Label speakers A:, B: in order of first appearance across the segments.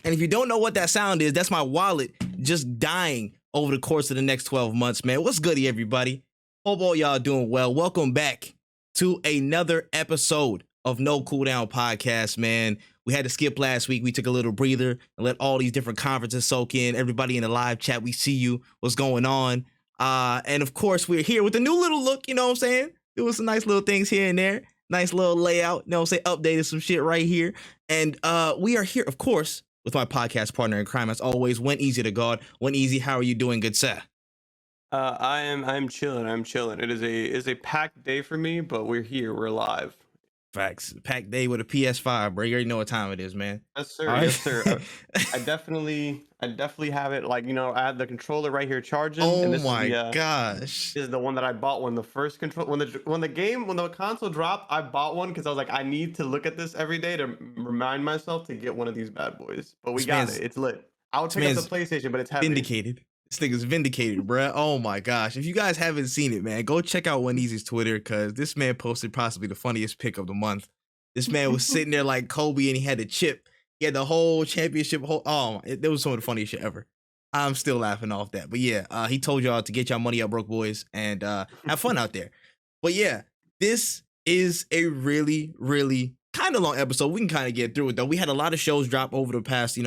A: And if you don't know what that sound is, that's my wallet just dying over the course of the next 12 months, man. What's goody, everybody? Hope all y'all doing well. Welcome back to another episode of No Cooldown Podcast, man. We had to skip last week. We took a little breather and let all these different conferences soak in. Everybody in the live chat, we see you. What's going on? And of course, we're here with a new little look, you know what I'm saying? Doing some nice little things here and there. Nice little layout, you know what I'm saying? Updated some shit right here. And we are here, of course, with my podcast partner in crime, as always, One Easy to God. One Easy, how are you doing, good sir?
B: I'm chilling. It is a packed day for me, but we're here. We're live.
A: Facts. Packed day with a PS5, bro. You already know what time it is, man.
B: Yes, sir.
A: All right.
B: Yes, sir. I definitely have it. Like, you know, I have the controller right here charging.
A: Oh
B: and this
A: my
B: is the,
A: gosh.
B: This is the one that I bought when the first control, when the console dropped. I bought one because I was like, I need to look at this every day to remind myself to get one of these bad boys. But we got it. It's lit. I would pick up the PlayStation, but it's heavy.
A: Vindicated. This nigga's vindicated, bruh. Oh my gosh. If you guys haven't seen it, man, go check out One Easy's Twitter, because this man posted possibly the funniest pick of the month. This man was sitting there like Kobe and he had the chip. He had the whole championship. It was some of the funniest shit ever. I'm still laughing off that. But yeah, he told y'all to get y'all money up, broke boys, and have fun out there. But yeah, this is a really, really kind of long episode. We can kind of get through it though. We had a lot of shows drop over the past,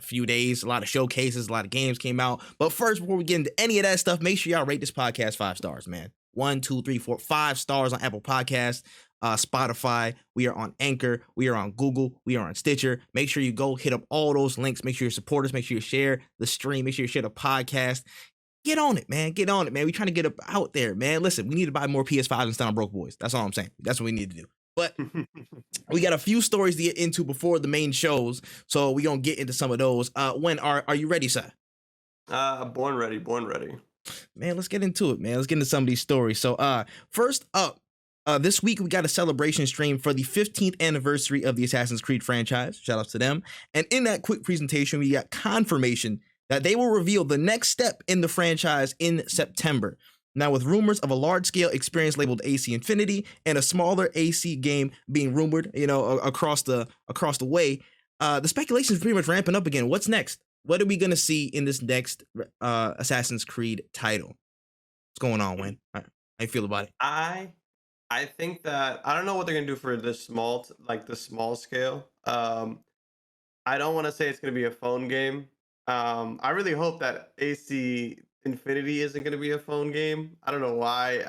A: few days. A lot of showcases, a lot of games came out. But first, before we get into any of that stuff, make sure y'all rate this podcast 5 stars, man. 1, 2, 3, 4, 5 stars on Apple Podcasts, Spotify. We are on Anchor. We are on Google. We are on Stitcher. Make sure you go hit up all those links. Make sure you support us. Make sure you share the stream. Make sure you share the podcast. Get on it, man. Get on it, man. We're trying to get up out there, man. Listen, we need to buy more PS5s and stand on broke boys. That's all I'm saying. That's what we need to do. But we got a few stories to get into before the main shows, so we're going to get into some of those. When are you ready, sir?
B: Born ready.
A: Man, let's get into it, man. Let's get into some of these stories. So first up, this week we got a celebration stream for the 15th anniversary of the Assassin's Creed franchise. Shout out to them. And in that quick presentation, we got confirmation that they will reveal the next step in the franchise in September. Now, with rumors of a large-scale experience labeled AC Infinity and a smaller AC game being rumored, across the way, the speculation is pretty much ramping up again. What's next? What are we gonna see in this next Assassin's Creed title? What's going on, Wayne? How you feel about it?
B: I think that I don't know what they're gonna do for this small scale. I don't want to say it's gonna be a phone game. I really hope that AC Infinity isn't going to be a phone game. I don't know why.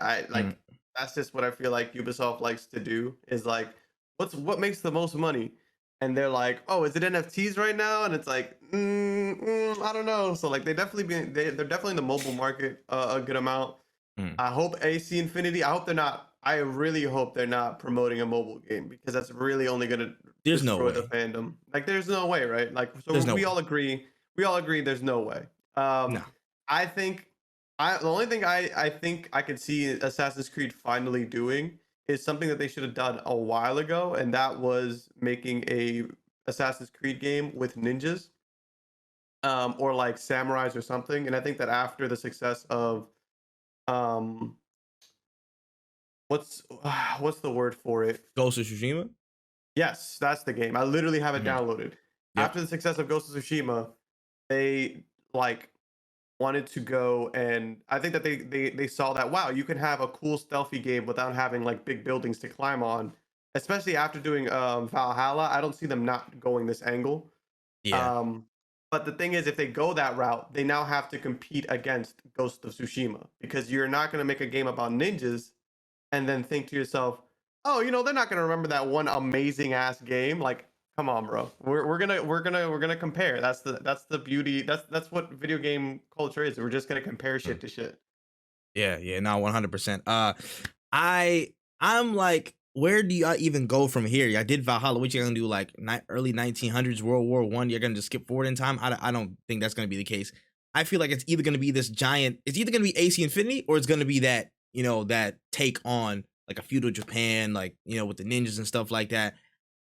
B: That's just what I feel like Ubisoft likes to do, is like, what makes the most money? And they're like, oh, is it NFTs right now? And it's like, I don't know. So like they're definitely in the mobile market a good amount. I hope AC Infinity. I really hope they're not promoting a mobile game, because that's really only going to destroy the fandom. Like, there's no way, right? Like, so we all agree there's no way. No. I think the only thing I think I could see Assassin's Creed finally doing is something that they should have done a while ago, and that was making a Assassin's Creed game with ninjas, or like samurais or something. And I think that after the success of what's the word for it?
A: Ghost of Tsushima?
B: Yes, that's the game. I literally have it downloaded. Yep. After the success of Ghost of Tsushima, they wanted to go, and I think that they saw that, wow, you can have a cool stealthy game without having like big buildings to climb on, especially after doing Valhalla. I don't see them not going this angle. Yeah. But the thing is, if they go that route, they now have to compete against Ghost of Tsushima, because you're not going to make a game about ninjas and then think to yourself, oh, they're not going to remember that one amazing ass game. Like, come on, bro. We're gonna compare. That's the beauty. That's what video game culture is. We're just gonna compare shit to shit.
A: Yeah, no, 100%. I'm like, where do you even go from here? I did Valhalla. What you gonna do? Like early 1900s, World War I? You're gonna just skip forward in time? I don't think that's gonna be the case. I feel like it's either gonna be this giant. It's either gonna be AC Infinity, or it's gonna be that that take on like a feudal Japan, like with the ninjas and stuff like that.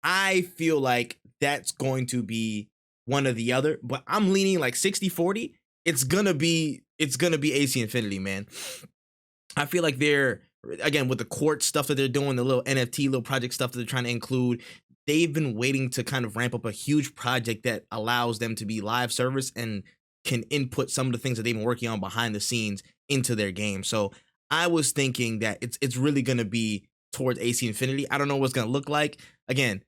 A: I feel like that's going to be one or the other, but I'm leaning like 60-40. It's gonna be AC Infinity, man. I feel like they're, again, with the court stuff that they're doing, the little NFT, little project stuff that they're trying to include, they've been waiting to kind of ramp up a huge project that allows them to be live service and can input some of the things that they've been working on behind the scenes into their game. So I was thinking that it's really going to be towards AC Infinity. I don't know what's going to look like. Again,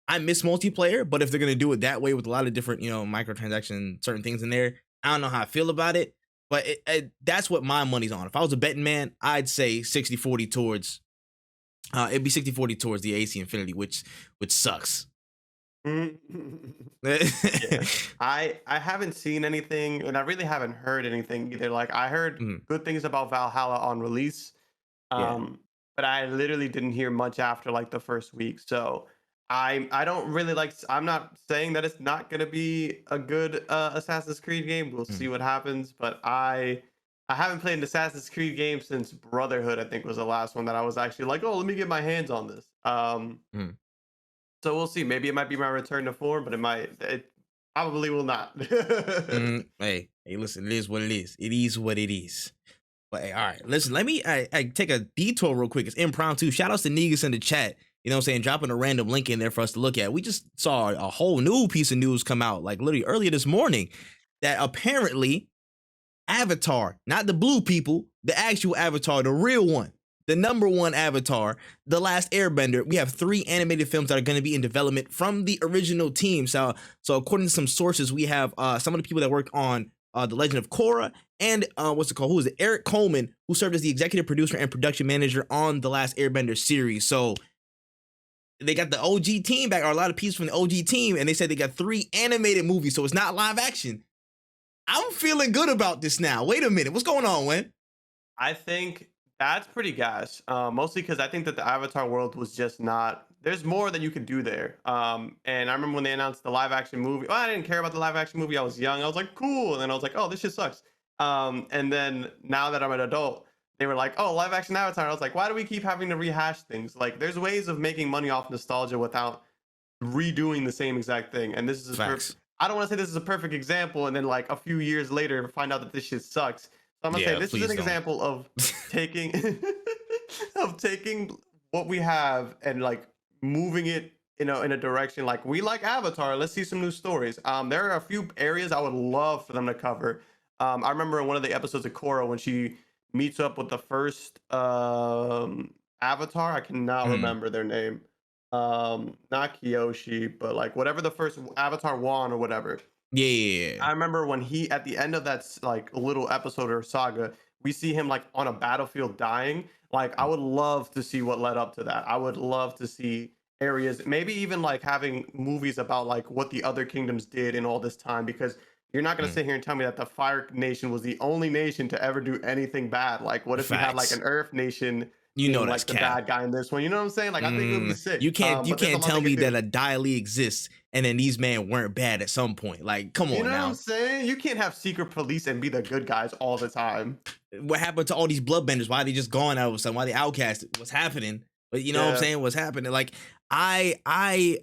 A: I miss multiplayer, but if they're going to do it that way with a lot of different, microtransaction, certain things in there, I don't know how I feel about it. But that's what my money's on. If I was a betting man, I'd say 60-40 towards, it'd be 60-40 towards the AC Infinity, which sucks.
B: Yeah. I haven't seen anything, and I really haven't heard anything either. Like, I heard good things about Valhalla on release,
A: Yeah.
B: but I literally didn't hear much after like the first week. So I don't really like. I'm not saying that it's not gonna be a good Assassin's Creed game. We'll see what happens. But I haven't played an Assassin's Creed game since Brotherhood. I think was the last one that I was actually like, oh, let me get my hands on this. So we'll see. Maybe it might be my return to form, but it probably will not.
A: Hey, listen, it is what it is. It is what it is. But hey, all right, listen, let me I take a detour real quick. It's impromptu. Shout outs to Negus in the chat. You know what I'm saying? Dropping a random link in there for us to look at. We just saw a whole new piece of news come out, like literally earlier this morning, that apparently Avatar, not the blue people, the actual Avatar, the real one, the number one Avatar, The Last Airbender. We have 3 animated films that are going to be in development from the original team. So according to some sources, we have some of the people that worked on The Legend of Korra and who is it? Eric Coleman, who served as the executive producer and production manager on The Last Airbender series. So they got the OG team back, or a lot of pieces from the OG team, and they said they got 3 animated movies, so it's not live action. I'm feeling good about this now. Wait a minute, what's going on, Wen?
B: I think that's pretty gas. Mostly because I think that the Avatar world was just not. There's more that you could do there. And I remember when they announced the live action movie. Well, I didn't care about the live action movie. I was young. I was like, cool. And then I was like, oh, this shit sucks. And then now that I'm an adult, they were like, oh, live action Avatar. I was like, why do we keep having to rehash things? Like, there's ways of making money off nostalgia without redoing the same exact thing. And this is I don't want to say this is a perfect example, and then like a few years later find out that this shit sucks. So I'm gonna say this is an example of taking what we have and like moving it in a direction. Like, we like Avatar, let's see some new stories. There are a few areas I would love for them to cover. I remember in one of the episodes of Korra when she meets up with the first Avatar. I cannot remember their name. Not Kyoshi, but like whatever the first Avatar Wan or whatever.
A: Yeah.
B: I remember when he, at the end of that like little episode or saga, we see him like on a battlefield dying. Like, I would love to see what led up to that. I would love to see areas, maybe even like having movies about like what the other kingdoms did in all this time, because you're not going to sit here and tell me that the Fire Nation was the only nation to ever do anything bad. Like, what if you had like an Earth Nation?
A: You know,
B: like the bad guy in this one. You know what I'm saying? Like, I think it would be sick.
A: You can't tell me that a Dai exists and then these men weren't bad at some point. Like, come on now.
B: You know what I'm saying? You can't have secret police and be the good guys all the time.
A: What happened to all these bloodbenders? Why are they just gone out of a sudden? Why they outcasted? What's happening? But you know what I'm saying? What's happening? Like, I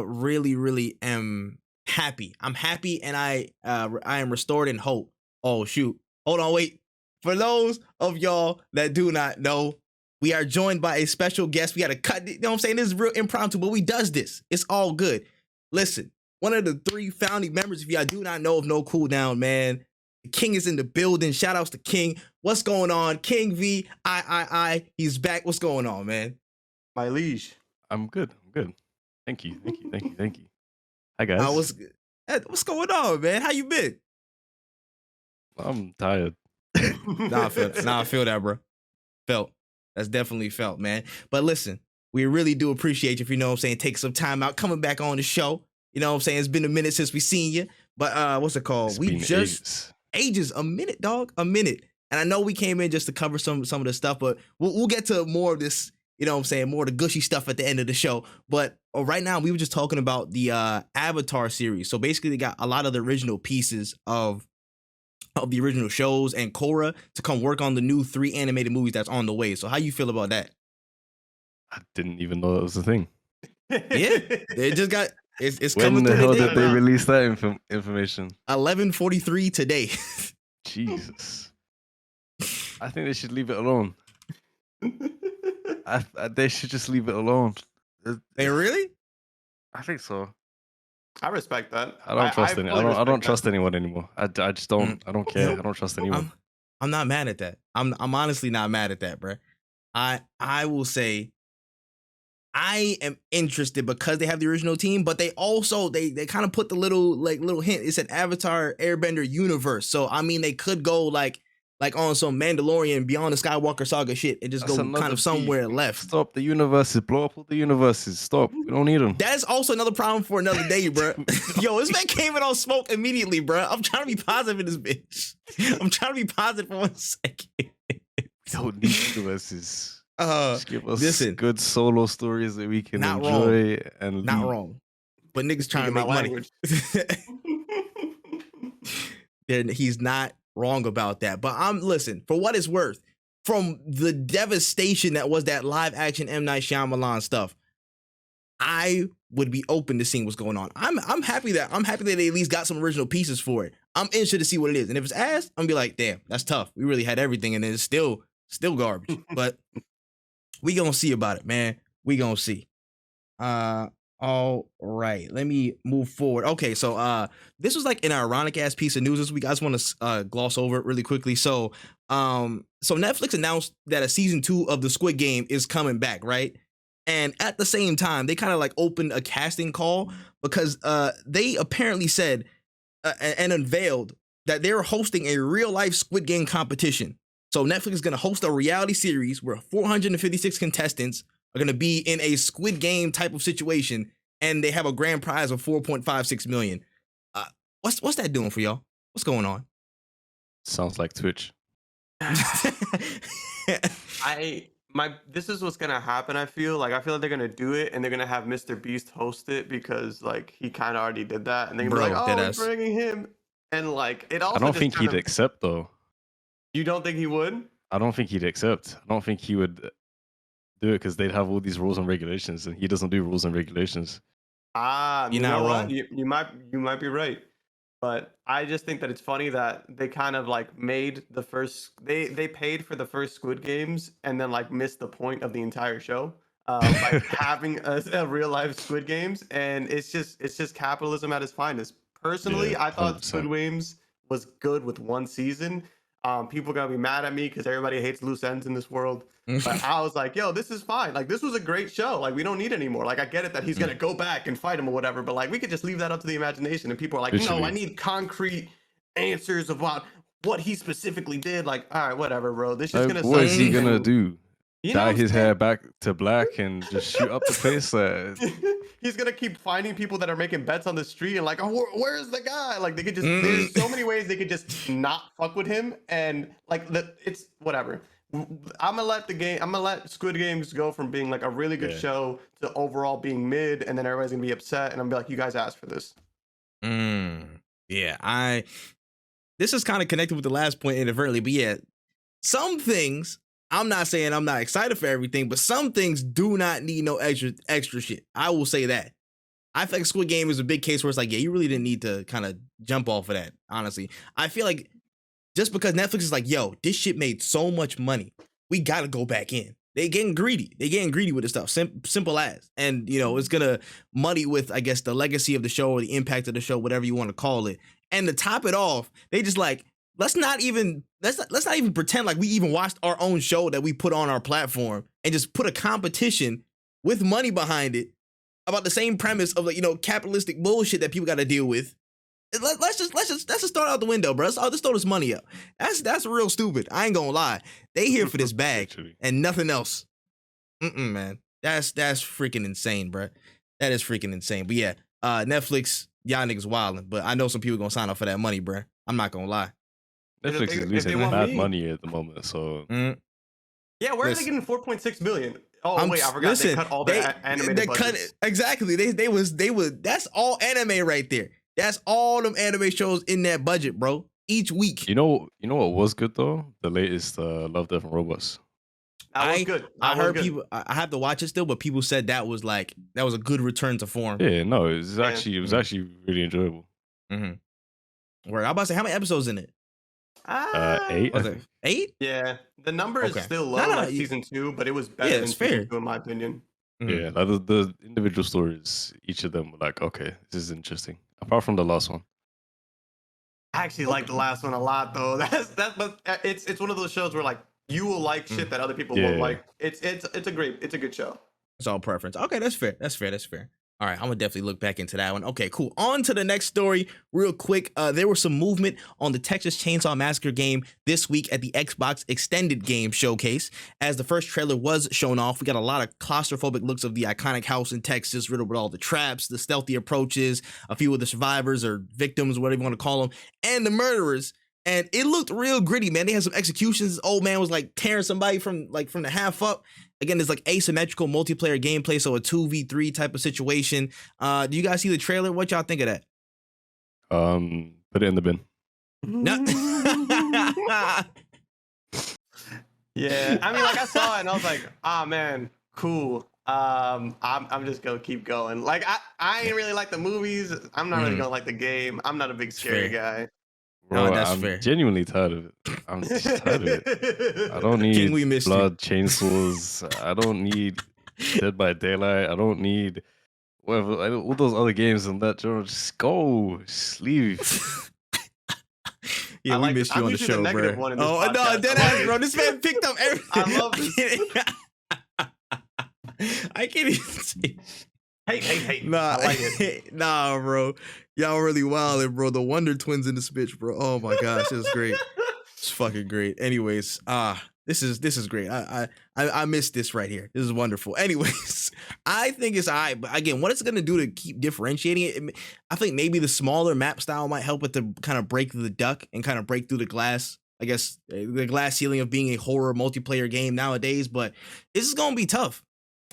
A: really, really am happy. I'm happy, and I am restored in hope. Oh shoot. Hold on, wait. For those of y'all that do not know, we are joined by a special guest. We got to cut, you know what I'm saying? This is real impromptu, but we does this. It's all good. Listen, one of the 3 founding members, if y'all do not know of No Cooldown, man, the King is in the building. Shout outs to King. What's going on? King V, he's back. What's going on, man?
B: My liege.
C: I'm good. Thank you. Hi, guys.
A: What's going on, man? How you been?
C: I'm tired.
A: I feel that, bro. That's definitely felt, man. But listen, we really do appreciate you, if you know what I'm saying, take some time out, coming back on the show. You know what I'm saying? It's been a minute since we seen you. But what's it called? Ages. A minute, dog. A minute. And I know we came in just to cover some of the stuff, but we'll get to more of this, you know what I'm saying, more of the gushy stuff at the end of the show. But right now, we were just talking about the Avatar series. So basically, they got a lot of the original pieces of the original shows and Korra to come work on the new 3 animated movies that's on the way. So how you feel about that?
C: I didn't even know that was a thing.
A: Yeah, they just got it's
C: when
A: coming
C: the
A: through.
C: hell did they release that information?
A: 11:43 today.
C: Jesus. I think they should leave it alone. They should just leave it alone.
A: They really?
C: I think so.
B: I respect that.
C: I don't trust any. I
B: fully
C: don't. I
B: respect
C: don't
B: that.
C: trust anyone anymore. I just don't. I don't care.
A: Yo,
C: I don't trust anyone.
A: I'm not mad at that. I'm honestly not mad at that, bro. I will say I am interested because they have the original team, but they also they kind of put the little hint. It's an Avatar Airbender universe, so I mean they could go like on some Mandalorian Beyond the Skywalker Saga shit and just
C: That's
A: go
C: another
A: kind of
C: beef.
A: somewhere
C: We
A: left.
C: Stop the universes. Blow up all the universes. Stop. We don't need them.
A: That's also another problem for another day, bro. Yo, this man came in on smoke immediately, bro. I'm trying to be positive in this bitch. I'm trying to be positive for 1 second.
C: We don't need universes.
A: Uh,
C: Just give us
A: listen,
C: good solo stories that we can
A: not
C: enjoy and
A: not
C: leave.
A: wrong, but niggas trying to
B: Speaking my
A: make money.
B: language.
A: Then he's not wrong about that. But listen, for what it's worth, from the devastation that was that live action M. Night Shyamalan stuff, I would be open to seeing what's going on. I'm happy that they at least got some original pieces for it. I'm interested to see what it is. And if it's ass, I'm gonna be like, damn, that's tough. We really had everything and it's still garbage. But we gonna see about it, man. We gonna see. All right, let me move forward. Okay, so this was like an ironic ass piece of news this week. I just want to gloss over it really quickly. So Netflix announced that a season 2 of the Squid Game is coming back, right? And at the same time, they kind of like opened a casting call because they apparently said and unveiled that they're hosting a real life Squid Game competition. So Netflix is going to host a reality series where 456 contestants are going to be in a Squid Game type of situation, and they have a grand prize of 4.56 million. What's that doing for y'all? What's going on?
C: Sounds like Twitch.
B: This is what's gonna happen. I feel like they're gonna do it, and they're gonna have Mr. Beast host it because like he kind of already did that, and they're gonna be like, "Oh, we're bringing him," and like it also.
C: I don't think he'd accept though.
B: You don't think he would?
C: I don't think he'd accept. I don't think he would do it because they'd have all these rules and regulations, and he doesn't do rules and regulations.
B: You're
A: not
B: know
A: wrong.
B: What? You might be right, but I just think that it's funny that they kind of like made the first they paid for the first Squid Games and then like missed the point of the entire show by having a real life Squid Games, and it's just capitalism at its finest. Personally,
C: Yeah,
B: I thought
C: 100%.
B: Squid Games was good with one season. People are gonna be mad at me because everybody hates loose ends in this world. But I was like, yo, this is fine. Like, this was a great show. Like, we don't need any more. Like, I get it that he's gonna go back and fight him or whatever, but like, we could just leave that up to the imagination. And people are like,
C: Literally.
B: no, I need concrete answers about what he specifically did. Like, all right, whatever, bro. This is gonna.
C: What is he gonna
B: and-
C: do?
B: You know
C: Dye
B: what I'm
C: his
B: saying?
C: hair back to black and just shoot up the place?
B: He's gonna keep finding people that are making bets on the street and like, oh, where's the guy? Like, they could just. There's so many ways they could just not fuck with him, and like, it's whatever. I'm gonna let Squid Games go from being like a really good show to overall being mid, and then everybody's gonna be upset, and I'm gonna be like, you guys asked for this.
A: Yeah, this is kind of connected with the last point inadvertently, but yeah, some things, I'm not saying I'm not excited for everything, but some things do not need no extra shit. I will say that. I feel like Squid Game is a big case where it's like, yeah, you really didn't need to kind of jump off of that, honestly. I feel like just because Netflix is like, yo, this shit made so much money, we gotta go back in. They getting greedy. With this stuff. Simple as. And, you know, it's gonna muddy with, I guess, the legacy of the show or the impact of the show, whatever you want to call it. And to top it off, they just like, let's not even pretend like we even watched our own show that we put on our platform and just put a competition with money behind it about the same premise of, like, you know, capitalistic bullshit that people got to deal with. Let's just start out the window, bro. Let's throw this money up. That's real stupid. I ain't gonna lie. They here for this bag and nothing else. Man. That's freaking insane, bro. That is freaking insane. But yeah, Netflix, y'all niggas wildin'. But I know some people gonna sign up for that money, bro. I'm not gonna lie.
C: Netflix is losing bad money at the moment, so.
B: Yeah, where are they getting 4.6 million? Oh wait, I forgot. They cut all the animated budgets.
A: Exactly. They was. That's all anime right there. That's all them anime shows in that budget, bro. Each week.
C: You know what was good though? The latest Love, Death and Robots.
B: That was good.
A: I heard people. I have to watch it still, but people said that was a good return to form.
C: Yeah, no, it was actually really enjoyable.
A: Where I'm about to say, how many episodes in it?
C: 8.
A: Was it 8?
B: Yeah, the number is still low, like season 2, but it was better than season 2 in my opinion.
A: Mhm.
C: Yeah, like the individual stories, each of them were like, okay, this is interesting. Apart from the last one.
B: I actually like the last one a lot though. But it's one of those shows where like you will like shit that other people won't
C: Yeah.
B: like. It's a good show.
A: It's all preference. Okay, that's fair. That's fair. That's fair. All right, I'm gonna definitely look back into that one. Okay, cool. On to the next story, real quick. There was some movement on the Texas Chainsaw Massacre game this week at the Xbox Extended Game Showcase. As the first trailer was shown off, we got a lot of claustrophobic looks of the iconic house in Texas, riddled with all the traps, the stealthy approaches, a few of the survivors or victims, whatever you want to call them, and the murderers. And it looked real gritty, man. They had some executions. This old man was like tearing somebody from the half up. Again, there's like asymmetrical multiplayer gameplay, so a 2v3 type of situation. Do you guys see the trailer? What y'all think of that?
C: Put it in the bin.
A: No.
B: Yeah, I mean, like I saw it and I was like, ah, man, cool. I'm just gonna keep going. Like I ain't really like the movies. I'm not really gonna like the game. I'm not a big scary guy.
A: No,
C: Bro,
A: that's
C: I'm
A: fair.
C: genuinely tired of it. I'm just tired of it. I don't need
A: we missed
C: blood chainsaws. I don't need Dead by Daylight. I don't need whatever all those other games in that genre. Just go, just leave.
A: Yeah, we missed you on the show, bro. Oh no, dead ass, bro. This man picked up everything.
B: I love this.
A: I can't even say.
B: Hey.
A: Nah,
B: I like it.
A: nah, bro. Y'all really wildin', bro. The Wonder Twins in this bitch, bro. Oh my gosh, it was great. It's fucking great. Anyways, this is great. I missed this right here. This is wonderful. Anyways, I think it's all right. But again, what it's gonna do to keep differentiating it, I think maybe the smaller map style might help it to kind of break through the duck and kind of break through the glass. I guess the glass ceiling of being a horror multiplayer game nowadays. But this is gonna be tough.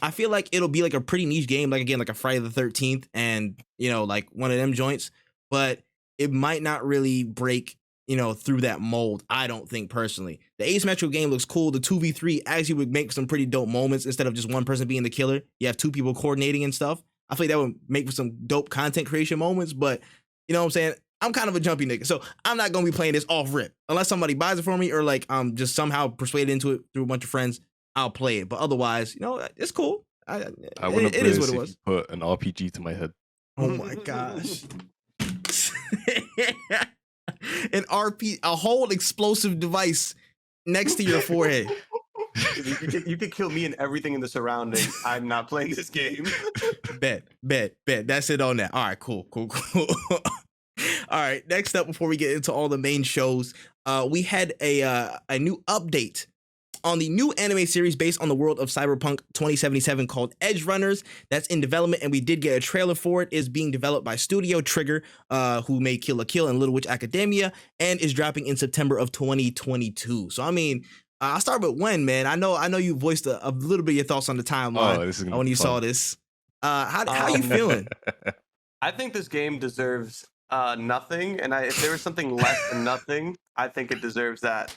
A: I feel like it'll be like a pretty niche game, like again, like a Friday the 13th and, like one of them joints, but it might not really break, through that mold. I don't think personally. The asymmetrical game looks cool. The 2v3 actually would make some pretty dope moments instead of just one person being the killer. You have two people coordinating and stuff. I feel like that would make for some dope content creation moments, but you know what I'm saying? I'm kind of a jumpy nigga, so I'm not going to be playing this off rip unless somebody buys it for me or like I'm just somehow persuaded into it through a bunch of friends. I'll play it, but otherwise, it's cool.
C: I wouldn't
A: it
C: play
A: is
C: this
A: what it
C: if
A: was.
C: you put an RPG to my head.
A: Oh my gosh. A whole explosive device next to your forehead.
B: You could kill me and everything in the surroundings. I'm not playing this game.
A: Bet. That's it on that. All right, cool. All right, next up, before we get into all the main shows, we had a new update on the new anime series based on the world of Cyberpunk 2077 called Edge Runners. That's in development, and we did get a trailer for it. It's being developed by Studio Trigger, who made Kill la Kill and Little Witch Academia, and is dropping in September of 2022. So, I mean, I'll start with when, man. I know you voiced a little bit of your thoughts on the timeline when you saw this. How you feeling?
B: I think this game deserves nothing, and if there was something less than nothing, I think it deserves that.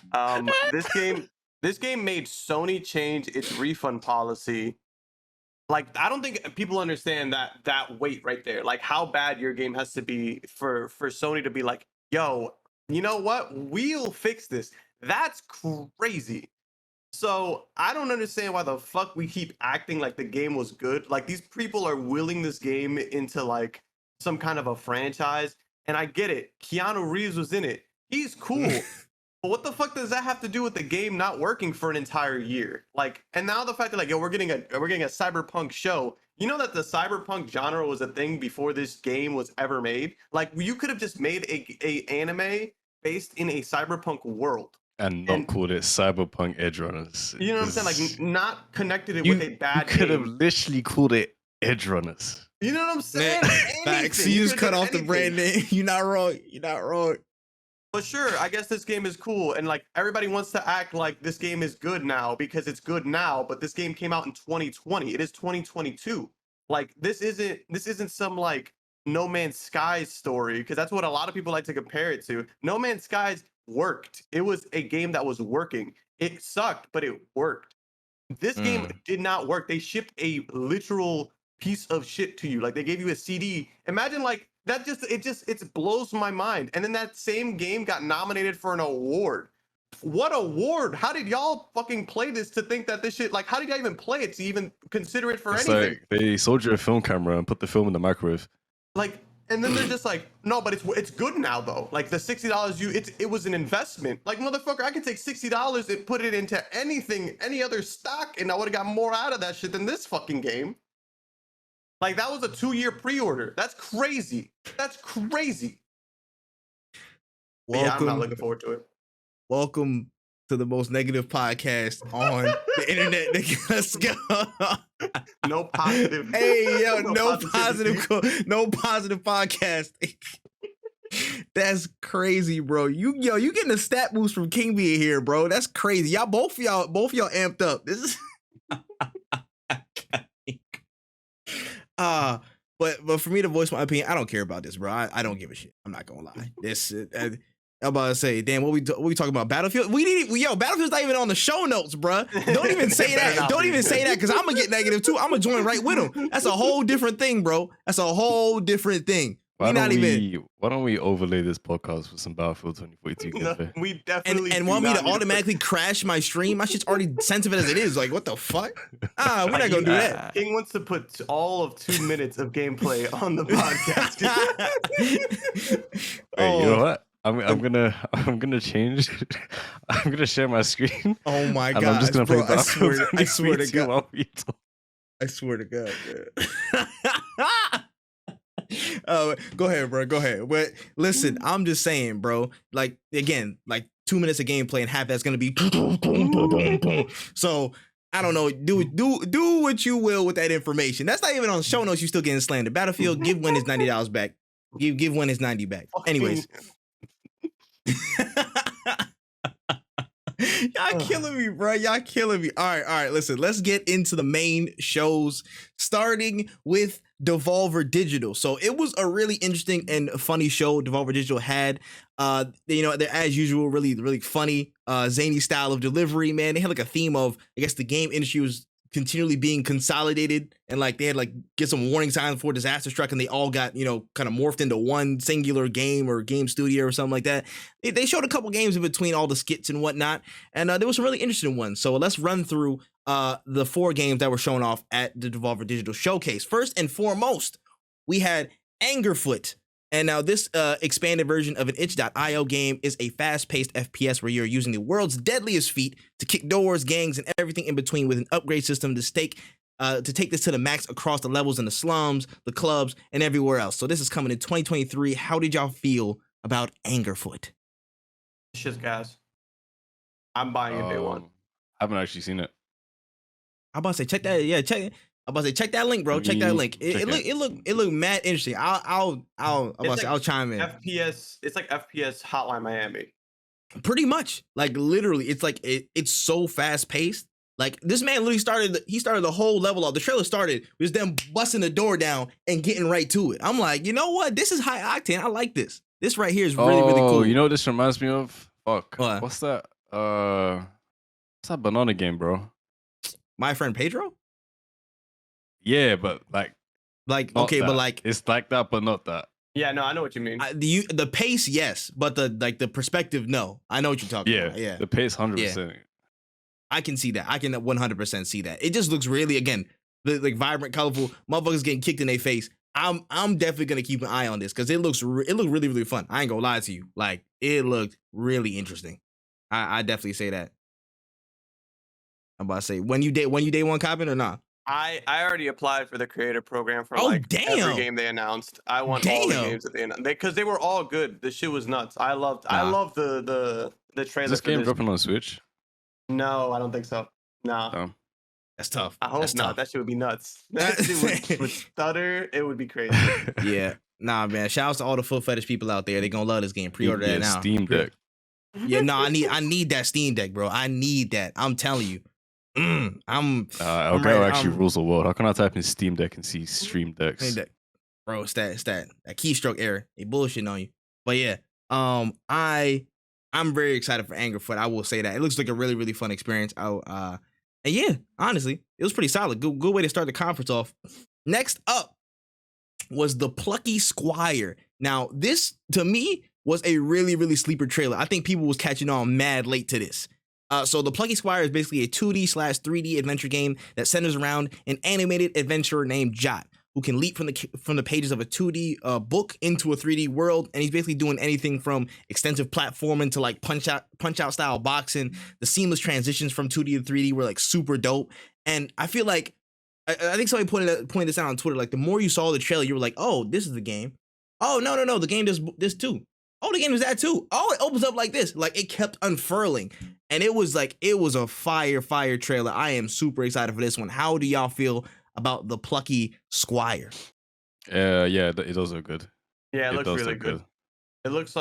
B: This game made Sony change its refund policy. Like, I don't think people understand that weight right there. Like, how bad your game has to be for Sony to be like, yo, you know what? We'll fix this. That's crazy. So I don't understand why the fuck we keep acting like the game was good. Like, these people are willing this game into like some kind of a franchise. And I get it. Keanu Reeves was in it. He's cool. But what the fuck does that have to do with the game not working for an entire year? Like, and now the fact that like, yo, we're getting a cyberpunk show. You know that the cyberpunk genre was a thing before this game was ever made. Like, you could have just made a anime based in a cyberpunk world
C: and called it Cyberpunk Edge Runners.
B: You know what I'm saying? Like, not connected it with a bad
C: You could have
B: name.
C: literally called it Edge Runners.
B: You know what I'm saying?
A: Facts. You just cut off the brand name. You're not wrong.
B: But sure, I guess this game is cool, and like everybody wants to act like this game is good now because it's good now, but this game came out in 2020. It is 2022. Like, this isn't some like No Man's Sky story, because that's what a lot of people like to compare it to. No Man's Skies worked. It was a game that was working. It sucked, but it worked. This game did not work. They shipped a literal piece of shit to you. Like, they gave you a CD. Imagine like that. It blows my mind. And then that same game got nominated for an award. what award? How did y'all fucking play this to think that this shit, like, how did y'all even play it to even consider it for
C: It's
B: anything?
C: like they sold you a film camera and put the film in the microwave.
B: Like, and then they're just like, no, but it's good now though. Like the $60 it was an investment. Like, motherfucker, I could take $60 and put it into anything, any other stock, and I would have got more out of that shit than this fucking game. Like, that was a 2-year pre-order. That's crazy. That's crazy. Yeah, I'm not looking forward to it.
A: Welcome to the most negative podcast on the internet. Nigga. Let's go.
B: No positive.
A: Hey, yo, no
B: positivity.
A: no positive podcast. That's crazy, bro. You getting a stat boost from King being here, bro. That's crazy. Y'all both y'all amped up. This is but for me to voice my opinion, I don't care about this, bro. I don't give a shit. I'm not gonna lie. I'm about to say, damn, what we talking about? Battlefield? Battlefield's not even on the show notes, bro. Don't even say that. Don't even say that, because I'm gonna get negative too. I'm gonna join right with them. That's a whole different thing, bro. That's a whole different thing.
C: Why don't we overlay this podcast with some Battlefield 2042 gameplay?
B: We definitely
A: and want me to automatically crash my stream? My shit's already sensitive as it is. Like, what the fuck? We're not gonna do that.
B: King wants to put all of 2 minutes of gameplay on the podcast.
C: Wait, you know what? I'm gonna change. I'm gonna share my screen.
A: Oh my god!
C: I'm just gonna play Battlefield.
A: I swear to God.
C: God.
A: I swear to God. Oh, go ahead, bro. Go ahead. But listen, I'm just saying, bro. Like, again, like 2 minutes of gameplay and half that's gonna be. So I don't know. Do what you will with that information. That's not even on the show notes. You still getting slandered. Battlefield, give Win his $90 back. Give Win his 90 back. Anyways. Y'all killing me, bro. Y'all killing me. All right. Listen, let's get into the main shows, starting with Devolver Digital. So it was a really interesting and funny show Devolver Digital had. They're as usual, really, really funny, zany style of delivery, man. They had like a theme of, I guess, the game industry was continually being consolidated, and like they had like get some warning signs before disaster struck, and they all got kind of morphed into one singular game or game studio or something like that. They showed a couple games in between all the skits and whatnot, and there was some really interesting ones. So let's run through the 4 games that were shown off at the Devolver Digital showcase. First and foremost, we had Angerfoot. And now this expanded version of an itch.io game is a fast-paced FPS where you're using the world's deadliest feat to kick doors, gangs, and everything in between with an upgrade system to take this to the max across the levels in the slums, the clubs, and everywhere else. So this is coming in 2023. How did y'all feel about Angerfoot?
B: Shit's gas. I'm buying it day one.
C: I haven't actually seen it.
A: I'm about to say check that. Yeah, check it. I'm about to say check that link, bro. Check that link. It looked mad interesting. I'll chime in.
B: FPS. It's like FPS Hotline Miami.
A: Pretty much, like literally, it's like it's so fast paced. Like this man literally started the whole level off. The trailer started with them busting the door down and getting right to it. I'm like, you know what? This is high octane. I like this. This right here is really really cool.
C: You know what this reminds me of? Fuck.
A: What?
C: What's that? What's that banana game, bro?
A: My Friend Pedro?
C: Yeah, but like
A: okay,
C: that.
A: but like
C: it's like that, but not that.
B: Yeah, no, I know what you mean.
A: The pace, yes, but the perspective, no. I know what you're talking about. Yeah,
C: the pace, 100%.
A: I can see that. I can 100% see that. It just looks really, again, like vibrant, colorful. Motherfuckers getting kicked in their face. I'm definitely gonna keep an eye on this because it looked really really fun. I ain't gonna lie to you. Like it looked really interesting. I definitely say that. I'm about to say when you day one copping or not.
B: I already applied for the creator program for every game they announced. I want all the games that they announced because they were all good. The shit was nuts. I loved the trailer.
C: Is this game dropping on Switch?
B: No, I don't think so. No.
A: That's tough.
B: I hope not.
A: Tough.
B: That shit would be nuts. That shit would stutter. It would be crazy.
A: Yeah. Nah, man. Shout out to all the foot fetish people out there. They're gonna love this game. Pre-order that now.
C: Steam Deck.
A: Yeah, no, I need that Steam Deck, bro. I need that. I'm telling you.
C: Elgato actually rules the world. How can I type in Steam Deck and see Stream Decks?
A: Bro, it's that keystroke error. They bullshitting on you. But yeah, I'm very excited for Angerfoot. I will say that. It looks like a really, really fun experience. And yeah, honestly, it was pretty solid. Good way to start the conference off. Next up was the Plucky Squire. Now, this, to me, was a really, really sleeper trailer. I think people was catching on mad late to this. So The Plucky Squire is basically a 2D/3D adventure game that centers around an animated adventurer named Jot, who can leap from the pages of a 2D book into a 3D world, and he's basically doing anything from extensive platforming to like punch out style boxing. The seamless transitions from 2D to 3D were like super dope, and I feel like I think somebody pointed this out on Twitter. Like the more you saw the trailer, you were like, "Oh, this is the game." Oh no, the game does this too. Oh, the game does that too. Oh, it opens up like this. Like it kept unfurling, and it was a fire trailer. I am super excited for this one. How do y'all feel about The Plucky Squire?
C: Yeah, it does look good.
B: Yeah, it looks
C: does
B: really
C: look
B: good. It looks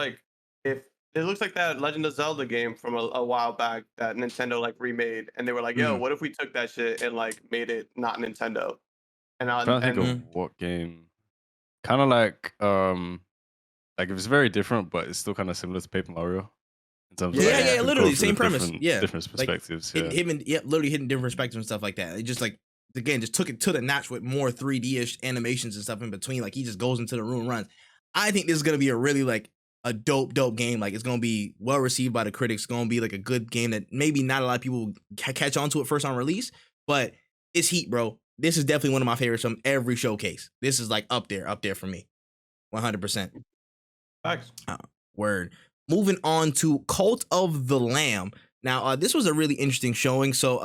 B: like that Legend of Zelda game from a while back that Nintendo like remade, and they were like, "Yo, what if we took that shit and like made it not Nintendo?" And
C: I'm trying to think of what game. Kind of like if it's very different, but it's still kind of similar to Paper Mario in terms of
A: Yeah,
C: you can
A: literally
C: go through
A: same
C: the
A: premise. Yeah,
C: different perspectives.
A: Like, literally hitting different perspectives and stuff like that. It just like again just took it to the notch with more 3D-ish animations and stuff in between. Like he just goes into the room and runs. I think this is gonna be a really like a dope game. Like it's gonna be well received by the critics. It's gonna be like a good game that maybe not a lot of people catch on to it first on release, but it's heat, bro. This is definitely one of my favorites from every showcase. This is like up there for me, 100%.
B: Thanks.
A: Word. Moving on to Cult of the Lamb. Now, this was a really interesting showing. So,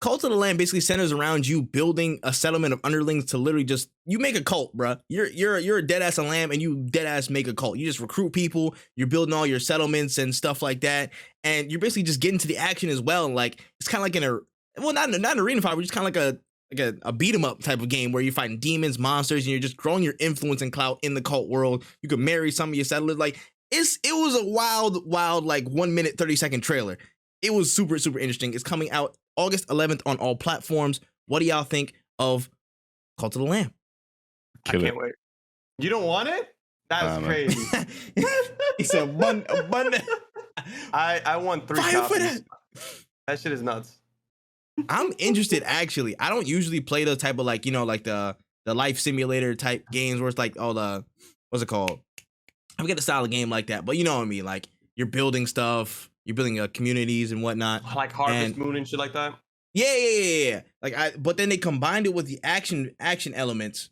A: Cult of the Lamb basically centers around you building a settlement of underlings to literally just you make a cult, bruh. You're a dead ass a lamb and you dead ass make a cult. You just recruit people. You're building all your settlements and stuff like that, and you're basically just getting to the action as well. And like it's kind of like not an arena fight, but just kind of like a beat 'em up type of game where you're fighting demons, monsters, and you're just growing your influence and clout in the cult world. You could marry some of your settlers. Like it was a wild like 1 minute 30-second trailer. It was super interesting. It's coming out August 11th on all platforms. What do y'all think of Cult of the Lamb?
B: I can't wait. You don't want it? That's crazy.
A: He said one.
B: I want 3
A: Fire for
B: copies. That shit is nuts.
A: I'm interested actually. I don't usually play the type of like, like the life simulator type games where it's like, what's it called? I forget the style of game like that, but you know what I mean? Like you're building stuff, you're building communities and whatnot.
B: Like Harvest Moon and shit like that?
A: Yeah. But then they combined it with the action elements.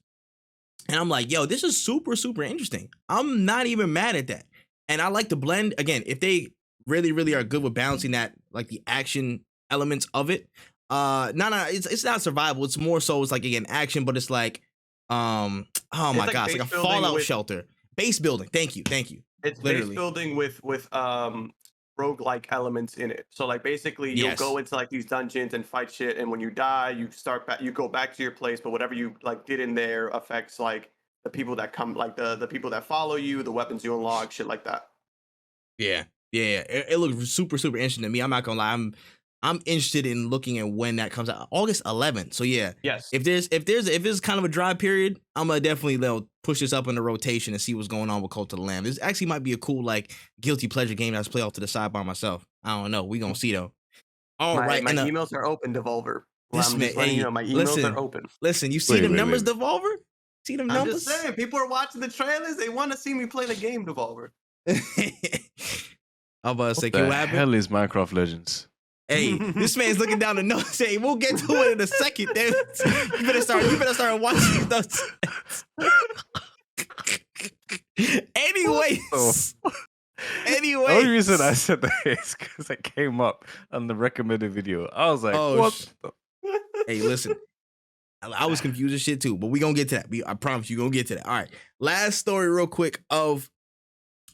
A: And I'm like, yo, this is super interesting. I'm not even mad at that. And I like the blend. Again, if they really are good with balancing that, like the action elements of it. It's not survival. It's more so it's like again action, but it's like oh my gosh, like a Fallout shelter. Base building. Thank you.
B: It's literally base building with roguelike elements in it. So like basically you'll go into like these dungeons and fight shit, and when you die, you go back to your place, but whatever you like did in there affects like the people that come, like the people that follow you, the weapons you unlock, shit like that. Yeah.
A: It looks super interesting to me. I'm not gonna lie. I'm interested in looking at when that comes out. August 11th. So yeah.
B: Yes.
A: If there's kind of a dry period, I'm gonna definitely push this up in the rotation and see what's going on with Cult of the Lamb. This actually might be a cool like guilty pleasure game that's play off to the side by myself. I don't know. We gonna see though. All right.
B: My emails are open, Devolver. My emails are open.
A: Listen, you see them numbers, Devolver? See them numbers?
B: I'm just saying, people are watching the trailers. They want to see me play the game, Devolver.
A: I'm about to say,
C: what the hell is Minecraft Legends?
A: Hey, this man's looking down the notes saying we'll get to it in a second. You better start watching those. Anyways.
C: The only reason I said that is because it came up on the recommended video. I was like, what?
A: Hey, listen. I was confused as shit too, but we gonna get to that. I promise you gonna get to that. All right. Last story real quick of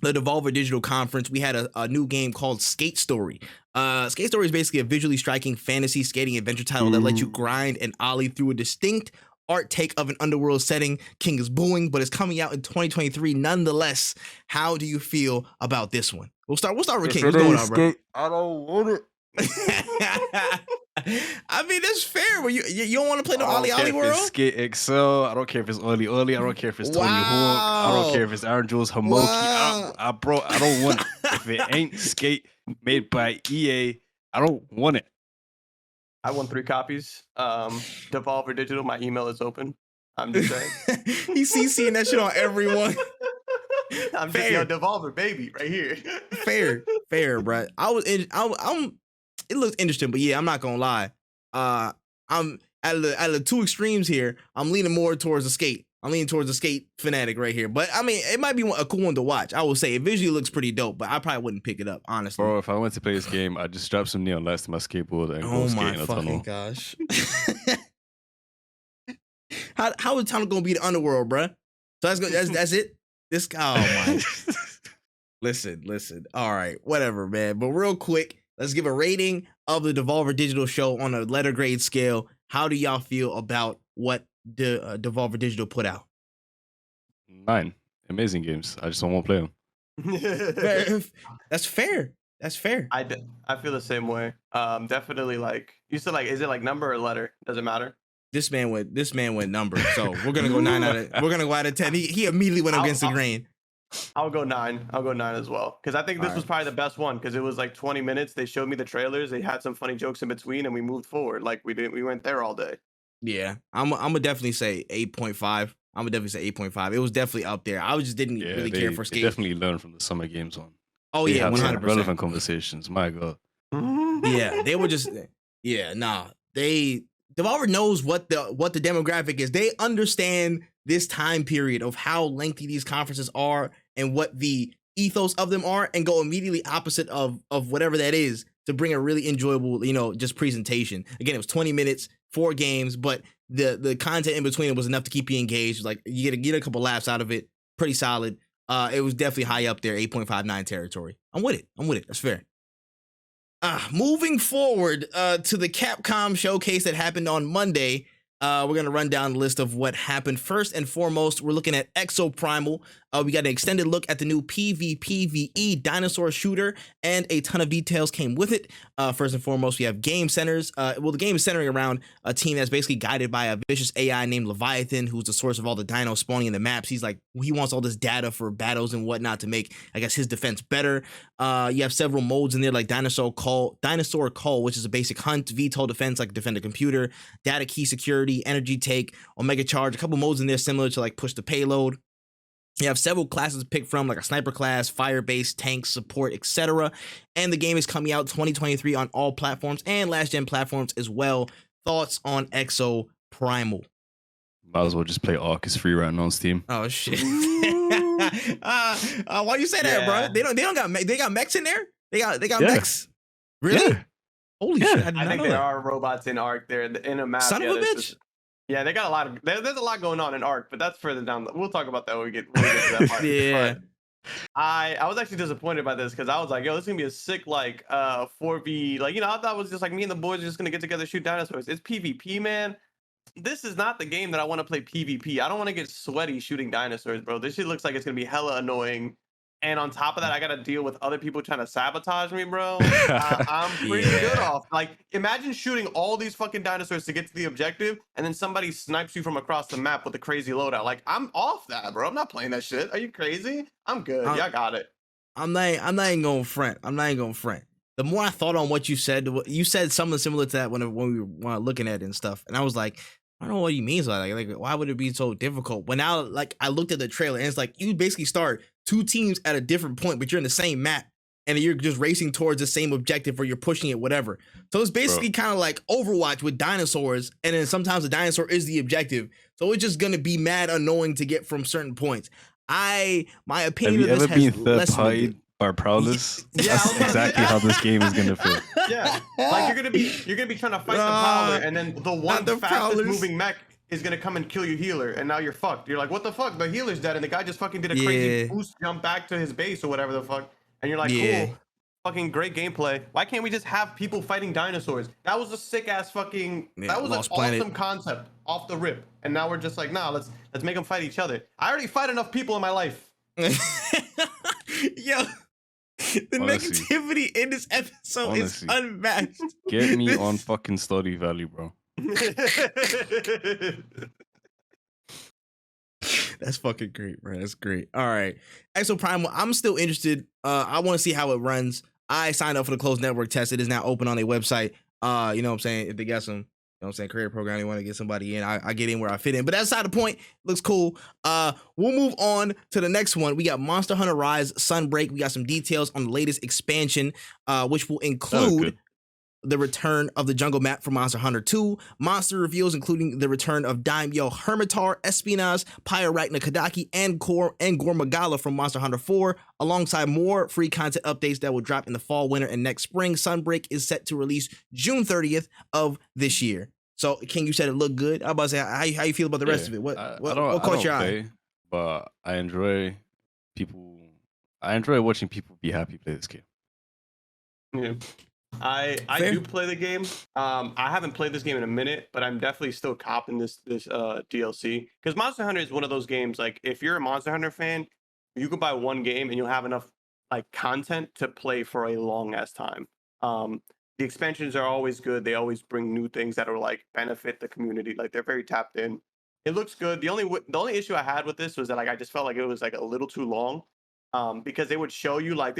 A: the Devolver Digital Conference. We had a new game called Skate Story. Skate Story is basically a visually striking fantasy skating adventure title that lets you grind and ollie through a distinct art take of an underworld setting. King is booing, but it's coming out in 2023 nonetheless. How do you feel about this one? We'll start with King. What's going on, bro?
C: I don't want it.
A: I mean, that's fair. But you don't want to play the Ollie world?
C: Skate Excel. I don't care if it's Ollie. I don't care if it's Tony Hawk. I don't care if it's Aaron Jules Hamoki. I don't want it. If it ain't Skate made by EA, I don't want it.
B: I want 3 copies. Devolver Digital, my email is open. I'm just saying.
A: He's CCing that shit on everyone.
B: I'm just
A: Fair.
B: Devolver, baby, right here.
A: fair, bro. It looks interesting, but yeah, I'm not gonna lie. I'm at the two extremes here. I'm leaning more towards the skate. I'm leaning towards the skate fanatic right here. But I mean, it might be a cool one to watch. I will say it visually looks pretty dope, but I probably wouldn't pick it up, honestly.
C: Bro, if I went to play this game, I'd just strap some neon lights to my skateboard and go
A: Oh
C: skate
A: my
C: in a
A: fucking
C: tunnel.
A: gosh. How is tunnel gonna be the underworld, bro? So that's it. This oh my. Listen. All right, whatever, man. But real quick, let's give a rating of the Devolver Digital show on a letter grade scale. How do y'all feel about what the Devolver Digital put out?
C: 9. Amazing games. I just don't want to play them.
A: That's fair. That's fair.
B: I feel the same way. Definitely like you said. Like, is it like number or letter? Does it matter?
A: This man went number. So we're gonna go 9 out of 10. He immediately went against the grain.
B: I'll go 9. I'll go 9 as well because I think this was probably the best one because it was like 20 minutes. They showed me the trailers. They had some funny jokes in between, and we moved forward. Like we went there all day.
A: Yeah, I'm gonna definitely say 8.5. I'm gonna definitely say 8.5. It was definitely up there. I just didn't really care for skate.
C: They definitely learned from the summer games on.
A: Oh
C: they
A: yeah, 100%.
C: Relevant conversations. My God.
A: Yeah, they were just Devolver knows what the demographic is. They understand this time period of how lengthy these conferences are and what the ethos of them are, and go immediately opposite of whatever that is to bring a really enjoyable, just presentation. Again, it was 20 minutes, 4 games, but the content in between was enough to keep you engaged. Like you get a couple laughs out of it. Pretty solid. It was definitely high up there, 8.59 territory. I'm with it. That's fair. Moving forward to the Capcom showcase that happened on Monday, we're going to run down the list of what happened. First and foremost, we're looking at Exo Primal. We got an extended look at the new PvPvE dinosaur shooter, and a ton of details came with it. First and foremost, we have game centers. The game is centering around a team that's basically guided by a vicious AI named Leviathan, who's the source of all the dinos spawning in the maps. He wants all this data for battles and whatnot to make, I guess, his defense better. You have several modes in there like Dinosaur Call, which is a basic hunt, VTOL defense, like defend a computer, data key security, energy take, Omega Charge, a couple modes in there similar to like push the payload. You have several classes to pick from, like a sniper class, fire-based, tank, support, etc. And the game is coming out 2023 on all platforms and last-gen platforms as well. Thoughts on Exo Primal?
C: Might as well just play Arc. It's free right now on Steam.
A: Oh shit! Why you say that, bro? They got mechs in there. They got mechs. Really?
C: Yeah.
A: Holy shit!
B: I think there are robots in Arc. They're in a map.
A: Son of a bitch.
B: Yeah, they got a lot of. There's a lot going on in Arc, but that's further down. We'll talk about that when we get to that part.
A: Yeah.
B: But I was actually disappointed by this because I was like, yo, this is gonna be a sick 4v. I thought it was just like me and the boys are just gonna get together, shoot dinosaurs. It's PvP, man. This is not the game that I want to play PvP. I don't want to get sweaty shooting dinosaurs, bro. This shit looks like it's gonna be hella annoying. And on top of that, I got to deal with other people trying to sabotage me, bro. I'm pretty good off. Like, imagine shooting all these fucking dinosaurs to get to the objective, and then somebody snipes you from across the map with a crazy loadout. Like, I'm off that, bro. I'm not playing that shit. Are you crazy? I'm good. Yeah, I got it.
A: I'm not even gonna front. The more I thought on what you said something similar to that when we were looking at it and stuff, and I was like, I don't know what he means by that. Like, why would it be so difficult? But now, like, I looked at the trailer and it's like you basically start 2 teams at a different point, but you're in the same map and you're just racing towards the same objective, or you're pushing it, whatever. So it's basically kind of like Overwatch with dinosaurs, and then sometimes the dinosaur is the objective. So it's just gonna be mad annoying to get from certain points. My opinion.
C: Have you ever been third party by Prowlers?
B: Yeah,
C: that's exactly how this game is gonna feel.
B: Yeah, like you're gonna be trying to fight the Prowler, and then the one fastest moving mech is gonna come and kill your healer, and now you're fucked. You're like, what the fuck? The healer's dead, and the guy just fucking did a crazy boost jump back to his base or whatever the fuck. And you're like, cool, fucking great gameplay. Why can't we just have people fighting dinosaurs? That was a sick ass fucking. That was an awesome concept off the rip. And now we're just like, nah, let's make them fight each other. I already fight enough people in my life.
A: Yo. The negativity in this episode is unmatched.
C: Get me on fucking Stardew Valley, bro.
A: That's fucking great, bro. That's great. All right. Exo Primal, I'm still interested. I want to see how it runs. I signed up for the closed network test. It is now open on their website. You know what I'm saying? If they got some know what I'm saying? Career program, you want to get somebody in. I get in where I fit in. But that's not the point. Looks cool. We'll move on to the next one. We got Monster Hunter Rise Sunbreak. We got some details on the latest expansion, which will include the return of the jungle map for Monster Hunter 2, monster reveals including the return of Daimyo Hermitar, Espionage, Pyarachna Kadaki, and Gormagala from Monster Hunter 4, alongside more free content updates that will drop in the fall, winter, and next spring. Sunbreak is set to release June 30th of this year. So, King, you said it looked good. I'm about to say, how you feel about the rest of it? What caught your eye?
C: But I enjoy watching people be happy play this game.
B: Yeah. I do play the game. I haven't played this game in a minute, but I'm definitely still copping this DLC, because Monster Hunter is one of those games, like, if you're a Monster Hunter fan, you can buy one game and you'll have enough like content to play for a long ass time. The expansions are always good. They always bring new things that are like benefit the community. Like, they're very tapped in. It looks good. The only issue I had with this was that, like, I just felt like it was like a little too long, because they would show you, like,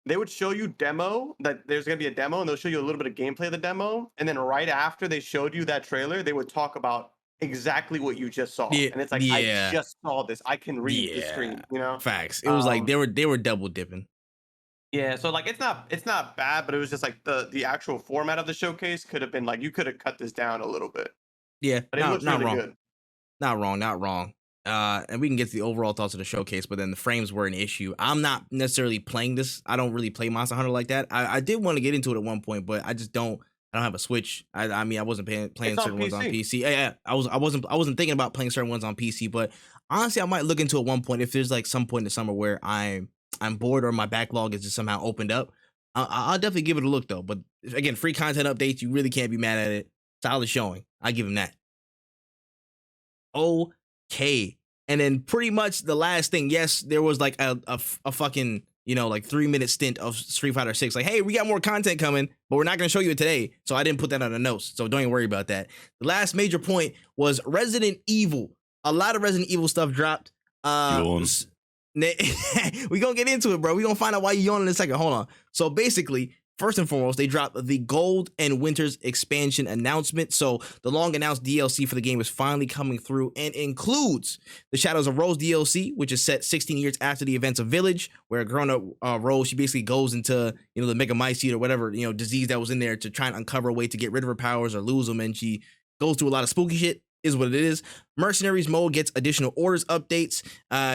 B: they would show you demo, that there's going to be a demo, and they'll show you a little bit of gameplay of the demo. And then right after they showed you that trailer, they would talk about exactly what you just saw. And it's like, I just saw this. I can read the screen, you know?
A: Facts. It was like they were double dipping.
B: Yeah, so like it's not bad, but it was just like the actual format of the showcase could have been like, you could have cut this down a little bit.
A: Yeah,
B: but it looks really good.
A: Not wrong. And we can get to the overall thoughts of the showcase, but then the frames were an issue. I'm not necessarily playing this. I don't really play Monster Hunter like that. I did want to get into it at one point, but I just don't. I don't have a Switch. I mean, I wasn't playing certain ones on PC. Yeah, I wasn't thinking about playing certain ones on PC. But honestly, I might look into it at one point if there's like some point in the summer where I'm bored or my backlog is just somehow opened up. I'll definitely give it a look though. But again, free content updates, you really can't be mad at it. Solid showing. I give him that. Okay. And then pretty much the last thing, yes, there was like a fucking, like 3-minute stint of Street Fighter 6. Like, hey, we got more content coming, but we're not going to show you it today. So I didn't put that on the notes. So don't even worry about that. The last major point was Resident Evil. A lot of Resident Evil stuff dropped. We gonna get into it, bro. We gonna find out why you yawning in a second. Hold on. So basically, first and foremost, they dropped the Gold and Winters expansion announcement. So the long announced DLC for the game is finally coming through and includes the Shadows of Rose DLC, which is set 16 years after the events of Village, where a grown-up Rose, she basically goes into, the Megamycete or whatever, disease that was in there to try and uncover a way to get rid of her powers or lose them. And she goes through a lot of spooky shit. Is what it is. Mercenaries mode gets additional orders updates.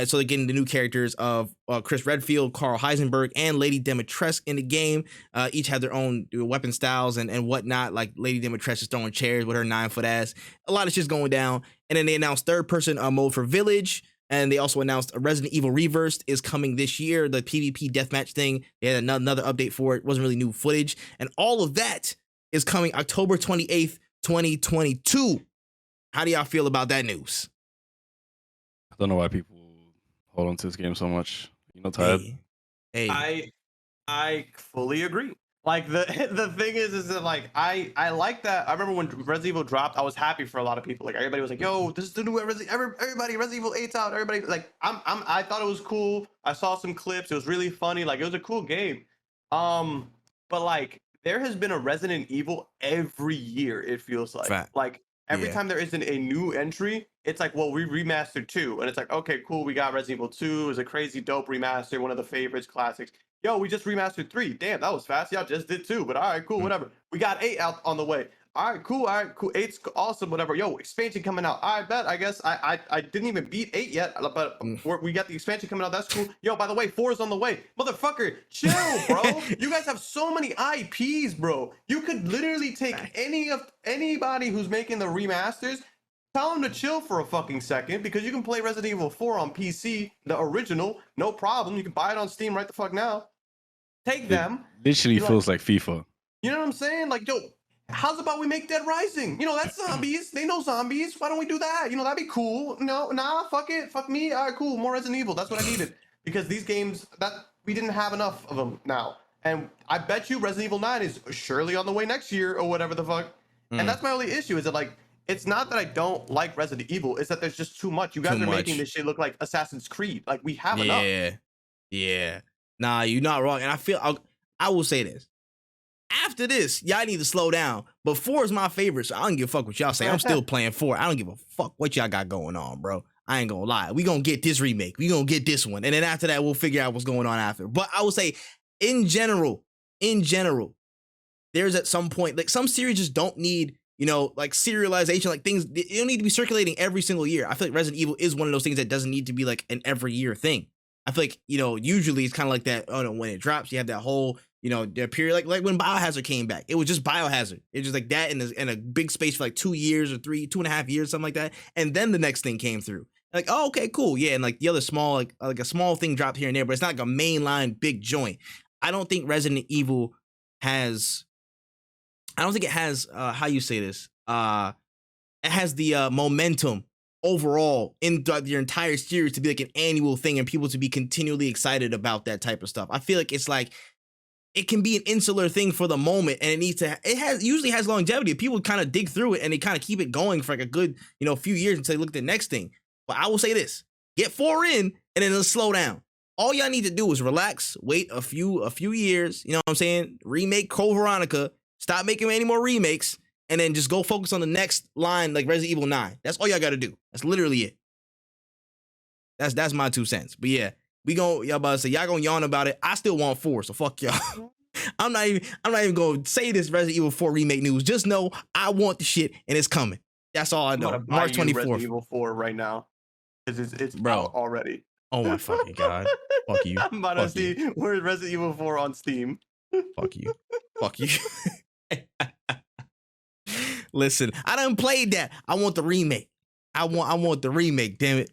A: So they're getting the new characters of Chris Redfield, Carl Heisenberg, and Lady Dimitrescu in the game. Each have their own weapon styles and whatnot. Like Lady Dimitrescu is throwing chairs with her 9-foot ass. A lot of shit's going down. And then they announced third-person mode for Village. And they also announced Resident Evil Reversed is coming this year. The PvP deathmatch thing. They had another update for it. It wasn't really new footage. And all of that is coming October 28th, 2022. How do y'all feel about that news?
C: I don't know why people hold on to this game so much. Tired.
A: Hey.
B: I fully agree. Like the thing is that like I like that. I remember when Resident Evil dropped, I was happy for a lot of people. Like everybody was like, "Yo, this is the new everybody Resident Evil 8's out." Everybody like I thought it was cool. I saw some clips. It was really funny. Like it was a cool game. But like there has been a Resident Evil every year. It feels like like. Every time there isn't a new entry, it's like, well, we remastered 2. And it's like, okay, cool. We got Resident Evil 2. It was a crazy dope remaster. One of the favorites, classics. Yo, we just remastered 3. Damn, that was fast. Y'all just did 2. But all right, cool, whatever. We got 8 out on the way. All right, cool. 8's awesome, whatever. Yo, expansion coming out. I bet. I guess I didn't even beat 8 yet, but we got the expansion coming out. That's cool. Yo, by the way, 4's on the way. Motherfucker, chill, bro. You guys have so many IPs, bro. You could literally take anybody who's making the remasters, tell them to chill for a fucking second, because you can play Resident Evil 4 on PC, the original, no problem. You can buy it on Steam right the fuck now. Take them.
C: Literally feels like FIFA.
B: You know what I'm saying? Like, yo, how's about we make Dead Rising? That's zombies. They know zombies. Why don't we do that? That'd be cool. No, fuck it. Fuck me. All right, cool. More Resident Evil. That's what I needed. Because these games, that we didn't have enough of them now. And I bet you Resident Evil 9 is surely on the way next year or whatever the fuck. And that's my only issue, is that like, it's not that I don't like Resident Evil. It's that there's just too much. You guys are making this shit look like Assassin's Creed. Like, we have enough.
A: Yeah. Nah, you're not wrong. And I will say this. after this, y'all need to slow down. But 4 is my favorite, so I don't give a fuck what y'all say. I'm still playing 4. I don't give a fuck what y'all got going on, bro. I ain't gonna lie. We gonna get this remake. We gonna get this one. And then after that, we'll figure out what's going on after. But I would say, in general, there's at some point, like some series just don't need, like serialization, like things, you don't need to be circulating every single year. I feel like Resident Evil is one of those things that doesn't need to be like an every year thing. I feel like, usually it's kind of like that, when it drops, you have that whole, the period, like when Biohazard came back, it was just Biohazard. It was just like that in a big space for like 2 years or 2.5 years, something like that. And then the next thing came through. Like, oh, okay, cool. Yeah. And like the other small, like a small thing dropped here and there, but it's not like a mainline big joint. I don't think Resident Evil has, how you say this? It has the momentum overall in the entire series to be like an annual thing and people to be continually excited about that type of stuff. I feel like it's like, it can be an insular thing for the moment, and it usually has longevity. People kind of dig through it and they kind of keep it going for like a good, few years until they look at the next thing. But I will say this: get 4 in, and then it'll slow down. All y'all need to do is relax, wait a few years. You know what I'm saying? Remake Code Veronica. Stop making any more remakes, and then just go focus on the next line, like Resident Evil 9. That's all y'all got to do. That's literally it. That's my 2 cents. But yeah. Y'all about to say y'all gonna yawn about it. I still want 4, so fuck y'all. I'm not even gonna say this Resident Evil 4 remake news. Just know I want the shit and it's coming. That's all I know. March 24th.
B: Resident Evil 4 right now. It's out already.
A: Oh my fucking god. Fuck you.
B: I'm about to see where's Resident Evil 4 on Steam.
A: Fuck you. Fuck you. Listen, I done played that. I want the remake. I want the remake, damn it.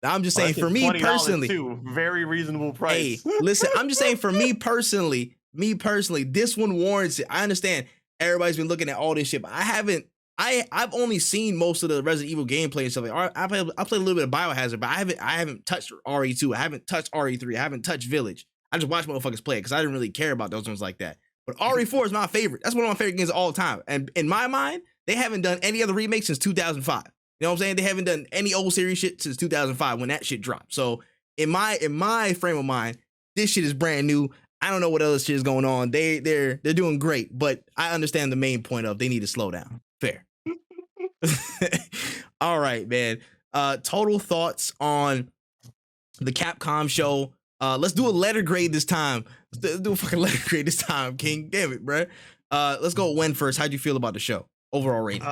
A: I'm just saying, for me personally,
B: too. Very reasonable price.
A: Hey, listen, I'm just saying, for me personally, this one warrants it. I understand everybody's been looking at all this shit, but I've only seen most of the Resident Evil gameplay and stuff. Like, I played a little bit of Biohazard, but I haven't touched RE2. I haven't touched RE3. I haven't touched Village. I just watched motherfuckers play it because I didn't really care about those ones like that. But RE4 is my favorite. That's one of my favorite games of all time. And in my mind, they haven't done any other remake since 2005. You know what I'm saying? They haven't done any old series shit since 2005 when that shit dropped. So in my frame of mind, this shit is brand new. I don't know what other shit is going on. They're doing great, but I understand the main point of they need to slow down. Fair. All right, man. Total thoughts on the Capcom show. Let's do a letter grade this time. Let's do a fucking letter grade this time, King. Damn it, bro. Let's go Wen first. How'd you feel about the show? Overall rating.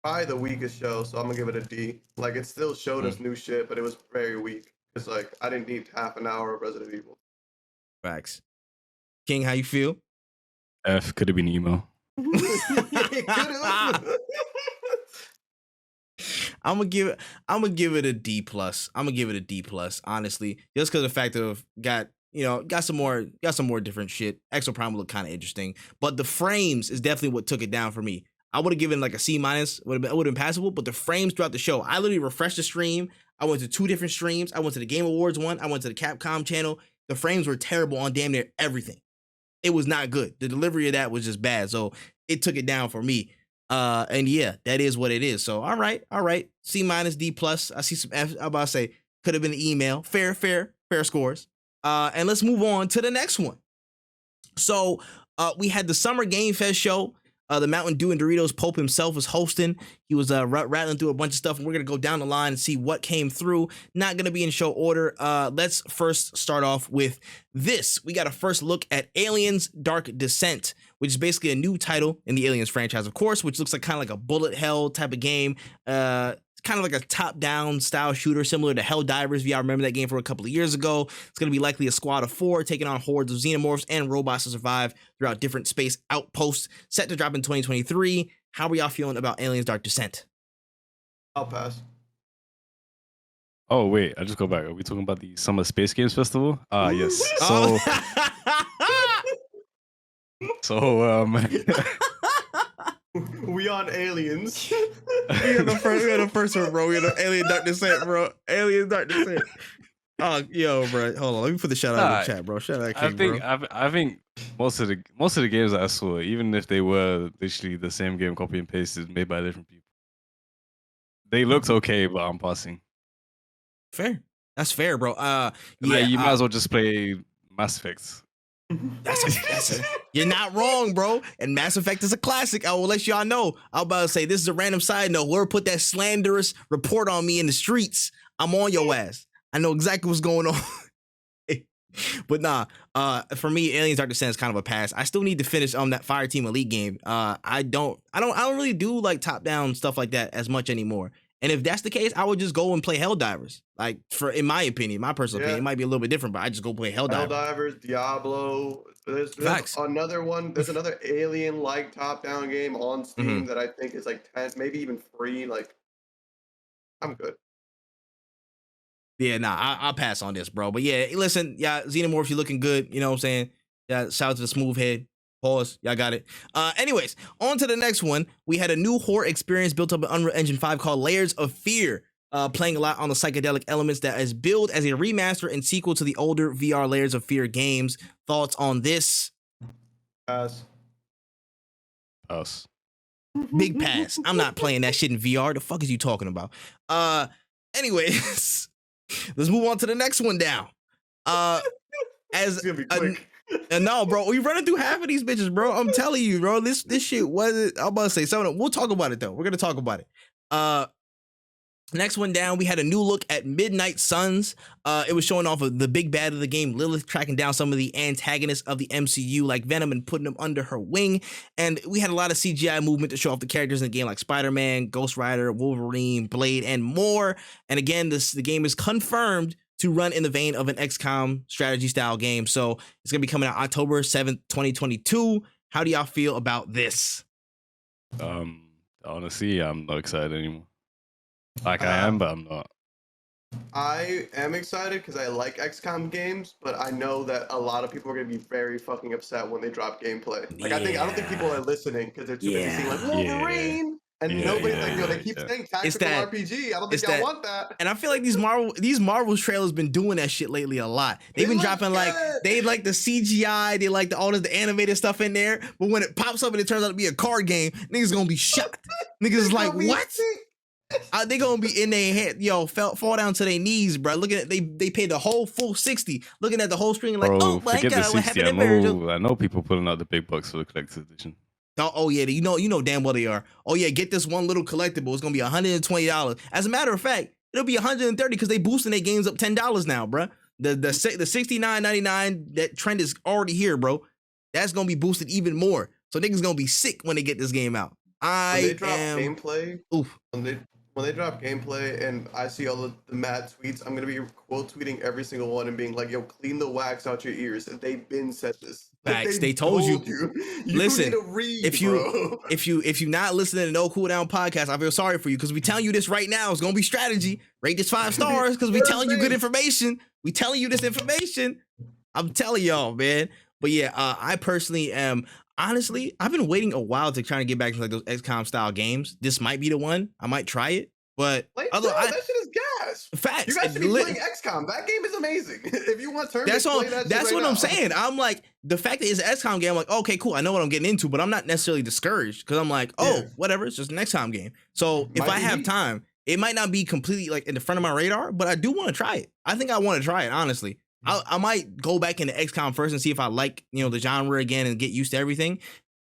B: Probably the weakest show, so I'm gonna give it a D. Like, it still showed us new shit, but it was very weak. It's like I didn't need half an hour of Resident Evil.
A: Facts. King, how you feel?
C: F. Could have been emo.
A: I'm gonna give it a D plus. I'm gonna give it a D plus, honestly, just because of the fact of got some more different shit. Exo Primal looked kind of interesting, but the frames is definitely what took it down for me. I would have given like a C minus, would have been passable, but the frames throughout the show, I literally refreshed the stream. I went to 2 different streams. I went to the Game Awards one. I went to the Capcom channel. The frames were terrible on damn near everything. It was not good. The delivery of that was just bad. So it took it down for me. And yeah, that is what it is. So all right. C minus, D plus. I see some F. I'm about to say could have been an email. Fair scores. And let's move on to the next one. So we had the Summer Game Fest show. The Mountain Dew and Doritos Pope himself was hosting. He was rattling through a bunch of stuff, and we're going to go down the line and see what came through. Not going to be in show order. Let's first start off with this. We got a first look at Aliens Dark Descent, which is basically a new title in the Aliens franchise, of course, which looks like kind of like a bullet hell type of game. Kind of like a top-down style shooter, similar to Helldivers, if y'all remember that game from a couple of years ago. It's going to be likely a squad of 4 taking on hordes of xenomorphs and robots to survive throughout different space outposts, set to drop in 2023. How are y'all feeling about Aliens Dark Descent?
B: I'll pass.
C: Oh, wait, I just go back. Are we talking about the Summer Space Games Festival? Yes. So,
B: we on Aliens.
A: We had the first one, bro. We had Alien Dark Descent, bro. Alien Dark Descent. Oh, yo, bro. Hold on. Let me put the shout out in the chat, bro. Shout out King, bro.
C: I think most of the games that I saw, even if they were literally the same game, copy and pasted, made by different people, they looked okay, but I'm passing.
A: Fair. That's fair, bro.
C: You might as well just play Mass Effect.
A: You're not wrong, bro. And Mass Effect is a classic. I will let y'all know. I'm about to say this is a random side note. Whoever put that slanderous report on me in the streets, I'm on your ass. I know exactly what's going on. But nah, for me, Aliens Dark Descent is kind of a pass. I still need to finish that Fireteam Elite game. I don't really do like top down stuff like that as much anymore. And if that's the case, I would just go and play Helldivers. Like in my opinion, my personal opinion, it might be a little bit different, but I just go play Helldivers.
B: Helldivers, Diablo. There's another one. There's another alien like top down game on Steam that I think is like 10, maybe even free. Like, I'm good.
A: Yeah, nah, I'll pass on this, bro. But yeah, listen, yeah, Xenomorph, you looking good. You know what I'm saying? Yeah, shout out to the smooth head. Pause. Y'all got it. Anyways, on to the next one. We had a new horror experience built up in Unreal Engine 5 called Layers of Fear. Playing a lot on the psychedelic elements that is billed as a remaster and sequel to the older VR Layers of Fear games. Thoughts on this?
B: Pass.
A: Big pass. I'm not playing that shit in VR. The fuck is you talking about? Anyways. Let's move on to the next one down.
B: It's gonna be quick.
A: No, bro, we running through half of these bitches, bro. I'm telling you, bro. This shit wasn't. I'm about to say something. We'll talk about it though. We're gonna talk about it. Next one down, we had a new look at Midnight Suns. It was showing off of the big bad of the game, Lilith, tracking down some of the antagonists of the MCU like Venom and putting them under her wing. And we had a lot of CGI movement to show off the characters in the game like Spider-Man, Ghost Rider, Wolverine, Blade, and more. And again, the game is confirmed to run in the vein of an XCOM strategy style game. So it's going to be coming out October 7th, 2022. How do y'all feel about this?
C: Honestly, I'm not excited anymore. Like I am, but I'm not.
B: I am excited because I like XCOM games, but I know that a lot of people are gonna be very fucking upset when they drop gameplay. Like I don't think people are listening because they're too busy seeing like Wolverine and nobody's like, they keep saying tactical RPG. I don't think y'all want that.
A: And I feel like these Marvel trailers been doing that shit lately a lot. They've been dropping they like the CGI, they like all of the animated stuff in there, but when it pops up and it turns out to be a card game, niggas gonna be shocked. Niggas is like, what? They gonna be in their head, fall down to their knees, bro. Looking at they paid the whole full 60, looking at the whole screen like, oh my
C: god,
A: the 60,
C: I know people putting out the big bucks for the collector's edition.
A: Oh yeah, you know damn well they are. Oh yeah, get this one little collectible. It's gonna be $120. As a matter of fact, it'll be $130 because they boosting their games up $10 now, bro. The $69.99, that trend is already here, bro. That's gonna be boosted even more. So niggas gonna be sick when they get this game out.
B: When they drop gameplay, when they drop gameplay and I see all the mad tweets, I'm gonna be quote tweeting every single one and being like, "Yo, clean the wax out your ears." And they've been said this.
A: Facts. They told you. Listen,
B: need to read,
A: if you not listening to No Cooldown podcast, I feel sorry for you because we telling you this right now. It's gonna be strategy. Rate this 5 stars because we telling you good information. We telling you this information. I'm telling y'all, man. But yeah, I personally am. Honestly, I've been waiting a while to try to get back to like those XCOM style games. This might be the one. I might try it, but
B: that shit is gas.
A: Facts.
B: You guys should be playing XCOM. That game is amazing. If you want turn, that's
A: what I'm saying. I'm like, the fact that it's an XCOM game, I'm like, okay, cool. I know what I'm getting into, but I'm not necessarily discouraged because I'm like, whatever. It's just an XCOM game. So if I have time, it might not be completely like in the front of my radar, but I do want to try it. I think I want to try it, honestly. I might go back into XCOM first and see if I like, the genre again and get used to everything.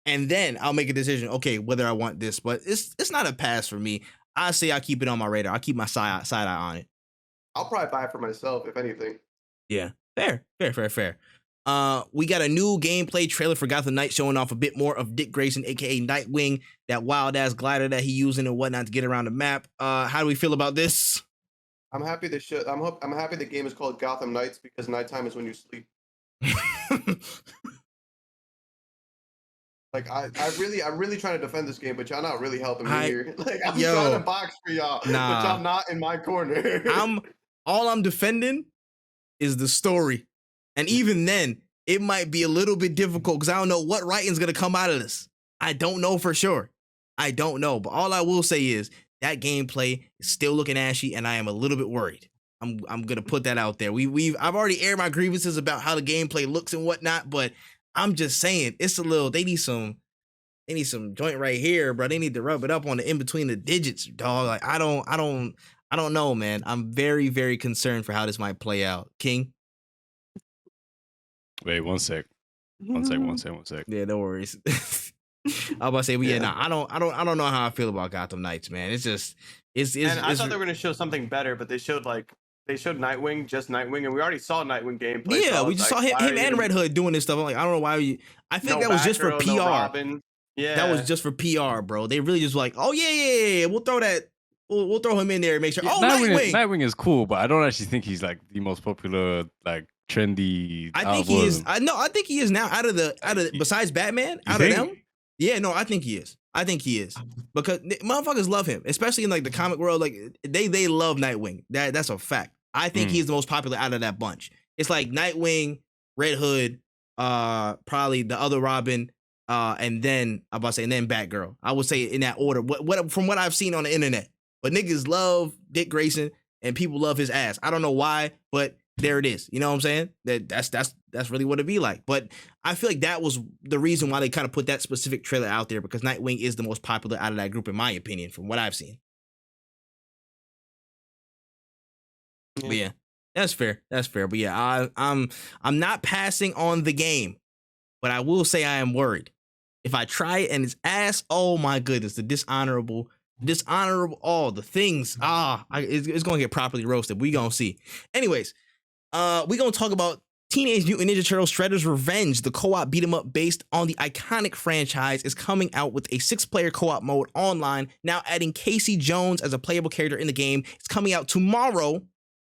A: And then I'll make a decision, okay, whether I want this. But it's not a pass for me. I say I keep it on my radar. I keep my side eye on it.
B: I'll probably buy it for myself, if anything.
A: Yeah, fair. We got a new gameplay trailer for Gotham Knight showing off a bit more of Dick Grayson, aka Nightwing, that wild ass glider that he using and whatnot to get around the map. How do we feel about this?
B: I'm happy I'm happy the game is called Gotham Knights because nighttime is when you sleep. Like I'm really trying to defend this game, but y'all not really helping me here. Like I'm trying to box for y'all, but y'all not in my corner.
A: All I'm defending is the story, and even then, it might be a little bit difficult because I don't know what writing's gonna come out of this. I don't know for sure. I don't know, but all I will say is that gameplay is still looking ashy, and I am a little bit worried. I'm gonna put that out there. I've already aired my grievances about how the gameplay looks and whatnot, but I'm just saying it's a little. They need some joint right here, bro. They need to rub it up on the in between the digits, dog. Like I don't know, man. I'm very, very concerned for how this might play out. King.
C: Wait 1 sec. One sec.
A: Yeah, no worries. I was about to say, but yeah, nah, I don't know how I feel about Gotham Knights, man. It's just,
B: and I thought they were gonna show something better, but they showed Nightwing, just Nightwing, and we already saw Nightwing gameplay.
A: Yeah,
B: so
A: we just saw him and Red Hood doing this stuff. I'm like, I don't know why. I think that was just for PR.
B: No Robin. Yeah,
A: that was just for PR, bro. They really just like, oh yeah. We'll throw that. We'll throw him in there and make sure. Oh, Nightwing.
C: Nightwing is cool, but I don't actually think he's like the most popular, like trendy.
A: I think he is. I think he is now. Out of besides Batman, out of them. Yeah, no, I think he is. Because motherfuckers love him, especially in like the comic world. Like they love Nightwing. That's a fact. I think he's the most popular out of that bunch. It's like Nightwing, Red Hood, probably the other Robin, and then Batgirl. I would say in that order. What from what I've seen on the internet. But niggas love Dick Grayson and people love his ass. I don't know why, but there it is. You know what I'm saying? That's really what it'd be like. But I feel like that was the reason why they kind of put that specific trailer out there, because Nightwing is the most popular out of that group, in my opinion, from what I've seen. Yeah. But yeah, that's fair. But yeah, I'm not passing on the game, but I will say I am worried. If I try it and it's ass, oh my goodness, the dishonorable, all the things. It's gonna get properly roasted. We gonna see. Anyways, we gonna talk about Teenage Mutant Ninja Turtles Shredder's Revenge. The co-op beat 'em up based on the iconic franchise is coming out with a 6-player co-op mode online, now adding Casey Jones as a playable character in the game. It's coming out tomorrow,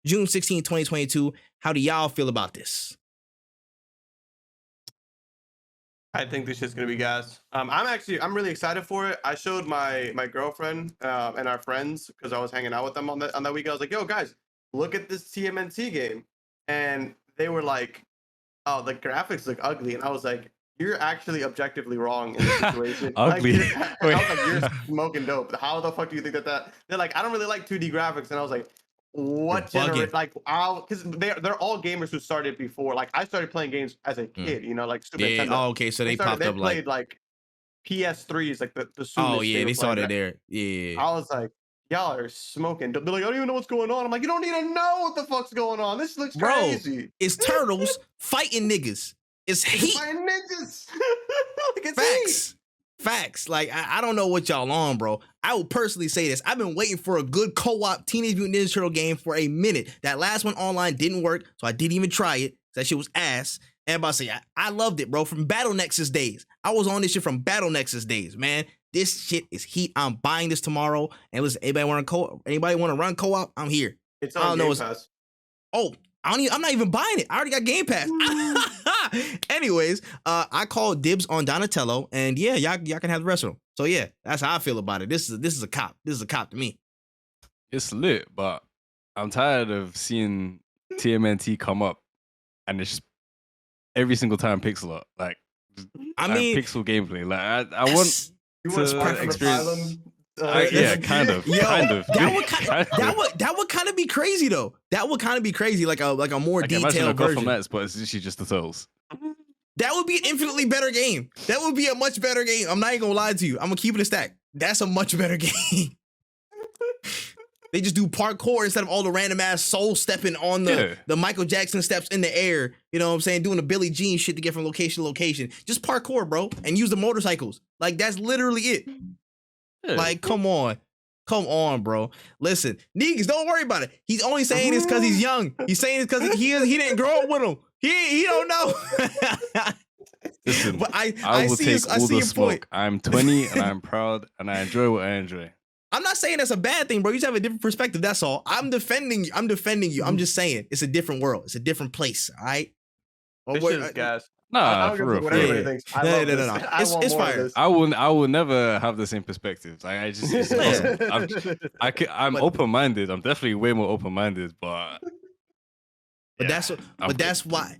A: June 16, 2022. How do y'all feel about this?
B: I think this shit's gonna be gas. I'm really excited for it. I showed my girlfriend and our friends, because I was hanging out with them on that week. I was like, yo guys, look at this TMNT game. And they were like, oh, the graphics look ugly. And I was like, you're actually objectively wrong in this situation.
C: Ugly.
B: I was like, you're smoking dope. How the fuck do you think that? They're like, I don't really like 2D graphics. And I was like, what generation? Like, because they're all gamers who started before. Like, I started playing games as a kid, like Super Nintendo.
A: Oh, okay. So they popped up
B: played like PS3s, like the soonest.
A: Oh yeah, they saw that there. Yeah.
B: I was like, y'all are smoking. They're like, I don't even know what's going on. I'm like, you don't need to know what the fuck's going on. This looks crazy.
A: It's turtles fighting niggas. It's heat.
B: Fighting niggas.
A: Facts. Like, I don't know what y'all on, bro. I will personally say this. I've been waiting for a good co-op Teenage Mutant Ninja Turtle game for a minute. That last one online didn't work, so I didn't even try it. That shit was ass. And I'm about to say, I loved it, bro. From Battle Nexus days. I was on this shit from Battle Nexus days, man. This shit is heat. I'm buying this tomorrow. And listen, anybody want to run co-op? I'm here.
B: It's on Game Pass.
A: I'm not even buying it. I already got Game Pass. Anyways, I called dibs on Donatello, and yeah, y'all can have the rest of them. So yeah, that's how I feel about it. This is a cop. This is a cop to me.
C: It's lit, but I'm tired of seeing TMNT come up, and it's just every single time pixel art. Like, pixel gameplay. Like, I want to experience. Yeah, kind of.
A: That would kind of be crazy though. That would kind of be crazy, like a more detailed version.
C: But it's literally just the souls.
A: That would be an infinitely better game. That would be a much better game. I'm not even gonna lie to you. I'm gonna keep it a stack. That's a much better game. They just do parkour instead of all the random ass soul stepping on the Michael Jackson steps in the air. You know what I'm saying? Doing the Billie Jean shit to get from location to location. Just parkour, bro, and use the motorcycles. Like, that's literally it. Yeah. Like, come on, bro. Listen, niggas, don't worry about it. He's only saying this because he's young. He's saying this because he didn't grow up with him. He don't know.
C: Listen, but I will take all the smoke. Point. I'm 20 and I'm proud and I enjoy what I enjoy.
A: I'm not saying that's a bad thing, bro. You just have a different perspective. That's all. I'm defending you. I'm just saying it's a different world. It's a different place. All right.
B: This shit is gas.
C: Nah, for real.
B: No.
A: It's fire.
C: I will never have the same perspectives. Like, it's awesome. I'm open minded. I'm definitely way more open minded, but
A: that's why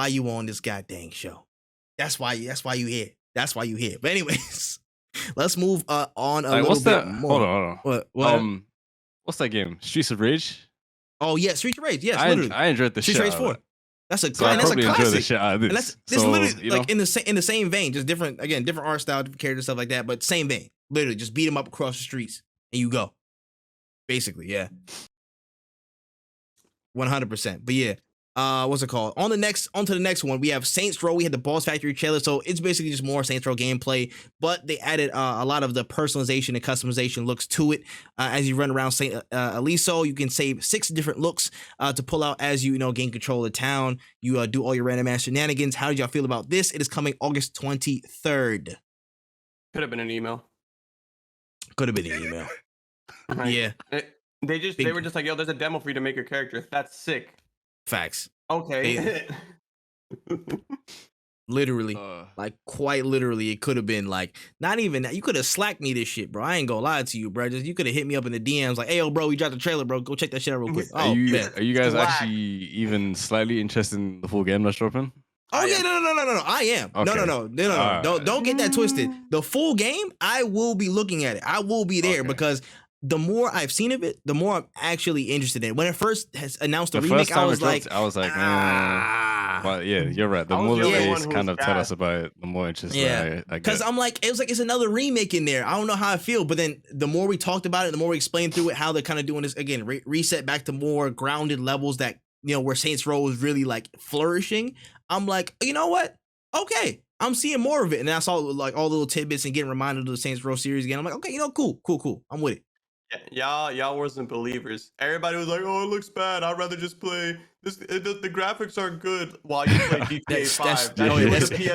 A: you on this goddamn show. That's why you here. But anyways, let's move on a little bit more.
C: Hold on. What? What's that game? Streets of Rage?
A: Oh yeah, Streets of Rage. Yes, literally.
C: I enjoyed the shit.
A: Streets of Rage 4. That's a
C: classic. Enjoy the shit out of this.
A: And this literally like in the same vein, just different art style, different characters, stuff like that, but same vein. Literally, just beat them up across the streets and you go. Basically, yeah. 100%. But yeah, what's it called? On to the next one, we have Saints Row. We had the Boss Factory trailer, so it's basically just more Saints Row gameplay, but they added a lot of the personalization and customization looks to it. As you run around Saint Aliso, you can save 6 different looks to pull out as you gain control of the town. You do all your random ass shenanigans. How did y'all feel about this? It is coming August 23rd.
B: Could have been an email.
A: Could have been an email. Yeah.
B: They were just like, yo, there's a demo for you to make your character. That's sick.
A: Facts.
B: Okay.
A: Literally, like quite literally, it could have been like not even that. You could have slacked me this shit, bro. I ain't gonna lie to you, bro. You could have hit me up in the DMs like, "Hey, yo, bro, we dropped the trailer, bro. Go check that shit out real quick."
C: Are you guys actually even slightly interested in the full game that's dropping?
A: Oh yeah, no. I am. Okay. No. Don't get that twisted. The full game, I will be looking at it. I will be there because the more I've seen of it, the more I'm actually interested in it. When it first has announced the remake, I was like,
C: Well, yeah, you're right. The more they kind of tell us about it, the more interested I get.
A: Because I'm like, it's another remake in there. I don't know how I feel, but then the more we talked about it, the more we explained through it, how they're kind of doing this again, reset back to more grounded levels that where Saints Row is really like flourishing. I'm like, you know what? Okay, I'm seeing more of it, and I saw like all the little tidbits and getting reminded of the Saints Row series again. I'm like, okay, cool. I'm with it.
B: Yeah, y'all wasn't believers. Everybody was like, "Oh, it looks bad. I'd rather just play this. The graphics are good." While you play GTA 5,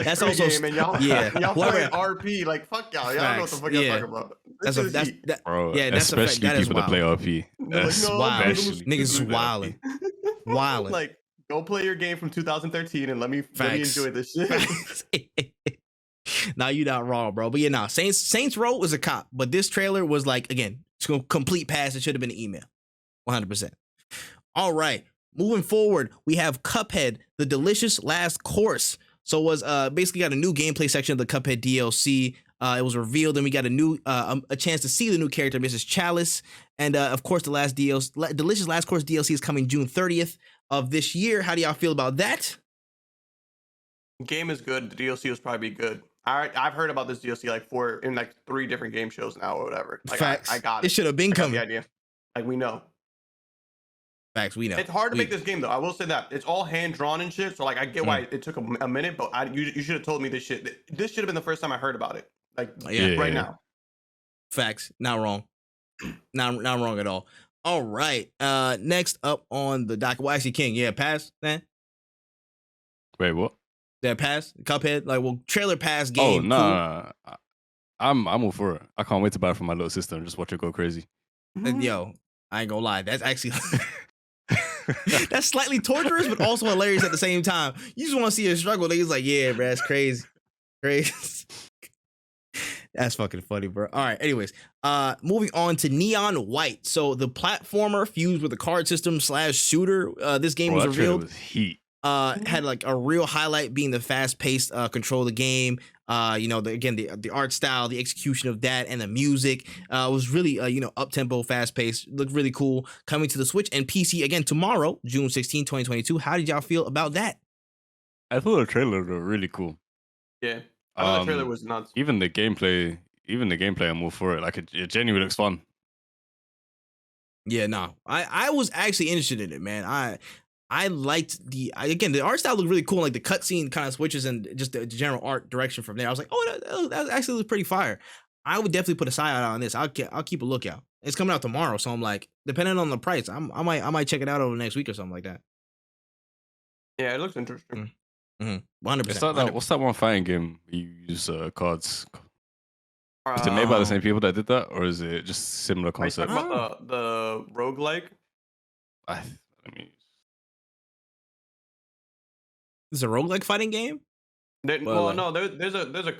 B: that's also game, and y'all play RP. Like fuck y'all. Y'all know what the fuck y'all talking about.
A: That's
C: especially people that play RP.
A: That's wild. Niggas wilding. Wilding.
B: Like, go play your game from 2013 and let me enjoy this shit.
A: Nah, you not wrong, bro. But yeah, Saints Row was a cop, but this trailer was like, again, it's a complete pass. It should have been an email. 100%. All right. Moving forward, we have Cuphead, the delicious last course. So it was basically got a new gameplay section of the Cuphead DLC. It was revealed, and we got a new a chance to see the new character, Mrs. Chalice. And of course, the last delicious last course DLC is coming June 30th of this year. How do y'all feel about that?
B: Game is good. The DLC was probably good. I've heard about this DLC in 3 different game shows now or whatever. Like,
A: Facts.
B: I got it.
A: It should have been coming.
B: The idea. Like, we know.
A: Facts. We know.
B: It's hard to make this game though. I will say that it's all hand drawn and shit. So like, I get why it took a minute, but you should have told me this shit. This should have been the first time I heard about it. Like right now.
A: Facts. Not wrong. Not wrong at all. All right. Next up on the docket. Well, actually, King. Yeah, pass. Man.
C: Wait, what?
A: That pass, Cuphead, trailer pass game.
C: Oh no, I'm all for it. I can't wait to buy it for my little sister and just watch her go crazy.
A: Yo, I ain't gonna lie, that's actually that's slightly torturous, but also hilarious at the same time. You just want to see her struggle. Niggas like, yeah, bro, that's crazy. That's fucking funny, bro. All right, anyways, moving on to Neon White. So the platformer fused with the card system / shooter. This game was revealed.
C: Was heat.
A: Had like a real highlight being the fast-paced control of the game. The art style, the execution of that, and the music was really up-tempo, fast-paced. Looked really cool. Coming to the Switch and PC again tomorrow, June 16, 2022. How did y'all feel about that?
C: I thought the trailer was really cool.
B: Yeah, I thought the trailer was nuts.
C: Even the gameplay, I'm all for it. Like it genuinely looks fun.
A: Yeah, no, I was actually interested in it, man. I liked the art style looked really cool, like the cutscene kind of switches and just the general art direction from there. I was like, oh, that actually looks pretty fire. I would definitely put a side eye on this. I'll keep a lookout. It's coming out tomorrow, so I'm like, depending on the price, I might check it out over the next week or something like that.
B: Yeah, it looks interesting.
A: 100%.
C: What's that one fighting game you use cards? Is it made by the same people that did that, or is it just similar concept?
B: Are you talking about the roguelike?
C: I mean.
A: It's a roguelike fighting game?
B: There's a roguelike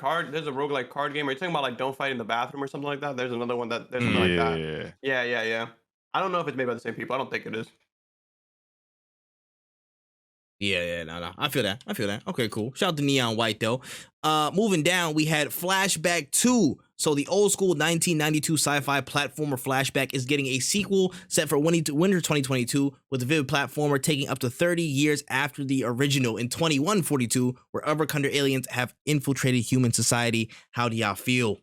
B: card game. Are you talking about like Don't Fight in the Bathroom or something like that? There's another one like that. Yeah. I don't know if it's made by the same people. I don't think it is.
A: Yeah, no. I feel that. Okay, cool. Shout out to Neon White though. Moving down, we had Flashback 2. So the old school 1992 sci-fi platformer Flashback is getting a sequel set for winter 2022, with the vivid platformer taking up to 30 years after the original in 2142, where Overcunder aliens have infiltrated human society. How do y'all feel?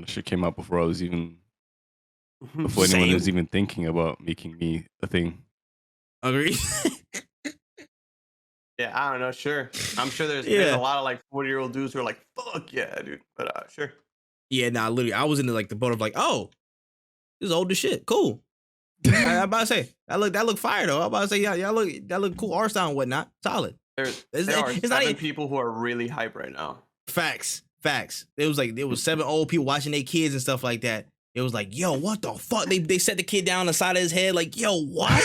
C: Shit came out before anyone was even thinking about making me a thing.
A: Agreed.
B: Yeah, I don't know. Sure, I'm sure there's
A: Yeah.
B: a lot of like 40-year-old dudes who are like, "Fuck yeah, dude." But sure.
A: Yeah, nah, literally, I was into like the boat of like, oh, this is old as shit. Cool. I'm about to say that look fire though. I'm about to say y'all look that look cool art style and whatnot. Solid.
B: There
A: It's
B: are
A: not
B: 7
A: even
B: people who are really hype right now.
A: facts. It was 7 old people watching their kids and stuff like that. It was like, yo, what the fuck? They set the kid down on the side of his head, like, yo, what?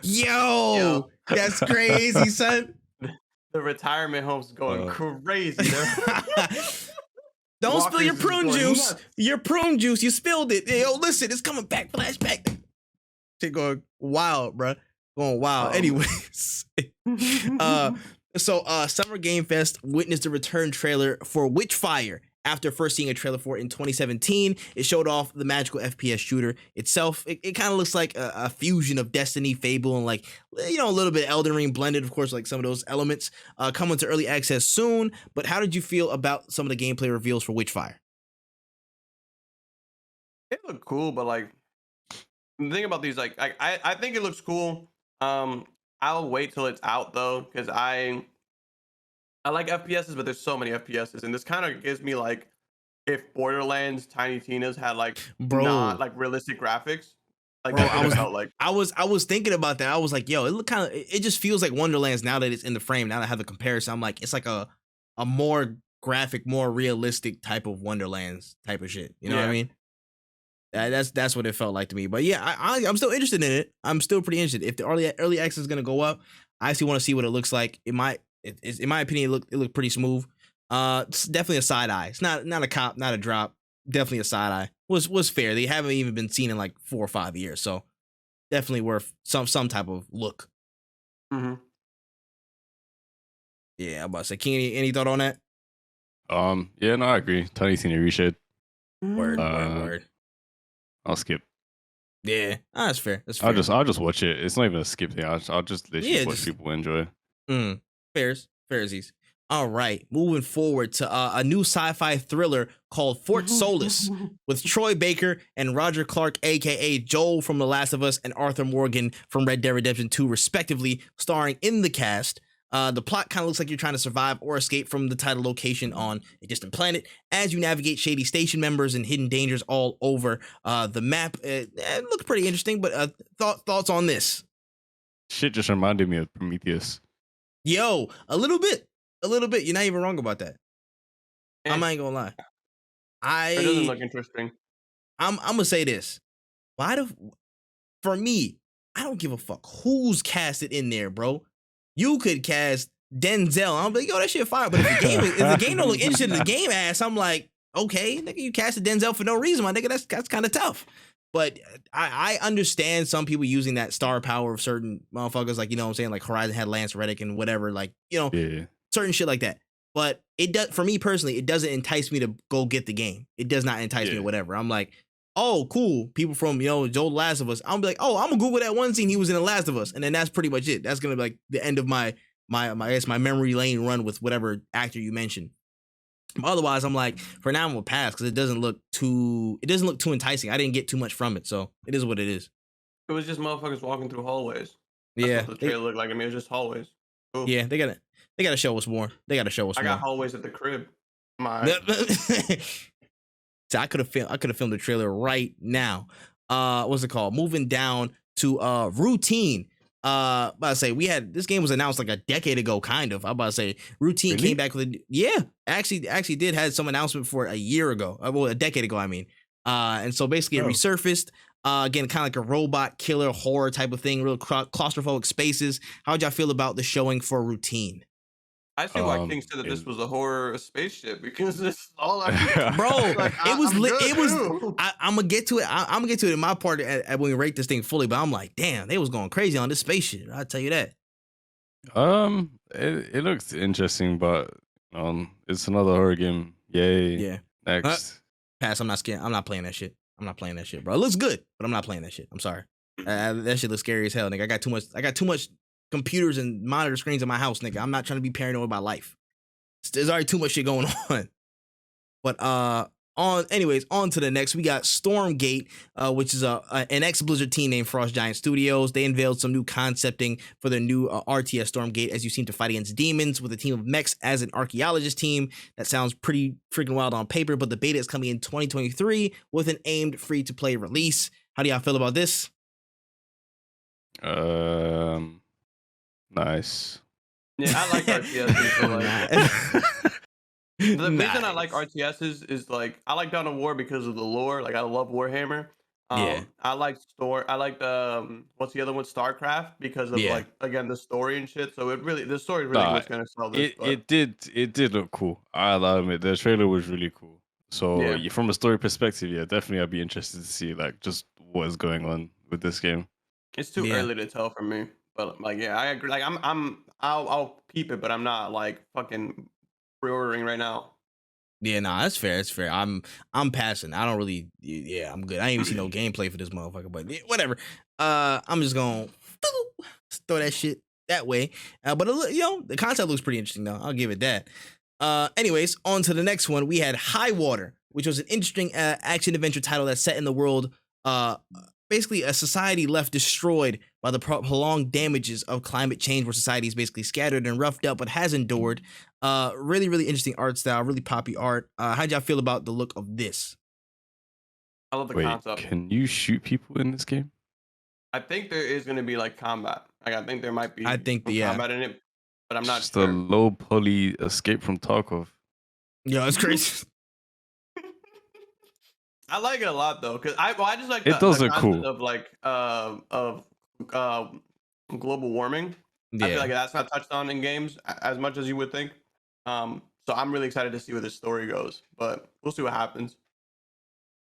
A: Yo, that's crazy, son.
B: The retirement home's going crazy.
A: Don't spill your
B: Walker's is
A: prune
B: going
A: juice.
B: nuts.
A: Your prune juice, you spilled it. Yo, listen, it's coming back. Flashback. Shit going wild, bro. Going wild. Anyways. So Summer Game Fest witnessed the return trailer for Witchfire. After first seeing a trailer for it in 2017, it showed off the magical FPS shooter itself. It kind of looks like a fusion of Destiny, Fable, and like, you know, a little bit of Elden Ring blended, of course, like some of those elements. Coming to early access soon. But how did you feel about some of the gameplay reveals for Witchfire?
B: It looked cool, but like the thing about these, like I think it looks cool. I'll wait till it's out though, because I like FPSs, but there's so many FPSs, and this kind of gives me like if Borderlands Tiny Tina's had like not like realistic graphics. Like
A: Bro,
B: that's what it felt like.
A: I was thinking about that. I was like, yo, it look kind of, it just feels like Wonderlands now that it's in the frame. Now that I have the comparison, I'm like, it's like a more graphic, more realistic type of Wonderlands type of shit. You know what I mean? That's what it felt like to me. But yeah, I'm still interested in it. I'm still pretty interested. If the early access is gonna go up, I actually want to see what it looks like. In my opinion, it looked pretty smooth. It's definitely a side eye. It's not a cop, not a drop. Definitely a side eye. Was fair. They haven't even been seen in like 4 or 5 years, so definitely worth some type of look.
B: Mm-hmm.
A: Yeah, I'm about to say, King, any thought on that?
C: Yeah, no, I agree. Tiny Tina reshed.
A: Word.
C: I'll skip.
A: Yeah, that's fair. That's fair.
C: I'll just watch it. It's not even a skip thing. I'll just literally watch people enjoy.
A: Fairsies. All right, moving forward to a new sci-fi thriller called Fort Solis with Troy Baker and Roger Clark, aka Joel from The Last of Us, and Arthur Morgan from Red Dead Redemption 2, respectively, starring in the cast. The plot kind of looks like you're trying to survive or escape from the title location on a distant planet as you navigate shady station members and hidden dangers all over the map. It looks pretty interesting, but thoughts on this?
C: Shit just reminded me of Prometheus.
A: Yo, a little bit. You're not even wrong about that. I'm not gonna lie.
B: It doesn't look interesting.
A: I'm gonna say this. For me, I don't give a fuck who's casted in there, bro. You could cast Denzel. I'm like, yo, that shit fire. But if the game don't look interested in the game ass, I'm like, okay, nigga, you casted Denzel for no reason, my nigga. That's kind of tough. But I understand some people using that star power of certain motherfuckers, like, you know what I'm saying, like Horizon had Lance Reddick and whatever, like, you know, certain shit like that. But it does, for me personally, it doesn't entice me to go get the game. It does not entice me or whatever. I'm like, oh, cool. People from, you know, Joel Last of Us. I'm be like, oh, I'm gonna Google that one scene he was in The Last of Us, and then that's pretty much it. That's gonna be like the end of my I guess my memory lane run with whatever actor you mentioned. But otherwise, I'm like, for now I'm gonna pass because it doesn't look too enticing. I didn't get too much from it, so it is what it is.
B: It was just motherfuckers walking through hallways. That's what the trailer looked like. I mean, it was just hallways. Cool.
A: Yeah, they gotta show us more. I got
B: hallways at the crib.
A: So I could have filmed the trailer right now. What's it called? Moving down to Routine. About to say this game was announced like a decade ago, kind of. I'm about to say Routine came back with actually did had some announcement for a year ago. Well, a decade ago, I mean. And so basically it resurfaced. Again, kind of like a robot killer horror type of thing, real claustrophobic spaces. How'd y'all feel about the showing for Routine?
B: I see why King said that this was a horror spaceship, because this is all I
A: bro. Like, I'm gonna get to it. I'm gonna get to it in my part when we rate this thing fully. But I'm like, damn, they was going crazy on this spaceship. I'll tell you that.
C: It looks interesting, but it's another horror game. Yay.
A: Yeah.
C: Next.
A: Pass. I'm not scared. I'm not playing that shit. Bro. It looks good, but I'm not playing that shit. I'm sorry. That shit looks scary as hell, nigga. I got too much computers and monitor screens in my house, nigga. I'm not trying to be paranoid about life. There's already too much shit going on. But On to the next. We got Stormgate, which is an ex-Blizzard team named Frost Giant Studios. They unveiled some new concepting for their new RTS Stormgate, as you seem to fight against demons with a team of mechs as an archaeologist team. That sounds pretty freaking wild on paper, but the beta is coming in 2023 with an aimed free-to-play release. How do y'all feel about this?
C: Nice.
B: Yeah, I like RTS. The reason I like RTS is like I like Dawn of War because of the lore. Like I love Warhammer.
A: Yeah.
B: I like what's the other one? StarCraft, because of like again the story and shit. So the story is really what's gonna sell this.
C: It did look cool. I'll admit the trailer was really cool. So from a story perspective, yeah, definitely I'd be interested to see like just what is going on with this game.
B: It's too early to tell for me, but like yeah, I agree. Like I'll keep it, but I'm not like fucking pre-ordering right now.
A: Yeah, nah, that's fair. That's fair. I'm passing. I don't really. Yeah, I'm good. I ain't even see no gameplay for this motherfucker, but whatever. I'm just gonna throw that shit that way. But the concept looks pretty interesting though. I'll give it that. Anyways, on to the next one. We had High Water, which was an interesting action adventure title that's set in the world. Basically a society left destroyed by the prolonged damages of climate change, where society is basically scattered and roughed up, but has endured. Really, really interesting art style, really poppy art. How'd y'all feel about the look of this?
B: I love the concept.
C: Can you shoot people in this game?
B: I think there is going to be like combat. Like I think there might be. Combat in it, but I'm not
C: just
B: sure.
C: a low poly escape from Tarkov.
A: Yo, it's crazy.
B: I like it a lot though, because I just like
C: it does
B: the
C: look cool
B: of like global warming.
A: Yeah.
B: I feel like that's not touched on in games as much as you would think. So I'm really excited to see where this story goes, but we'll see what happens.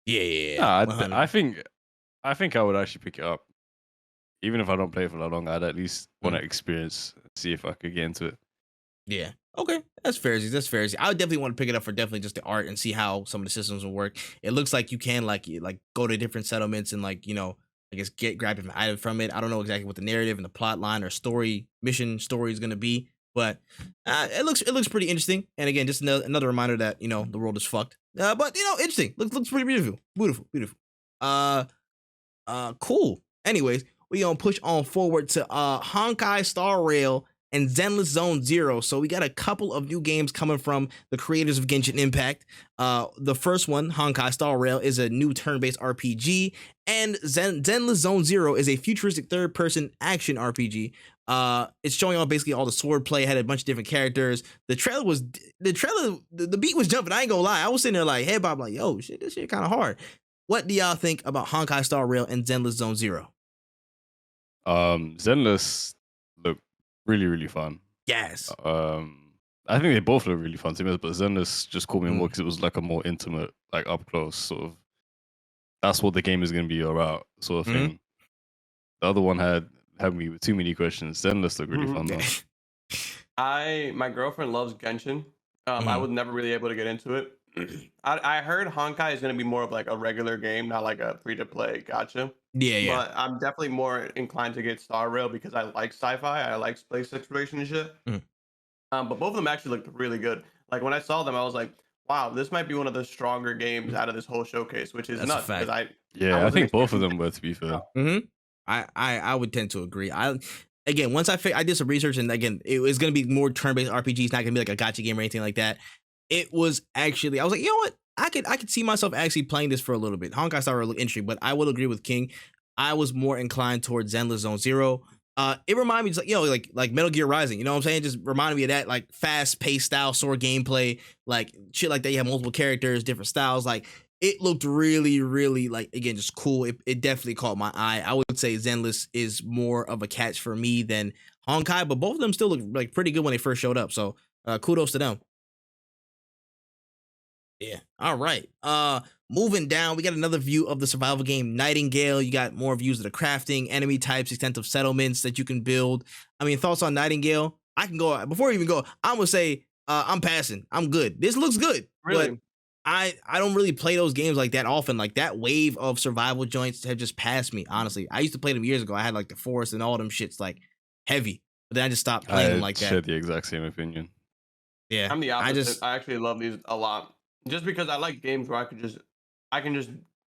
A: Yeah.
C: I think I would actually pick it up, even if I don't play it for that long. I'd at least want to experience, see if I could get into it.
A: Yeah. Okay. That's fair. That's fair. I would definitely want to pick it up for definitely just the art and see how some of the systems will work. It looks like you can like go to different settlements and like, I guess grab an item from it. I don't know exactly what the narrative and the plot line or mission story is going to be, but it looks pretty interesting. And again, just another reminder that, the world is fucked. But interesting. Looks pretty beautiful. Cool. Anyways, we gonna push on forward to Honkai Star Rail and Zenless Zone Zero. So we got a couple of new games coming from the creators of Genshin Impact. The first one, Honkai Star Rail, is a new turn-based RPG, and Zenless Zone Zero is a futuristic third-person action RPG. It's showing off basically all the swordplay. Had a bunch of different characters. The beat was jumping. I ain't gonna lie. I was sitting there like, hey Bob, like, yo, shit, this shit kind of hard. What do y'all think about Honkai Star Rail and Zenless Zone Zero?
C: Zenless look really, really fun.
A: Yes.
C: I think they both look really fun to me, but Zenless just caught me more because it was like a more intimate, like up close sort of. That's what the game is going to be about, sort of thing. The other one had me with too many questions. Zenless looked really fun though.
B: My girlfriend loves Genshin. I was never really able to get into it. I heard Honkai is going to be more of like a regular game, not like a free-to-play gacha.
A: Yeah.
B: But I'm definitely more inclined to get Star Rail because I like sci-fi. I like space exploration and shit. But both of them actually looked really good. Like when I saw them, I was like, wow, this might be one of the stronger games out of this whole showcase, which is nuts.
C: I think both of them were, to be fair.
A: I would tend to agree. Again, once I did some research, and again, it was going to be more turn-based RPG. It's not going to be like a gacha game or anything like that. It was actually, I was like, you know what? I could see myself actually playing this for a little bit. Honkai Star Rail looked interesting, but I will agree with King. I was more inclined towards Zenless Zone Zero. It reminded me just like Metal Gear Rising, you know what I'm saying? Just reminded me of that like fast-paced style sword gameplay, like shit like that. You have multiple characters, different styles. Like it looked really, really like, again, just cool. It definitely caught my eye. I would say Zenless is more of a catch for me than Honkai, but both of them still look like pretty good when they first showed up. So kudos to them. Yeah. All right. Moving down, we got another view of the survival game Nightingale. You got more views of the crafting, enemy types, extent of settlements that you can build. I mean, thoughts on Nightingale? I can go before I even go. I'm gonna say I'm passing. I'm good. This looks good.
B: Really?
A: But I don't really play those games like that often. Like that wave of survival joints have just passed me. Honestly, I used to play them years ago. I had like the forest and all them shits like heavy, but then I just stopped playing them like that.
C: I share the exact same opinion.
A: Yeah,
B: I'm the opposite. I actually love these a lot. just because I like games where I can just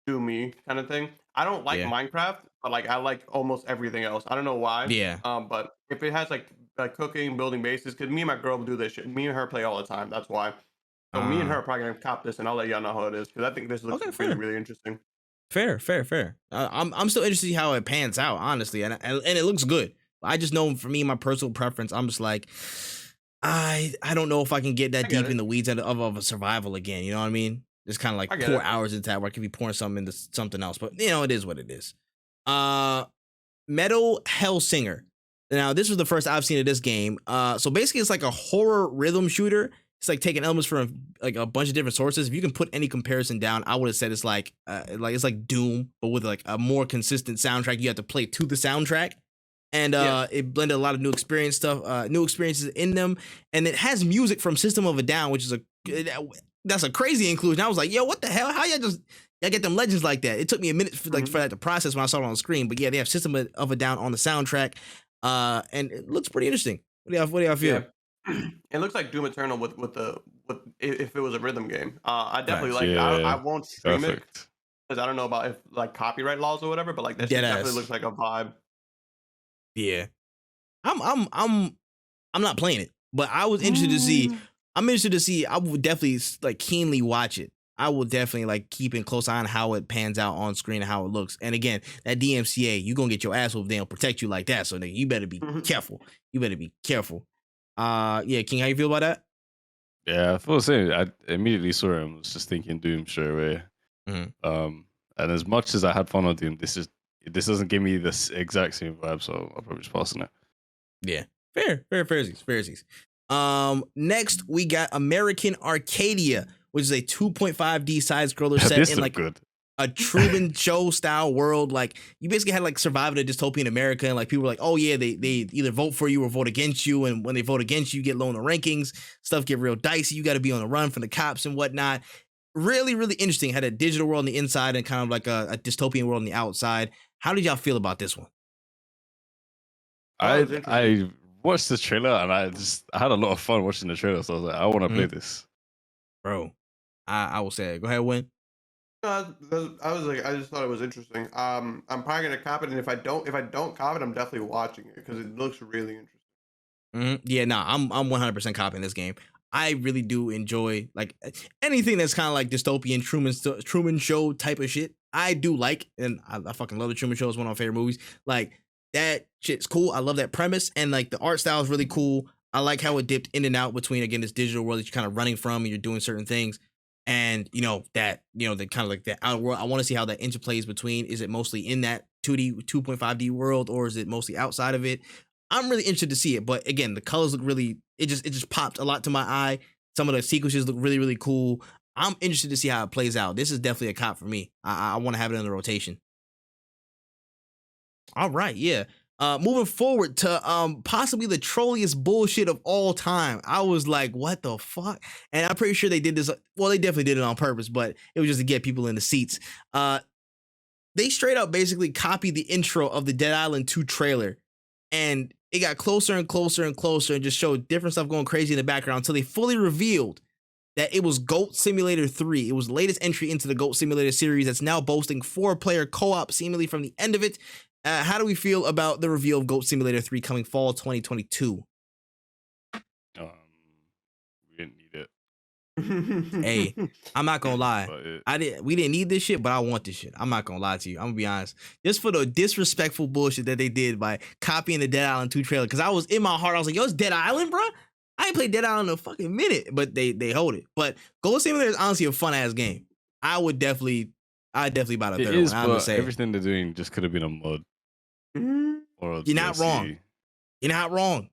B: do me kind of thing. I don't like
A: Yeah.
B: Minecraft, but like I like almost everything else. I don't know why.
A: Yeah.
B: But if it has like cooking, building bases, because me and my girl do this shit. Me and her play all the time. That's why. So me and her are probably gonna cop this, and I'll let y'all know how it is because I think this looks
A: Okay,
B: really
A: fair.
B: really interesting.
A: Fair. I'm still interested to see how it pans out, honestly, and it looks good. I just know for me, my personal preference, I'm just like, I don't know if I can get that
B: I get
A: deep in
B: it.
A: the weeds of a survival again. You know what I mean? Just kind of like
B: I get
A: pour
B: it.
A: hours into that, where I could be pouring something into something else. But you know, it is what it is. Metal Hellsinger. Now, this was the first I've seen of this game. So basically, it's like a horror rhythm shooter. It's like taking elements from like a bunch of different sources. If you can put any comparison down, I would have said it's like it's like Doom, but with like a more consistent soundtrack. You have to play to the soundtrack, and it blended a lot of new experiences in them, and it has music from System of a Down, which is that's a crazy inclusion. I was like, yo, what the hell? How y'all get them legends like that? It took me a minute for that to process when I saw it on the screen, but yeah, they have System of a Down on the soundtrack, and it looks pretty interesting. What do y'all feel?
B: Yeah. It looks like Doom Eternal with if it was a rhythm game. I definitely
A: Facts.
B: like it. I
C: Yeah,
B: won't stream it
C: perfect.
B: because I don't know about if like copyright laws or whatever, but like that shit
A: Dead
B: definitely
A: ass.
B: looks like a vibe.
A: Yeah, I'm not playing it, but I was interested to see. I'm interested to see. I would definitely like keenly watch it. I will definitely like keep a close eye on how it pans out on screen and how it looks. And again, that DMCA, you gonna get your ass whooped. They don't protect you like that. So nigga, you better be careful. You better be careful. Yeah, King, how you feel about that?
C: Yeah, I feel the same. I immediately saw him. Was just thinking Doom straight away.
A: Mhm.
C: And as much as I had fun on Doom, this doesn't give me this exact same vibe. So I'll probably just pass on it.
A: Yeah, fairsies. Next we got American Arcadia, which is a 2.5D side scroller set
C: This
A: in
C: looked
A: like
C: good.
A: a Truman Show style world. Like you basically had like survive in a dystopian America, and like people were like, oh yeah, they either vote for you or vote against you, and when they vote against you, you get low in the rankings. Stuff get real dicey. You got to be on the run from the cops and whatnot. Really interesting. Had a digital world on the inside and kind of like a dystopian world on the outside. How did y'all feel about this one?
B: Oh, it was interesting.
C: I watched the trailer and I had a lot of fun watching the trailer. So I was like, I want to play this.
A: Bro, I will say it. Go ahead, Win.
B: I was like, I just thought it was interesting. I'm probably gonna cop it, and if I don't cop it, I'm definitely watching it because it looks really interesting.
A: Yeah, no, I'm 100% copying this game. I really do enjoy like anything that's kind of like dystopian Truman Show type of shit. I do like, and I fucking love the Truman Show. It's one of my favorite movies. Like that shit's cool. I love that premise, and like the art style is really cool. I like how it dipped in and out between again this digital world that you're kind of running from, and you're doing certain things, and the kind of like that outer world. I want to see how that interplays between. Is it mostly in that 2D 2.5D world, or is it mostly outside of it? I'm really interested to see it, but again, the colors look really. It just popped a lot to my eye. Some of the sequences look really cool. I'm interested to see how it plays out. This is definitely a cop for me. I want to have it in the rotation. All right, yeah. Moving forward to possibly the trolliest bullshit of all time. I was like, what the fuck? And I'm pretty sure they did this. Well, they definitely did it on purpose, but it was just to get people in the seats. They straight up basically copied the intro of the Dead Island 2 trailer, and it got closer and closer and closer and just showed different stuff going crazy in the background until they fully revealed that it was Goat Simulator 3. It was the latest entry into the Goat Simulator series that's now boasting 4-player co-op seemingly from the end of it. How do we feel about the reveal of Goat Simulator 3 coming fall 2022?
C: We didn't need it.
A: Hey, I'm not gonna lie.
C: But
A: We didn't need this shit, but I want this shit. I'm not gonna lie to you. I'm gonna be honest. Just for the disrespectful bullshit that they did by copying the Dead Island 2 trailer. Cause I was in my heart, I was like, yo, it's Dead Island, bro. I ain't played Dead Island in a fucking minute, but they hold it. But Goat Simulator is honestly a fun ass game. I'd definitely buy the third
C: it is,
A: one. I'm gonna
C: but
A: say
C: everything they're doing just could have been a mod or a
A: you're not
C: DLC.
A: wrong. You're not wrong.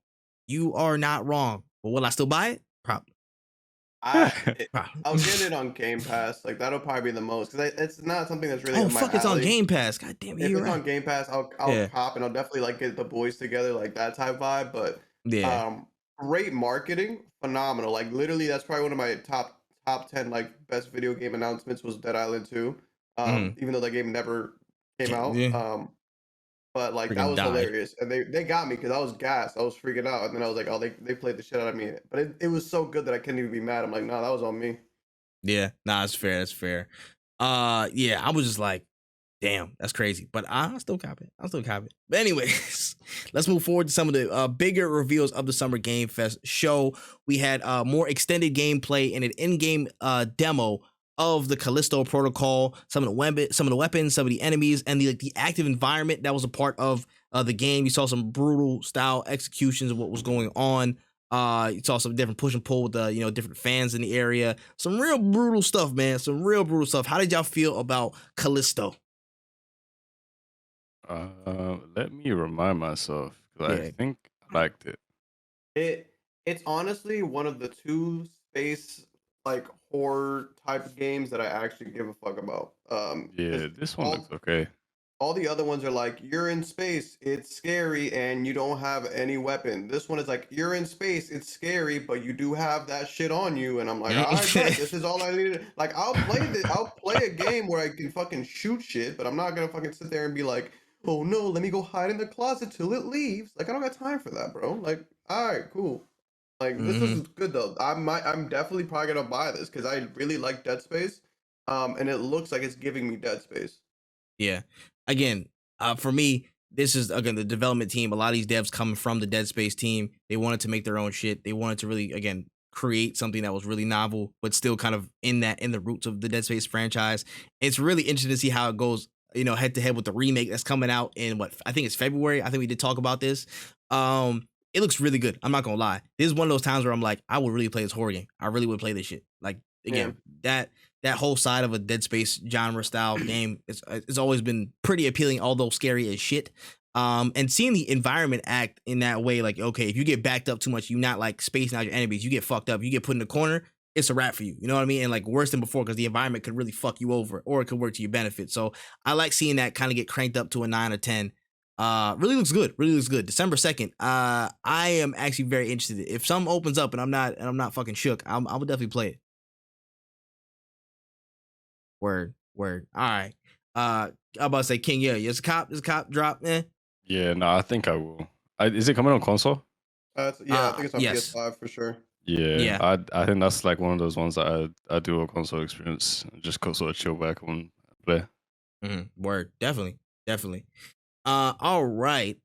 A: You are not wrong. But will I still buy it? Probably.
B: I'll get it on Game Pass. Like that'll probably be the most because it's not something that's really.
A: Oh
B: in my
A: fuck! It's on
B: alley.
A: Game Pass. God damn it!
B: If
A: You're
B: it's
A: right.
B: on Game Pass, I'll cop and I'll definitely like get the boys together, like that type vibe. But
A: Yeah.
B: great marketing, phenomenal. Like literally, that's probably one of my top 10 like best video game announcements was Dead Island 2. Even though that game never came out.
A: Yeah.
B: But like that
A: Freaking
B: was
A: died.
B: hilarious, and they got me because I was gassed. I was freaking out, and then I was like, oh, they played the shit out of me. But it was so good that I couldn't even be mad. I'm like, no, that was on me.
A: Yeah, nah, that's fair. That's fair. Yeah, I was just like, damn, that's crazy. But I still cop it. I still cop it. But anyways, let's move forward to some of the bigger reveals of the Summer Game Fest show. We had more extended gameplay and an in-game demo of the Callisto Protocol, some of the weapons, some of the enemies, and the active environment that was a part of the game. You saw some brutal style executions of what was going on. You saw some different push and pull with the different fans in the area. Some real brutal stuff, man. Some real brutal stuff. How did y'all feel about Callisto?
C: Let me remind myself because
A: Yeah.
C: I think I liked it.
B: It's honestly one of the two space like horror type games that I actually give a fuck about.
C: Yeah,
B: 'Cause
C: this one
B: all
C: looks okay.
B: all the other ones are like you're in space, it's scary, and you don't have any weapon. This one is like you're in space, it's scary, but you do have that shit on you. And I'm like, all right, bet this is all I needed. Like I'll play a game where I can fucking shoot shit, but I'm not gonna fucking sit there and be like, oh no, let me go hide in the closet till it leaves. Like I don't got time for that, bro. Like, all right, cool. Like this
A: Mhm.
B: is good though. I'm definitely probably gonna buy this because I really like Dead Space. And it looks like it's giving me Dead Space.
A: Yeah. Again, for me, this is again the development team. A lot of these devs coming from the Dead Space team. They wanted to make their own shit. They wanted to really, again, create something that was really novel, but still kind of in the roots of the Dead Space franchise. It's really interesting to see how it goes, head to head with the remake that's coming out in what I think it's February. I think we did talk about this. It looks really good. I'm not gonna lie. This is one of those times where I'm like, I would really play this horror game. I really would play this shit. Like
B: Yeah.
A: again, that whole side of a Dead Space genre style game it's always been pretty appealing, although scary as shit. And seeing the environment act in that way, like, okay, if you get backed up too much, you not like spacing out your enemies, you get fucked up, you get put in the corner, it's a wrap for you. You know what I mean? And like worse than before, because the environment could really fuck you over, or it could work to your benefit. So I like seeing that kind of get cranked up to a 9 or 10. Really looks good. Really looks good. December 2nd. I am actually very interested. If something opens up and I'm not fucking shook, I would definitely play it. Word. All right. I'm about to say King. Yeah, it's a cop drop.
C: Yeah, no, I think I will. Is it coming on console?
B: Yeah, I think it's on
A: Yes.
B: PS5 for sure.
C: Yeah,
A: Yeah.
C: I think that's like one of those ones that I do a console experience, just sort of chill back and play.
A: Word. Definitely. All right.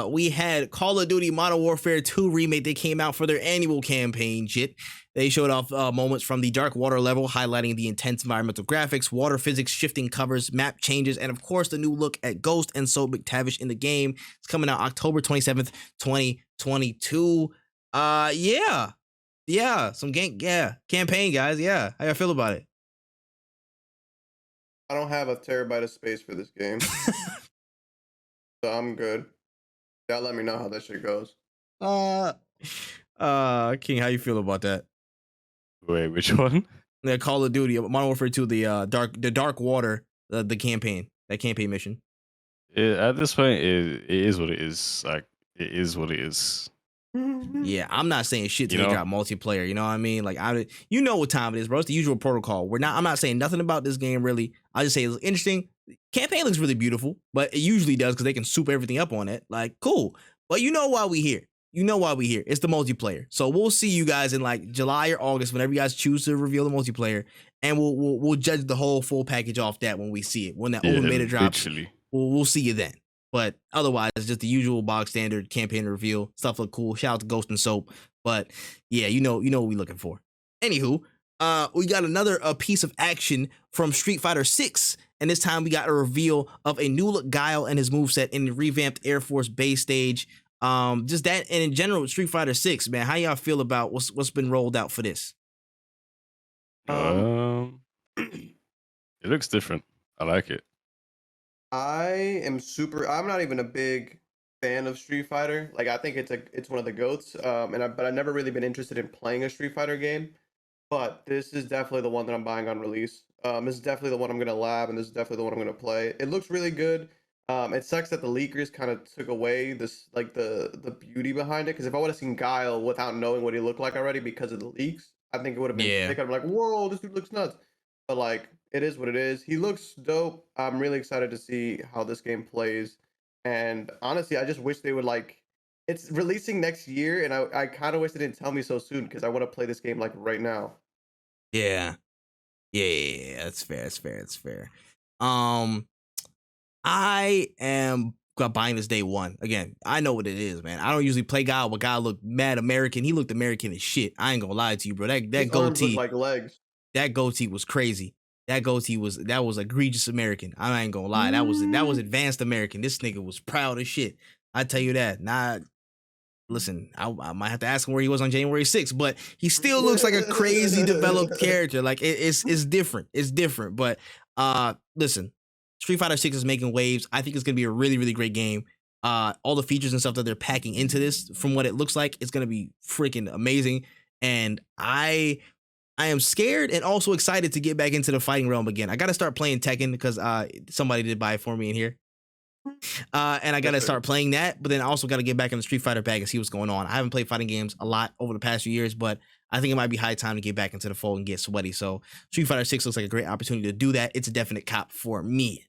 A: We had Call of Duty Modern Warfare 2 remake. They came out for their annual campaign. Shit. They showed off moments from the dark water level, highlighting the intense environmental graphics, water physics, shifting covers, map changes, and of course the new look at Ghost and Soul McTavish in the game. It's coming out October 27th, 2022. Yeah, some campaign, guys. Yeah, how y'all feel about it?
B: I don't have a terabyte of space for this game, so I'm good. Y'all let me know how that shit goes.
A: King, how you feel about that?
C: Wait, which one?
A: The Call of Duty Modern Warfare 2, the dark water, the campaign, that campaign mission.
C: At this point, it is what it is. Like, it is what it is.
A: Yeah, I'm not saying shit till
C: You
A: they
C: know?
A: drop multiplayer. You know what I mean? Like, you know what time it is, bro. It's the usual protocol. I'm not saying nothing about this game really. I just say it's interesting. Campaign looks really beautiful, but it usually does because they can soup everything up on it. Like, cool. But you know why we here. You know why we here. It's the multiplayer. So we'll see you guys in like July or August, whenever you guys choose to reveal the multiplayer, and we'll judge the whole full package off that when we see it. When that open beta drops,
C: literally.
A: we'll see you then. But otherwise, it's just the usual bog standard campaign reveal. Stuff look cool. Shout out to Ghost and Soap. But yeah, you know what we're looking for. Anywho, we got another piece of action from Street Fighter 6. And this time we got a reveal of a new look Guile and his moveset in the revamped Air Force base stage. Just that, and in general, Street Fighter 6, man. How y'all feel about what's been rolled out for this?
C: It looks different. I like it.
B: I'm not even a big fan of Street Fighter. Like I think it's one of the goats. But I've never really been interested in playing a Street Fighter game. But this is definitely the one that I'm buying on release. This is definitely the one I'm gonna lab, and this is definitely the one I'm gonna play. It looks really good. It sucks that the leakers kind of took away this like the beauty behind it. Because if I would have seen Guile without knowing what he looked like already because of the leaks, I think it would have been
A: Yeah.
B: sick. I'd be like, whoa, this dude looks nuts. But like, it is what it is. He looks dope. I'm really excited to see how this game plays. And honestly, I just wish they would like. It's releasing next year, and I kind of wish they didn't tell me so soon because I want to play this game like right now.
A: Yeah. Yeah, that's fair. That's fair. That's fair. I am buying this day one. Again, I know what it is, man. I don't usually play God, but God looked mad American. He looked American as shit. I ain't gonna lie to you, bro. That
B: His arms look
A: goatee,
B: like legs.
A: that goatee was crazy. That goatee was egregious American. I ain't gonna lie. That was advanced American. This nigga was proud as shit. I tell you that. Nah, listen, I might have to ask him where he was on January 6th, but he still looks like a crazy developed character. Like it's different. It's different. But listen, Street Fighter 6 is making waves. I think it's gonna be a really, really great game. All the features and stuff that they're packing into this, from what it looks like, it's gonna be freaking amazing. And I am scared and also excited to get back into the fighting realm again. I gotta start playing Tekken because somebody did buy it for me in here. And I gotta start playing that, but then I also gotta get back in the Street Fighter bag and see what's going on. I haven't played fighting games a lot over the past few years, but I think it might be high time to get back into the fold and get sweaty. So Street Fighter 6 looks like a great opportunity to do that. It's a definite cop for me.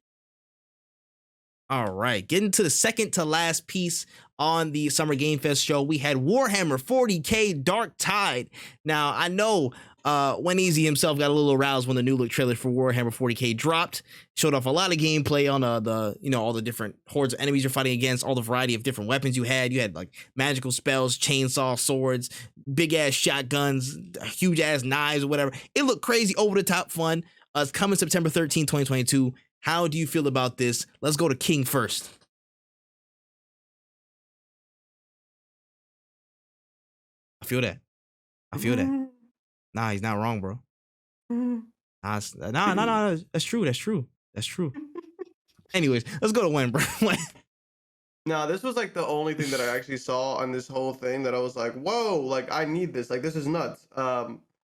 A: All right, getting to the second to last piece on the Summer Game Fest show, we had Warhammer 40K Dark Tide. Now, I know Easy himself got a little aroused when the new look trailer for Warhammer 40K dropped. Showed off a lot of gameplay on the all the different hordes of enemies you're fighting against, all the variety of different weapons you had. You had like magical spells, chainsaw, swords, big ass shotguns, huge ass knives or whatever. It looked crazy, over the top fun. It's coming September 13, 2022. How do you feel about this? Let's go to King first. I feel that. Nah, he's not wrong, bro. Nah, that's true. Anyways, let's go to Wen, bro.
B: No, this was like the only thing that I actually saw on this whole thing that I was like, whoa, like I need this. Like this is nuts.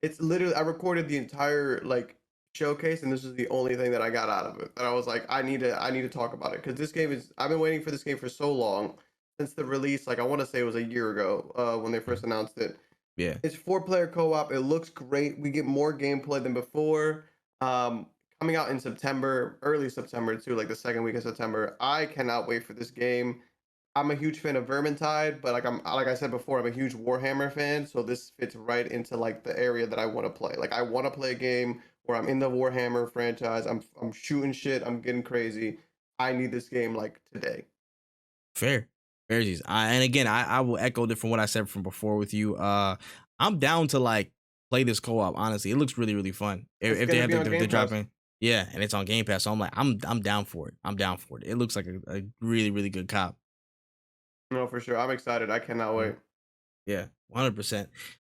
B: It's literally, I recorded the entire like showcase and this is the only thing that I got out of it. And I was like, I need to talk about it because this game is, I've been waiting for this game for so long since the release. Like I want to say it was a year ago when they first announced it.
A: Yeah.
B: It's 4-player co-op. It looks great. We get more gameplay than before. Coming out in September, early September too, like the second week of September. I cannot wait for this game. I'm a huge fan of Vermintide, but like I said before, I'm a huge Warhammer fan, so this fits right into like the area that I want to play. Like I want to play a game where I'm in the Warhammer franchise. I'm shooting shit. I'm getting crazy. I need this game like today.
A: Fair. Fairsies. And again, I will echo from what I said from before with you. I'm down to like play this co-op. Honestly, it looks really, really fun. If they have the dropping, yeah, and it's on Game Pass, so I'm like, I'm down for it. It looks like a really, really good cop.
B: No, for sure. I'm excited. I cannot wait.
A: Yeah, 100%.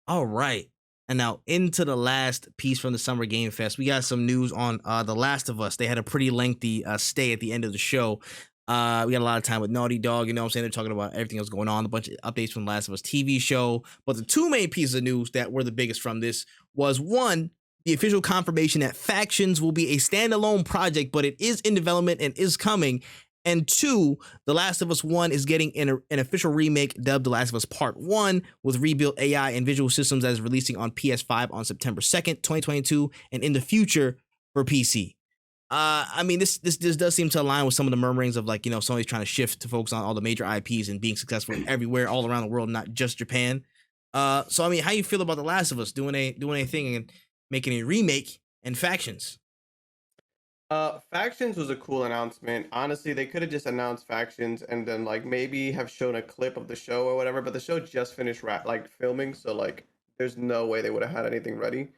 A: All right. And now into the last piece from the Summer Game Fest, we got some news on The Last of Us. They had a pretty lengthy stay at the end of the show. We got a lot of time with Naughty Dog, you know what I'm saying? They're talking about everything that's going on, a bunch of updates from The Last of Us TV show. But the two main pieces of news that were the biggest from this was, one, the official confirmation that Factions will be a standalone project, but it is in development and is coming. And two, The Last of Us 1 is getting an official remake dubbed The Last of Us Part 1 with rebuilt AI and visual systems that is releasing on PS5 on September 2nd, 2022, and in the future for PC. I mean, this does seem to align with some of the murmurings of like, Sony's trying to shift to focus on all the major IPs and being successful everywhere, all around the world, not just Japan. So I mean, how you feel about The Last of Us doing anything and making a remake and Factions?
B: Factions was a cool announcement. Honestly, they could have just announced Factions and then like maybe have shown a clip of the show or whatever, but the show just finished filming, so like there's no way they would have had anything ready.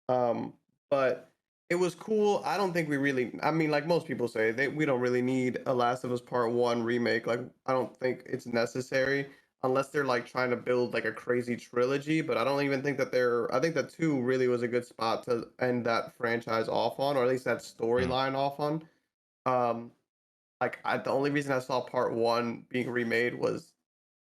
B: But it was cool. I don't think we really, I mean, like most people say, we don't really need a Last of Us Part 1 remake. Like, I don't think it's necessary unless they're like trying to build like a crazy trilogy. But I don't even think that I think that 2 really was a good spot to end that franchise off on, or at least that storyline off on. The only reason I saw Part 1 being remade was,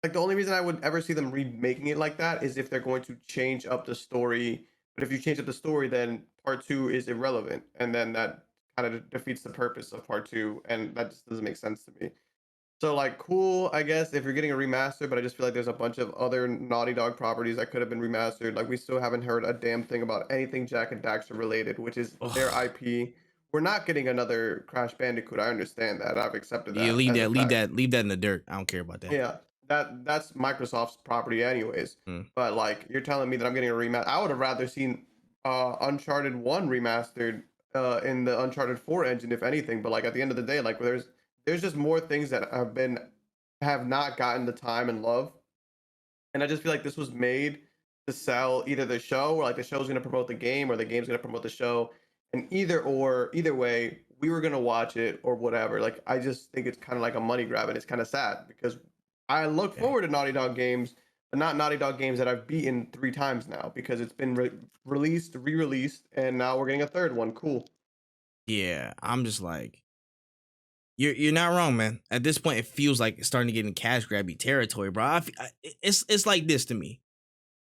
B: like, the only reason I would ever see them remaking it like that is if they're going to change up the story. But if you change up the story, then Part 2 is irrelevant, and then that kind of defeats the purpose of Part 2, and that just doesn't make sense to me. So, like, cool, I guess, if you're getting a remaster, but I just feel like there's a bunch of other Naughty Dog properties that could have been remastered. Like, we still haven't heard a damn thing about anything Jak and Daxter related, which is their IP. We're not getting another Crash Bandicoot. I understand that. I've accepted that.
A: Yeah, leave that in the dirt. I don't care about that.
B: Yeah. That's Microsoft's property anyways. But like, you're telling me that I'm getting a rematch. I would have rather seen Uncharted 1 remastered in the Uncharted 4 engine, if anything. But like at the end of the day, like there's just more things that have not gotten the time and love. And I just feel like this was made to sell either the show, or like the show's gonna promote the game, or the game's gonna promote the show. And either way, we were gonna watch it or whatever. Like I just think it's kind of like a money grab, and it's kind of sad because I look
A: Yeah.
B: forward to Naughty Dog games, but not Naughty Dog games that I've beaten 3 times now, because it's been released, re-released, and now we're getting a third one. Cool.
A: Yeah, I'm just like, you're not wrong, man. At this point, it feels like it's starting to get in cash grabby territory, bro. It's like this to me.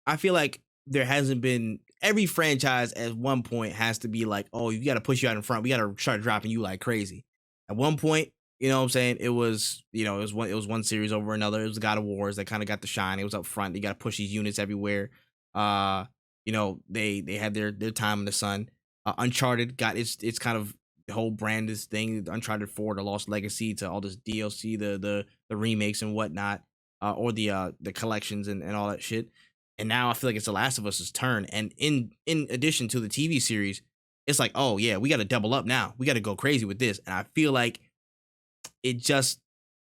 A: I feel like there hasn't been, every franchise at one point has to be like, oh, you got to push you out in front. We got to start dropping you like crazy. At one point, you know what I'm saying? It was, it was one series over another. It was the God of Wars that kind of got the shine. It was up front. You got to push these units everywhere. They had their time in the sun. Uncharted got its kind of whole brand, this thing, Uncharted 4, the Lost Legacy, to all this DLC, the remakes and whatnot, or the collections and all that shit. And now I feel like it's The Last of Us's turn. And in addition to the TV series, it's like, oh yeah, we got to double up now. We got to go crazy with this. And I feel like it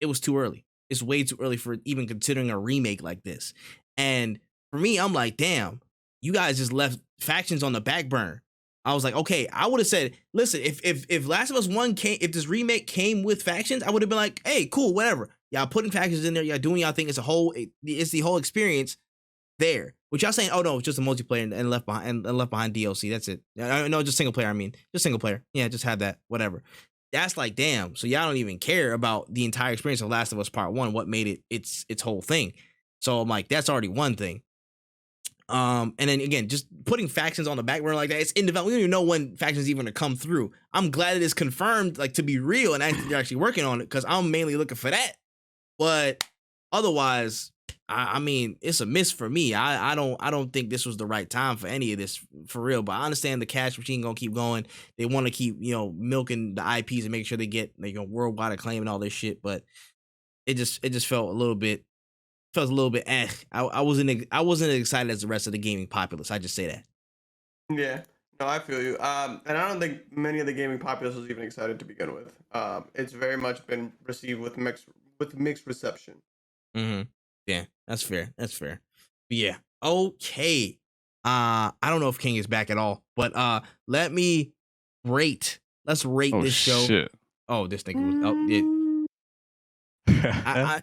A: was too early. It's way too early for even considering a remake like this. And for me, I'm like, damn, you guys just left factions on the back burner. I was like, okay, I would have said, listen, if Last of Us 1 came, if this remake came with factions, I would have been like, hey, cool, whatever. Y'all putting factions in there, y'all doing y'all thing. It's the whole experience there. Which y'all saying, oh no, it's just a multiplayer and left behind DLC. That's it. No, just single player. I mean, just single player. Yeah, just have that. Whatever. That's like, damn. So y'all don't even care about the entire experience of Last of Us Part 1. What made it its whole thing? So I'm like, that's already one thing. And then again, just putting factions on the back burner like that, it's in development. We don't even know when factions even to come through. I'm glad it is confirmed, like, to be real, and they're actually working on it, because I'm mainly looking for that. But otherwise, I mean, it's a miss for me. I don't think this was the right time for any of this, for real. But I understand the cash machine gonna keep going. They want to keep, milking the IPs and make sure they get worldwide acclaim and all this shit. But it just felt a little bit eh. I wasn't excited as the rest of the gaming populace. I just say that.
B: Yeah, no, I feel you. And I don't think many of the gaming populace was even excited to begin with. It's very much been received with mixed reception.
A: Mm-hmm. Yeah, that's fair. That's fair. But yeah. Okay. I don't know if King is back at all, but let's rate this show.
C: Shit.
A: Oh, this thing was I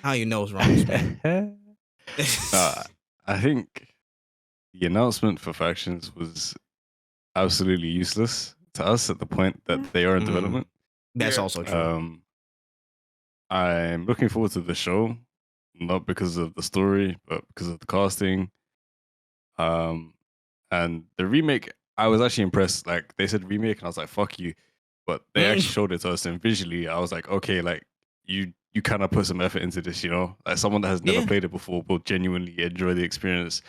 A: how you know it's wrong, man.
C: I think the announcement for factions was absolutely useless to us at the point that they are in development.
A: That's also true.
C: I'm looking forward to the show, not because of the story, but because of the casting. And the remake, I was actually impressed. Like, they said remake, and I was like, "Fuck you!" But they actually showed it to us, and visually, I was like, "Okay, like you kind of put some effort into this, Like someone that has never played it before will genuinely enjoy the experience.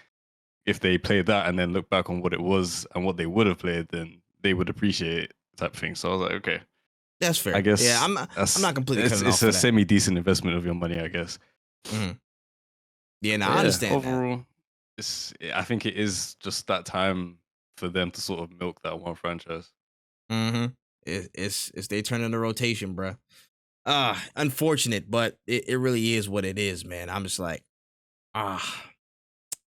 C: If they played that and then look back on what it was and what they would have played, then they would appreciate it, type of thing." So I was like, "Okay,
A: that's fair."
C: I guess.
A: Yeah, I'm not completely.
C: It's a semi decent investment of your money, I guess.
A: Mm-hmm. Yeah, no, I understand.
C: Overall, I think it is just that time for them to sort of milk that one franchise.
A: Mm-hmm. It's they turn in the rotation, bro. Unfortunate, but it really is what it is, man. I'm just like,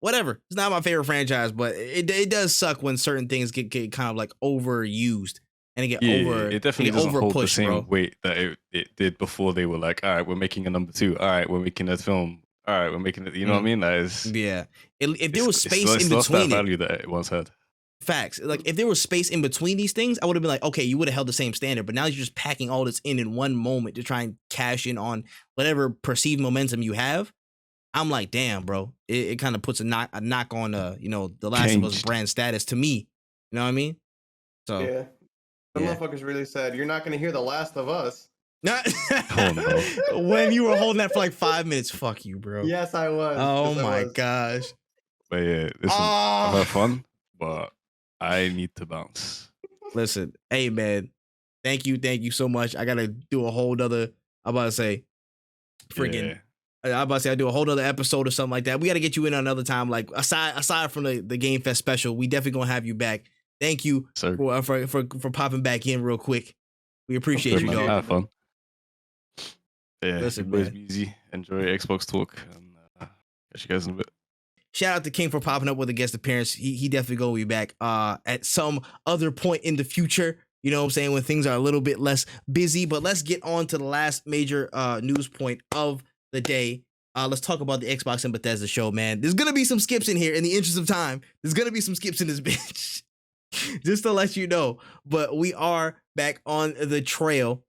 A: whatever. It's not my favorite franchise, but it does suck when certain things get kind of like overused and
C: it definitely doesn't hold the same
A: bro.
C: weight that it did before. They were like, all right, we're making a number 2. All right, we're making a film. All right, we're making it. You know what I mean?
A: Yeah. If there was space in
C: lost
A: between
C: that value that it once had.
A: Facts. Like, if there was space in between these things, I would have been like, okay, you would have held the same standard. But now you're just packing all this in one moment to try and cash in on whatever perceived momentum you have. I'm like, damn, bro. It kind of puts a knock on the Last of Us brand status to me. You know what I mean? So
B: yeah. Some motherfuckers really said, "You're not gonna hear The Last of Us."
C: Oh no.
A: When you were holding that for like 5 minutes, fuck you, bro.
B: Yes, I was.
A: Oh my gosh.
C: But yeah, listen, I've had fun, but I need to bounce.
A: Listen, hey man, thank you so much. I gotta do a whole nother. I'm about to say, friggin' I'm about to say I do a whole other episode or something like that. We got to get you in another time. Like aside from the Game Fest special, we definitely gonna have you back. Thank you for popping back in real quick. We appreciate you, dog.
C: Have fun. Yeah,
A: Listen,
C: boys,
A: man.
C: be easy. Enjoy Xbox talk. And catch you guys in a bit.
A: Shout out to King for popping up with a guest appearance. He definitely gonna be back at some other point in the future. You know what I'm saying, when things are a little bit less busy. But let's get on to the last major news point of the day. Let's talk about the Xbox and Bethesda show, man. There's gonna be some skips in here in the interest of time. There's gonna be some skips in this bitch. Just to let you know. But we are back on the trail.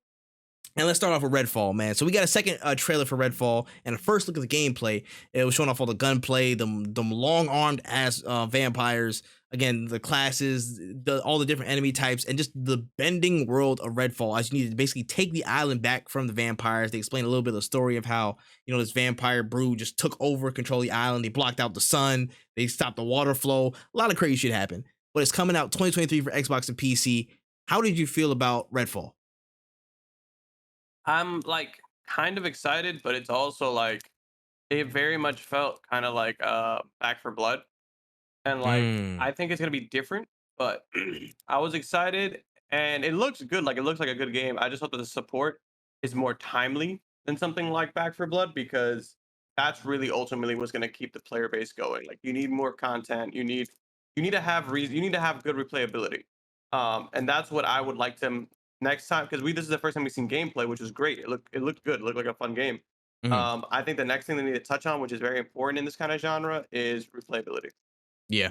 A: And let's start off with Redfall, man. So we got a second trailer for Redfall, and a first look at the gameplay. It was showing off all the gunplay, the long-armed ass vampires. Again, the classes, all the different enemy types, and just the bending world of Redfall. As you need to basically take the island back from the vampires. They explain a little bit of the story of how, you know, this vampire brood just took over control of the island. They blocked out the sun. They stopped the water flow. A lot of crazy shit happened. But it's coming out 2023 for Xbox and PC. How did you feel about Redfall?
B: I'm like kind of excited, but it's also like it very much felt kind of like Back for Blood. And like I think it's gonna be different, but I was excited and it looks good. Like it looks like a good game. I just hope that the support is more timely than something like Back for Blood, because that's really ultimately what's gonna keep the player base going. Like you need more content. You need to have you need to have good replayability. And that's what I would like to next time, because this is the first time we've seen gameplay, which is great. It looked good. It looked like a fun game. I think the next thing they need to touch on, which is very important in this kind of genre, is replayability.
A: Yeah,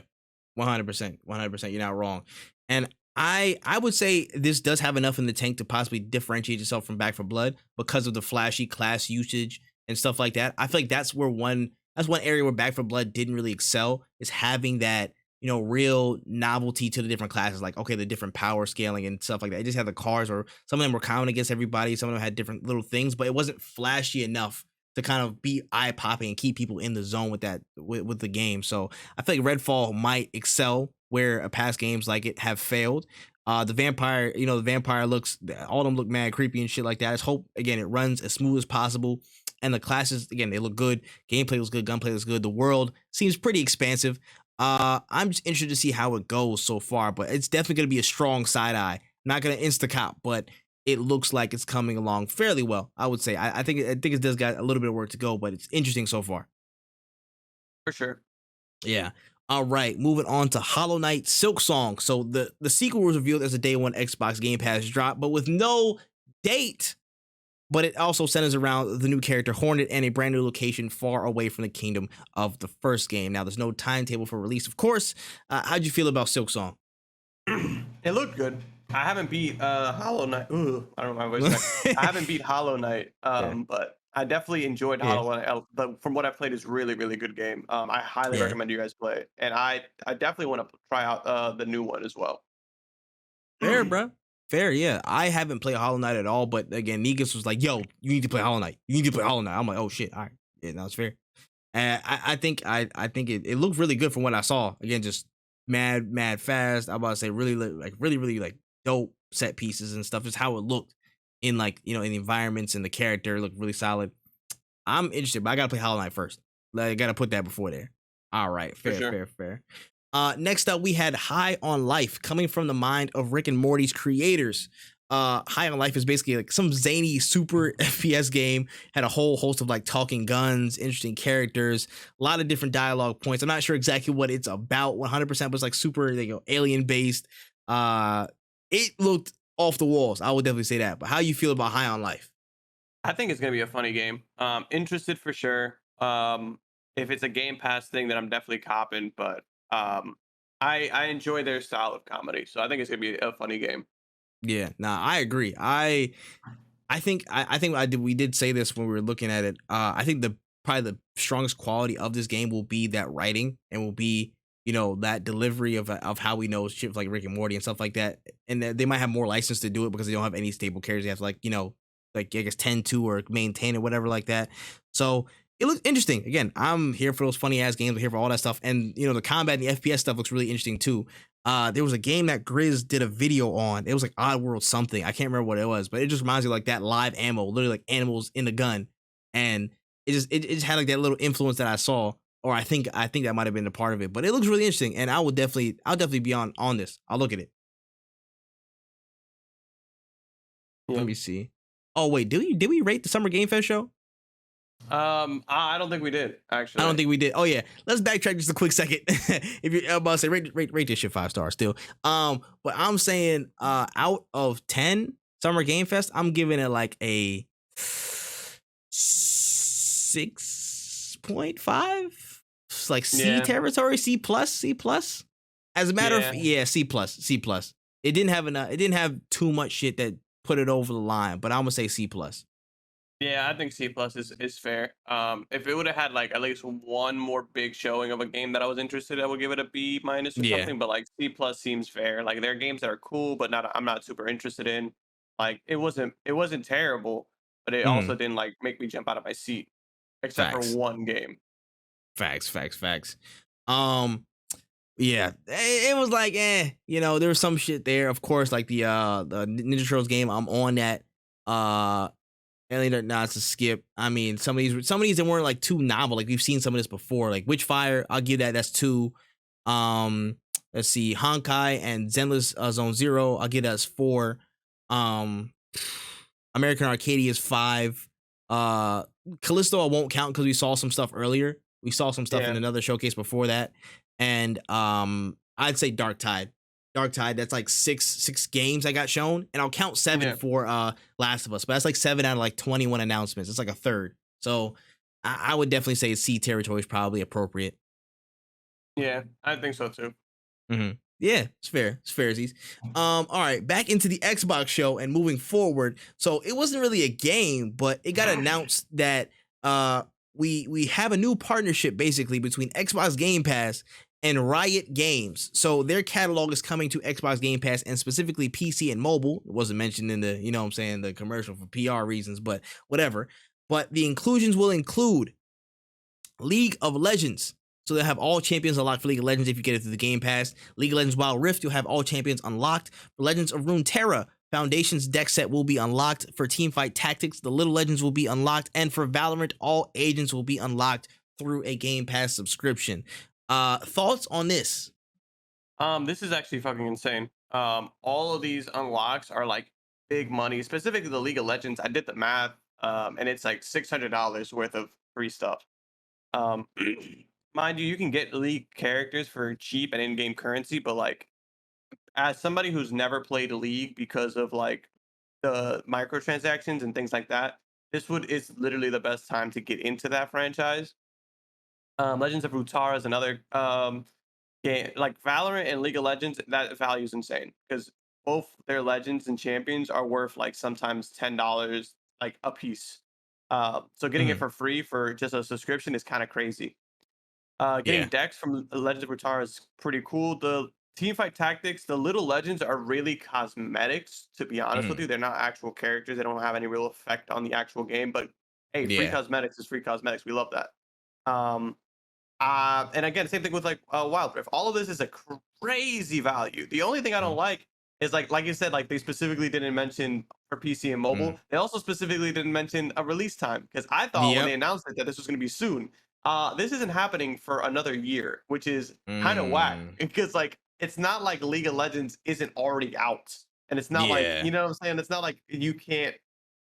A: 100%. 100%. You're not wrong. And I would say this does have enough in the tank to possibly differentiate itself from Back for Blood because of the flashy class usage and stuff like that. I feel like that's one area where Back for Blood didn't really excel, is having that, you know, real novelty to the different classes, like, okay, the different power scaling and stuff like that. It just had the cars, or some of them were counting against everybody. Some of them had different little things, but it wasn't flashy enough to kind of be eye-popping and keep people in the zone with that, with the game. So I feel like Redfall might excel where past games like it have failed. The vampire looks, all of them look mad creepy and shit like that. I just hope, again, it runs as smooth as possible. And the classes, again, they look good. Gameplay was good. Gunplay was good. The world seems pretty expansive. I'm just interested to see how it goes so far, but it's definitely going to be a strong side eye. Not going to insta-cop, but it looks like it's coming along fairly well, I would say. I think it does got a little bit of work to go, but it's interesting so far.
B: For sure.
A: Yeah. All right, moving on to Hollow Knight Silksong. So the sequel was revealed as a day one Xbox Game Pass drop, but with no date. But it also centers around the new character Hornet and a brand new location far away from the kingdom of the first game. Now, there's no timetable for release, of course. How'd you feel about Silksong?
B: It looked good. I haven't beat Hollow Knight. Ooh, I don't know my voice. I haven't beat Hollow Knight, but I definitely enjoyed Hollow Knight. But from what I've played, it's really, really good game. I highly recommend you guys play it, and I definitely want to try out the new one as well.
A: Fair, bro. Fair, yeah. I haven't played Hollow Knight at all, but again, Negus was like, "Yo, you need to play Hollow Knight. You need to play Hollow Knight." I'm like, "Oh shit, all right, yeah, that's fair." And I think it looked really good from what I saw. Again, just mad fast. I'm about to say really dope set pieces and stuff. Just how it looked in, like, you know, in the environments and the character looked really solid. I'm interested, but I gotta play Hollow Knight first. Like, I gotta put that before there. All right, fair. Next up, we had High on Life, coming from the mind of Rick and Morty's creators. High on Life is basically like some zany super FPS game. Had a whole host of like talking guns, interesting characters, a lot of different dialogue points. I'm not sure exactly what it's about 100%, but it's like super, alien based. It looked off the walls. I would definitely say that. But how you feel about High on Life?
B: I think it's gonna be a funny game. Interested for sure. If it's a Game Pass thing, then I'm definitely copping. But I enjoy their style of comedy, so I think it's gonna be a funny game.
A: Yeah, nah, I agree. I think we did say this when we were looking at it. I think probably the strongest quality of this game will be that writing, and will be, that delivery of how we know shit like Rick and Morty and stuff like that. And they might have more license to do it because they don't have any stable characters. They have to I guess tend to or maintain or whatever like that. So it looks interesting. Again, I'm here for those funny ass games. I'm here for all that stuff. And the combat and the FPS stuff looks really interesting too. There was a game that Grizz did a video on. It was like Oddworld something. I can't remember what it was, but it just reminds me of like that live ammo, literally like animals in the gun. And it just had like that little influence that I saw, or I think that might have been a part of it. But it looks really interesting, and I'll definitely be on this. I'll look at it.
B: Yeah.
A: Let me see. Oh wait, did we rate the Summer Game Fest show?
B: I don't think we did actually.
A: I don't think we did. Oh yeah, let's backtrack just a quick second. If you're about to say rate this shit 5 stars still. But I'm saying out of 10 Summer Game Fest, I'm giving it like a 6.5. It's like C territory, C plus. As a matter of C plus. It didn't have too much shit that put it over the line, but I'm gonna say C plus.
B: Yeah, I think C plus is fair. If it would have had like at least one more big showing of a game that I was interested in, I would give it a B minus or something. But like C plus seems fair. Like there are games that are cool, but I'm not super interested in. Like it wasn't terrible, but it also didn't like make me jump out of my seat, except for one game.
A: Facts. Yeah, it was like, there was some shit there. Of course, like the Ninja Turtles game, I'm on that. It's a skip. I mean, some of these that weren't like too novel. Like we've seen some of this before. Like Witchfire, I'll give that. That's 2. Let's see, Honkai and Zenless Zone Zero, I'll give that as 4. American Arcadia is 5. Callisto I won't count because we saw some stuff earlier. We saw some stuff in another showcase before that. And I'd say Dark Tide, that's like 6 games I got shown, and I'll count 7 for Last of Us, but that's like 7 out of like 21 announcements. It's like a third. So I would definitely say C territory is probably appropriate.
B: Yeah, I think so too.
A: Yeah, it's fair. Aziz. All right, back into the Xbox show and moving forward. So it wasn't really a game, but it got announced that we have a new partnership basically between Xbox Game Pass and Riot Games. So their catalog is coming to Xbox Game Pass and specifically PC and mobile. It wasn't mentioned in the, the commercial for PR reasons, but whatever. But the inclusions will include League of Legends. So they'll have all champions unlocked for League of Legends if you get it through the Game Pass. League of Legends Wild Rift, you'll have all champions unlocked. For Legends of Runeterra, Foundation's deck set will be unlocked. For Teamfight Tactics, the Little Legends will be unlocked. And for Valorant, all agents will be unlocked through a Game Pass subscription. Thoughts on this?
B: This is actually fucking insane. All of these unlocks are like big money, specifically the League of Legends. I did the math, and it's like $600 worth of free stuff. Mind you, you can get League characters for cheap and in-game currency, but like as somebody who's never played League because of like the microtransactions and things like that, is literally the best time to get into that franchise. Legends of Runeterra is another game. Like Valorant and League of Legends, that value is insane because both their legends and champions are worth like sometimes $10 like a piece. So getting it for free for just a subscription is kind of crazy. Getting decks from Legends of Runeterra is pretty cool. The Teamfight Tactics, the Little Legends are really cosmetics, to be honest with you. They're not actual characters. They don't have any real effect on the actual game, but hey, free cosmetics is free cosmetics. We love that. And again, same thing with like Wild Rift. All of this is a crazy value. The only thing I don't like is like you said, like they specifically didn't mention for PC and mobile. They also specifically didn't mention a release time because I thought when they announced it that this was going to be soon. This isn't happening for another year, which is kind of whack because like it's not like League of Legends isn't already out, and it's not like, you know what I'm saying? It's not like you can't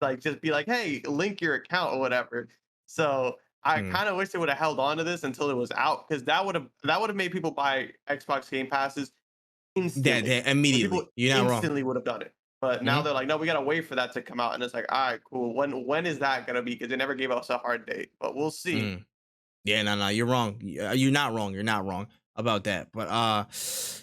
B: like just be like, hey, link your account or whatever. So I kind of wish they would have held on to this until it was out because that would have made people buy Xbox Game Passes instantly.
A: Yeah, immediately. You're not wrong.
B: Instantly would have done it. But now they're like, no, we gotta wait for that to come out, and it's like, all right, cool. When is that gonna be? Because they never gave us a hard date, but we'll see.
A: Yeah, no, you're wrong. You're not wrong. You're not wrong about that. But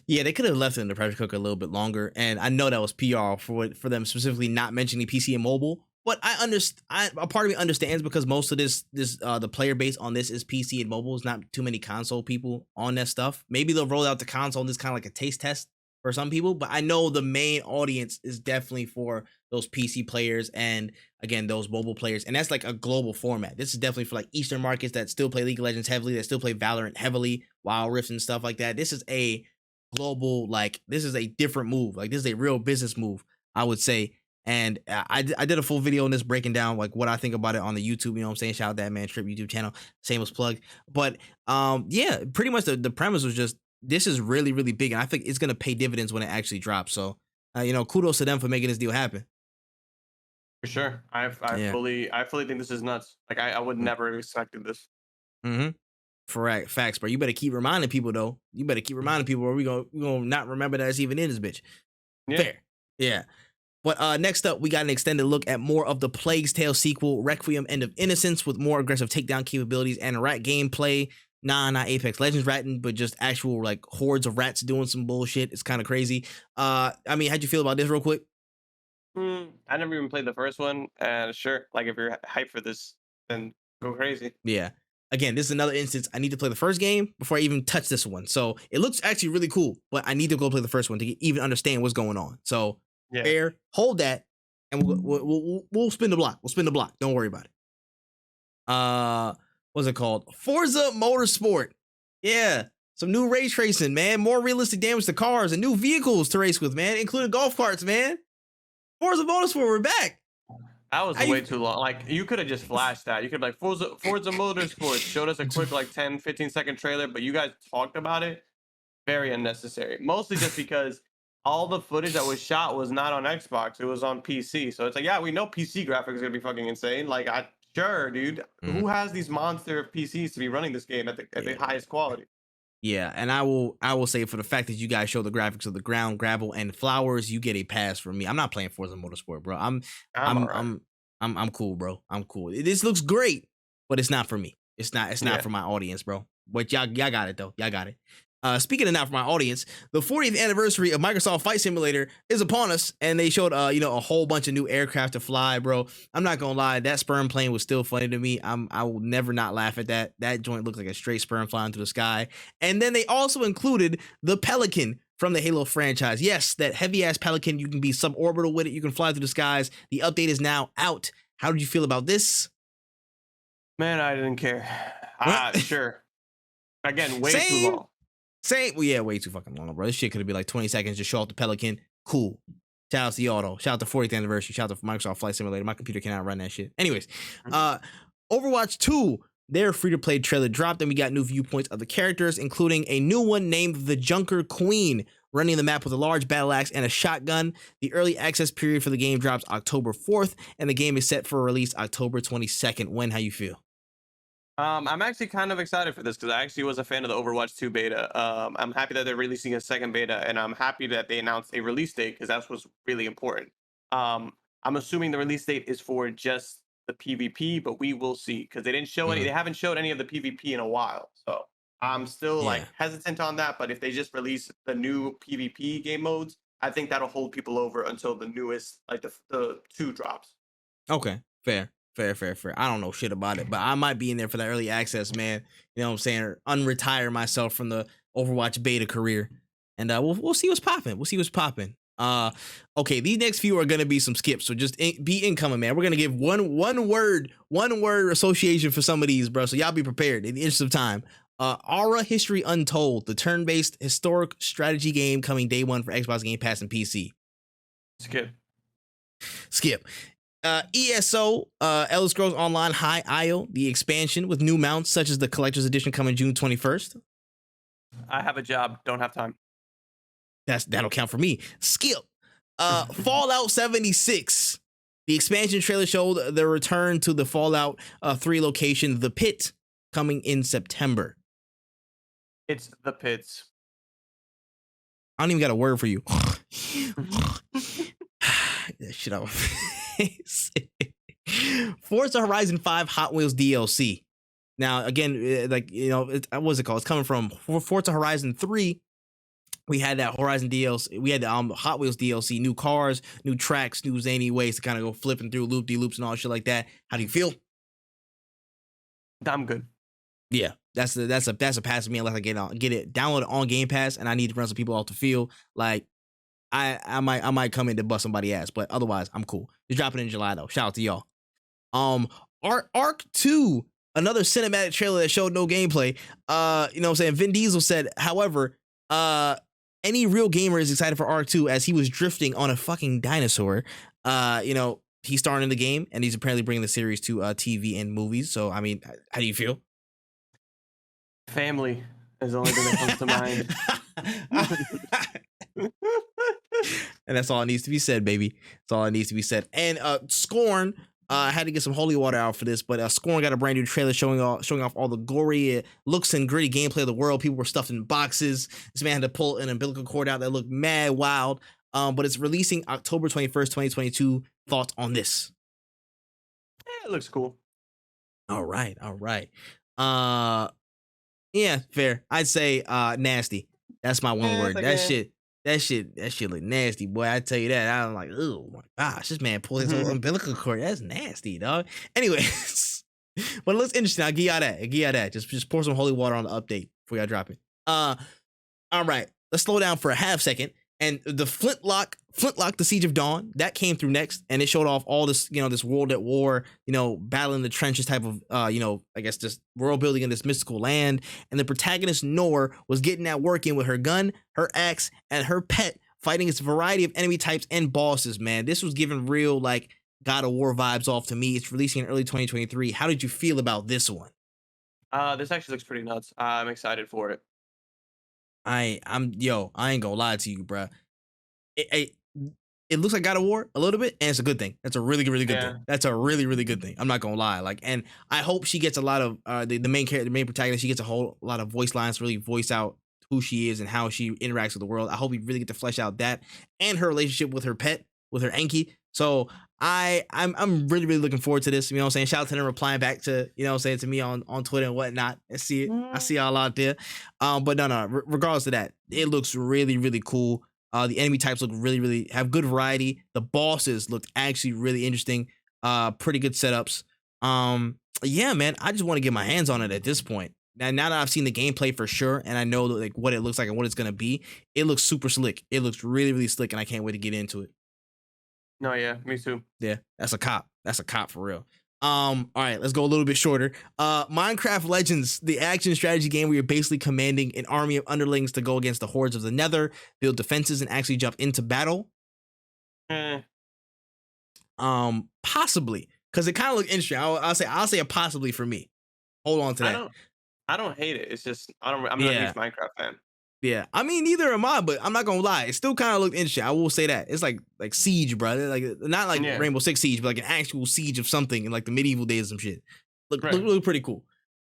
A: yeah, they could have left it in the pressure cooker a little bit longer. And I know that was PR for them specifically not mentioning PC and mobile. But I understand. A part of me understands because most of this the player base on this is PC and mobile. It's not too many console people on that stuff. Maybe they'll roll out the console and this kind of like a taste test for some people. But I know the main audience is definitely for those PC players and again those mobile players, and that's like a global format. This is definitely for like Eastern markets that still play League of Legends heavily, that still play Valorant heavily, Wild Rift and stuff like that. This is a global, like this is a different move. Like this is a real business move, I would say. And I did a full video on this breaking down like what I think about it on the YouTube. You know what I'm saying? Shout out that man Tripp YouTube channel. Shameless plug. But yeah, pretty much the premise was just this is really, really big. And I think it's gonna pay dividends when it actually drops. So you know, kudos to them for making this deal happen.
B: For sure. I fully think this is nuts. Like I would never have expected this.
A: Mm-hmm. Facts, bro. You better keep reminding people though. You better keep reminding people, or we gonna not remember that it's even in this bitch.
B: Yeah.
A: Fair. Yeah. But next up, we got an extended look at more of the Plague's Tale sequel, Requiem End of Innocence, with more aggressive takedown capabilities and rat gameplay. Nah, not Apex Legends ratting, but just actual like hordes of rats doing some bullshit. It's kind of crazy. I mean, how'd you feel about this real quick?
B: I never even played the first one, and sure, like if you're hyped for this, then go crazy.
A: Yeah. Again, this is another instance. I need to play the first game before I even touch this one. So it looks actually really cool, but I need to go play the first one to even understand what's going on. So
B: Yeah.
A: fair, hold that, and we'll spin the block. We'll spin the block. Don't worry about it. What's it called? Forza Motorsport. Yeah, some new ray tracing, man. More realistic damage to cars and new vehicles to race with, man, including golf carts, man. Forza Motorsport, we're back.
B: That was way too long. Like you could have just flashed that. You could be like Forza Motorsport showed us a quick like 10-15 second trailer, but you guys talked about it. Very unnecessary. Mostly just because all the footage that was shot was not on Xbox. It was on PC. So it's like, yeah, we know PC graphics are gonna be fucking insane. Like sure, dude. Who has these monster PCs to be running this game at the highest quality?
A: Yeah, and I will say for the fact that you guys show the graphics of the ground, gravel, and flowers, you get a pass from me. I'm not playing Forza Motorsport, bro. I'm cool, bro. I'm cool. This looks great, but it's not for me. It's not for my audience, bro. But y'all got it though. Y'all got it. Speaking of not for my audience, the 40th anniversary of Microsoft Flight Simulator is upon us, and they showed a whole bunch of new aircraft to fly, bro. I'm not gonna lie, that sperm plane was still funny to me. I will never not laugh at that. That joint looked like a straight sperm flying through the sky. And then they also included the Pelican from the Halo franchise. Yes, that heavy ass Pelican. You can be suborbital with it. You can fly through the skies. The update is now out. How did you feel about this?
B: Man, I didn't care. Sure. Again, way too long.
A: Well, yeah, way too fucking long, bro. This shit could have been like 20 seconds. Just show off the Pelican. Cool. Shout out to y'all, though. Shout out to 40th anniversary. Shout out to Microsoft Flight Simulator. My computer cannot run that shit. Anyways, Overwatch 2, their free-to-play trailer dropped, and we got new viewpoints of the characters, including a new one named the Junker Queen, running the map with a large battle axe and a shotgun. The early access period for the game drops October 4th, and the game is set for release October 22nd. When? How you feel?
B: I'm actually kind of excited for this because I actually was a fan of the Overwatch 2 beta. I'm happy that they're releasing a second beta, and I'm happy that they announced a release date because that's what's really important. I'm assuming the release date is for just the PvP, but we will see because they didn't show any. They haven't showed any of the PvP in a while, so I'm still like hesitant on that. But if they just release the new PvP game modes, I think that'll hold people over until the newest, like the 2 drops.
A: Okay, fair. I don't know shit about it, but I might be in there for that early access, man. You know what I'm saying? Or unretire myself from the Overwatch beta career, and we'll see what's popping. Okay, these next few are gonna be some skips, so just be incoming, man. We're gonna give one word association for some of these, bro. So y'all be prepared in the interest of time. Aura History Untold, the turn-based historic strategy game coming day one for Xbox Game Pass and PC. Skip. ESO, Elder Scrolls Online High Isle, the expansion with new mounts such as the Collector's Edition coming June 21st.
B: I have a job, don't have time.
A: That'll count for me. Skip. Fallout 76. The expansion trailer showed the return to the Fallout 3 location, The Pit, coming in September.
B: It's The Pits.
A: I don't even got a word for you. That shit out. Forza Horizon 5 Hot Wheels DLC. Now, again, like, what's it called? It's coming from Forza Horizon 3. We had that Horizon DLC. We had the Hot Wheels DLC, new cars, new tracks, new zany ways to kind of go flipping through loop-de-loops and all shit like that. How do you feel?
B: I'm good.
A: Yeah, that's a pass for me unless I get it downloaded on Game Pass and I need to run some people off the field. Like, I might come in to bust somebody's ass, but otherwise I'm cool. It's dropping in July though. Shout out to y'all. Arc 2, another cinematic trailer that showed no gameplay. You know what I'm saying? Vin Diesel said, however, any real gamer is excited for Arc 2 as he was drifting on a fucking dinosaur. He's starring in the game and he's apparently bringing the series to TV and movies. So, I mean, how do you feel?
B: Family is the only thing that comes to mind.
A: And that's all it needs to be said, baby. That's all it needs to be said. And Scorn had to get some holy water out for this, but Scorn got a brand new trailer showing off all the gory looks and gritty gameplay of the world. People were stuffed in boxes. This man had to pull an umbilical cord out that looked mad wild. But it's releasing October 21st, 2022. Thoughts on this?
B: Yeah, it looks cool.
A: All right. Yeah, fair. I'd say nasty. That's my one word. That shit look nasty, boy. I tell you that. I'm like, oh my gosh, this man pulled his whole umbilical cord. That's nasty, dog. Anyways, but it looks interesting. I'll give y'all that. Just pour some holy water on the update before y'all drop it. All right. Let's slow down for a half second. And the Flintlock, The Siege of Dawn, that came through next, and it showed off all this, this world at war, battling the trenches type of, I guess just world building in this mystical land. And the protagonist Nor was getting at work in with her gun, her axe, and her pet, fighting its variety of enemy types and bosses. Man, this was giving real like God of War vibes off to me. It's releasing in early 2023. How did you feel about this one?
B: This actually looks pretty nuts. I'm excited for it.
A: I ain't gonna lie to you, bruh. It looks like God of War a little bit, and it's a good thing. That's a really good thing. That's a really good thing. I'm not gonna lie. Like, and I hope she gets a lot of the main character, the main protagonist. She gets a whole lot of voice lines to really voice out who she is and how she interacts with the world. I hope we really get to flesh out that and her relationship with her pet, with her Enki. So I'm really looking forward to this. You know what I'm saying? Shout out to them replying back to, to me on Twitter and whatnot. I see y'all out there. But no, regardless of that, it looks really cool. The enemy types look really have good variety. The bosses look actually really interesting. Pretty good setups. Yeah, man, I just want to get my hands on it at this point. Now that I've seen the gameplay for sure, and I know like what it looks like and what it's gonna be, it looks super slick. It looks really slick, and I can't wait to get into it.
B: No, yeah, me too.
A: Yeah, that's a cop. That's a cop for real. All right, let's go a little bit shorter. Minecraft Legends, the action strategy game where you're basically commanding an army of underlings to go against the hordes of the Nether, build defenses, and actually jump into battle. Possibly, because it kind of looked interesting. I'll say a possibly for me. Hold on to that.
B: I don't hate it. It's just I'm not a huge Minecraft fan.
A: Yeah, I mean, neither am I, but I'm not gonna lie, it still kind of looked interesting. I will say that it's like Siege, bro. Like not like Rainbow Six Siege, but like an actual siege of something in like the medieval days or some shit. Look really pretty cool.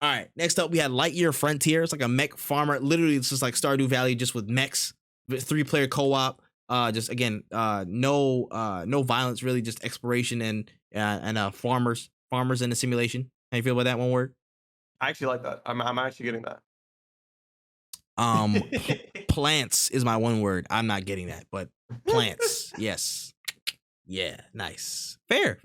A: All right, next up we had Lightyear Frontier. It's like a mech farmer. Literally, it's just like Stardew Valley, just with mechs. 3-player co-op. Just again, no violence, really, just exploration and farmers in the simulation. How you feel about that one word?
B: I actually like that. I'm actually getting that.
A: Plants is my one word. I'm not getting that, but plants, yes, yeah, nice, fair.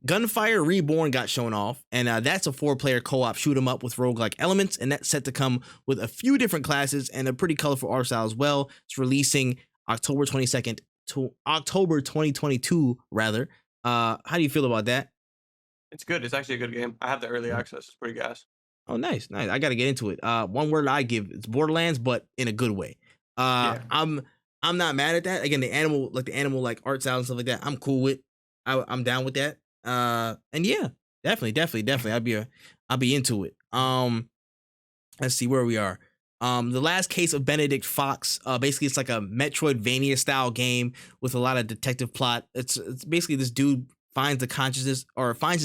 A: Gunfire Reborn got shown off, and that's a 4-player co-op shoot 'em up with roguelike elements, and that's set to come with a few different classes and a pretty colorful art style as well. It's releasing October 22nd to October 2022, rather. How do you feel about that?
B: It's good. It's actually a good game. I have the early access. It's pretty gas.
A: Oh, nice. I got to get into it. One word I give, it's Borderlands, but in a good way. I'm not mad at that. Again, the animal like art style and stuff like that, I'm cool with. I'm down with that. And yeah, definitely. I'll be into it. Let's see where we are. The Last Case of Benedict Fox. Basically, it's like a Metroidvania style game with a lot of detective plot. It's basically this dude finds his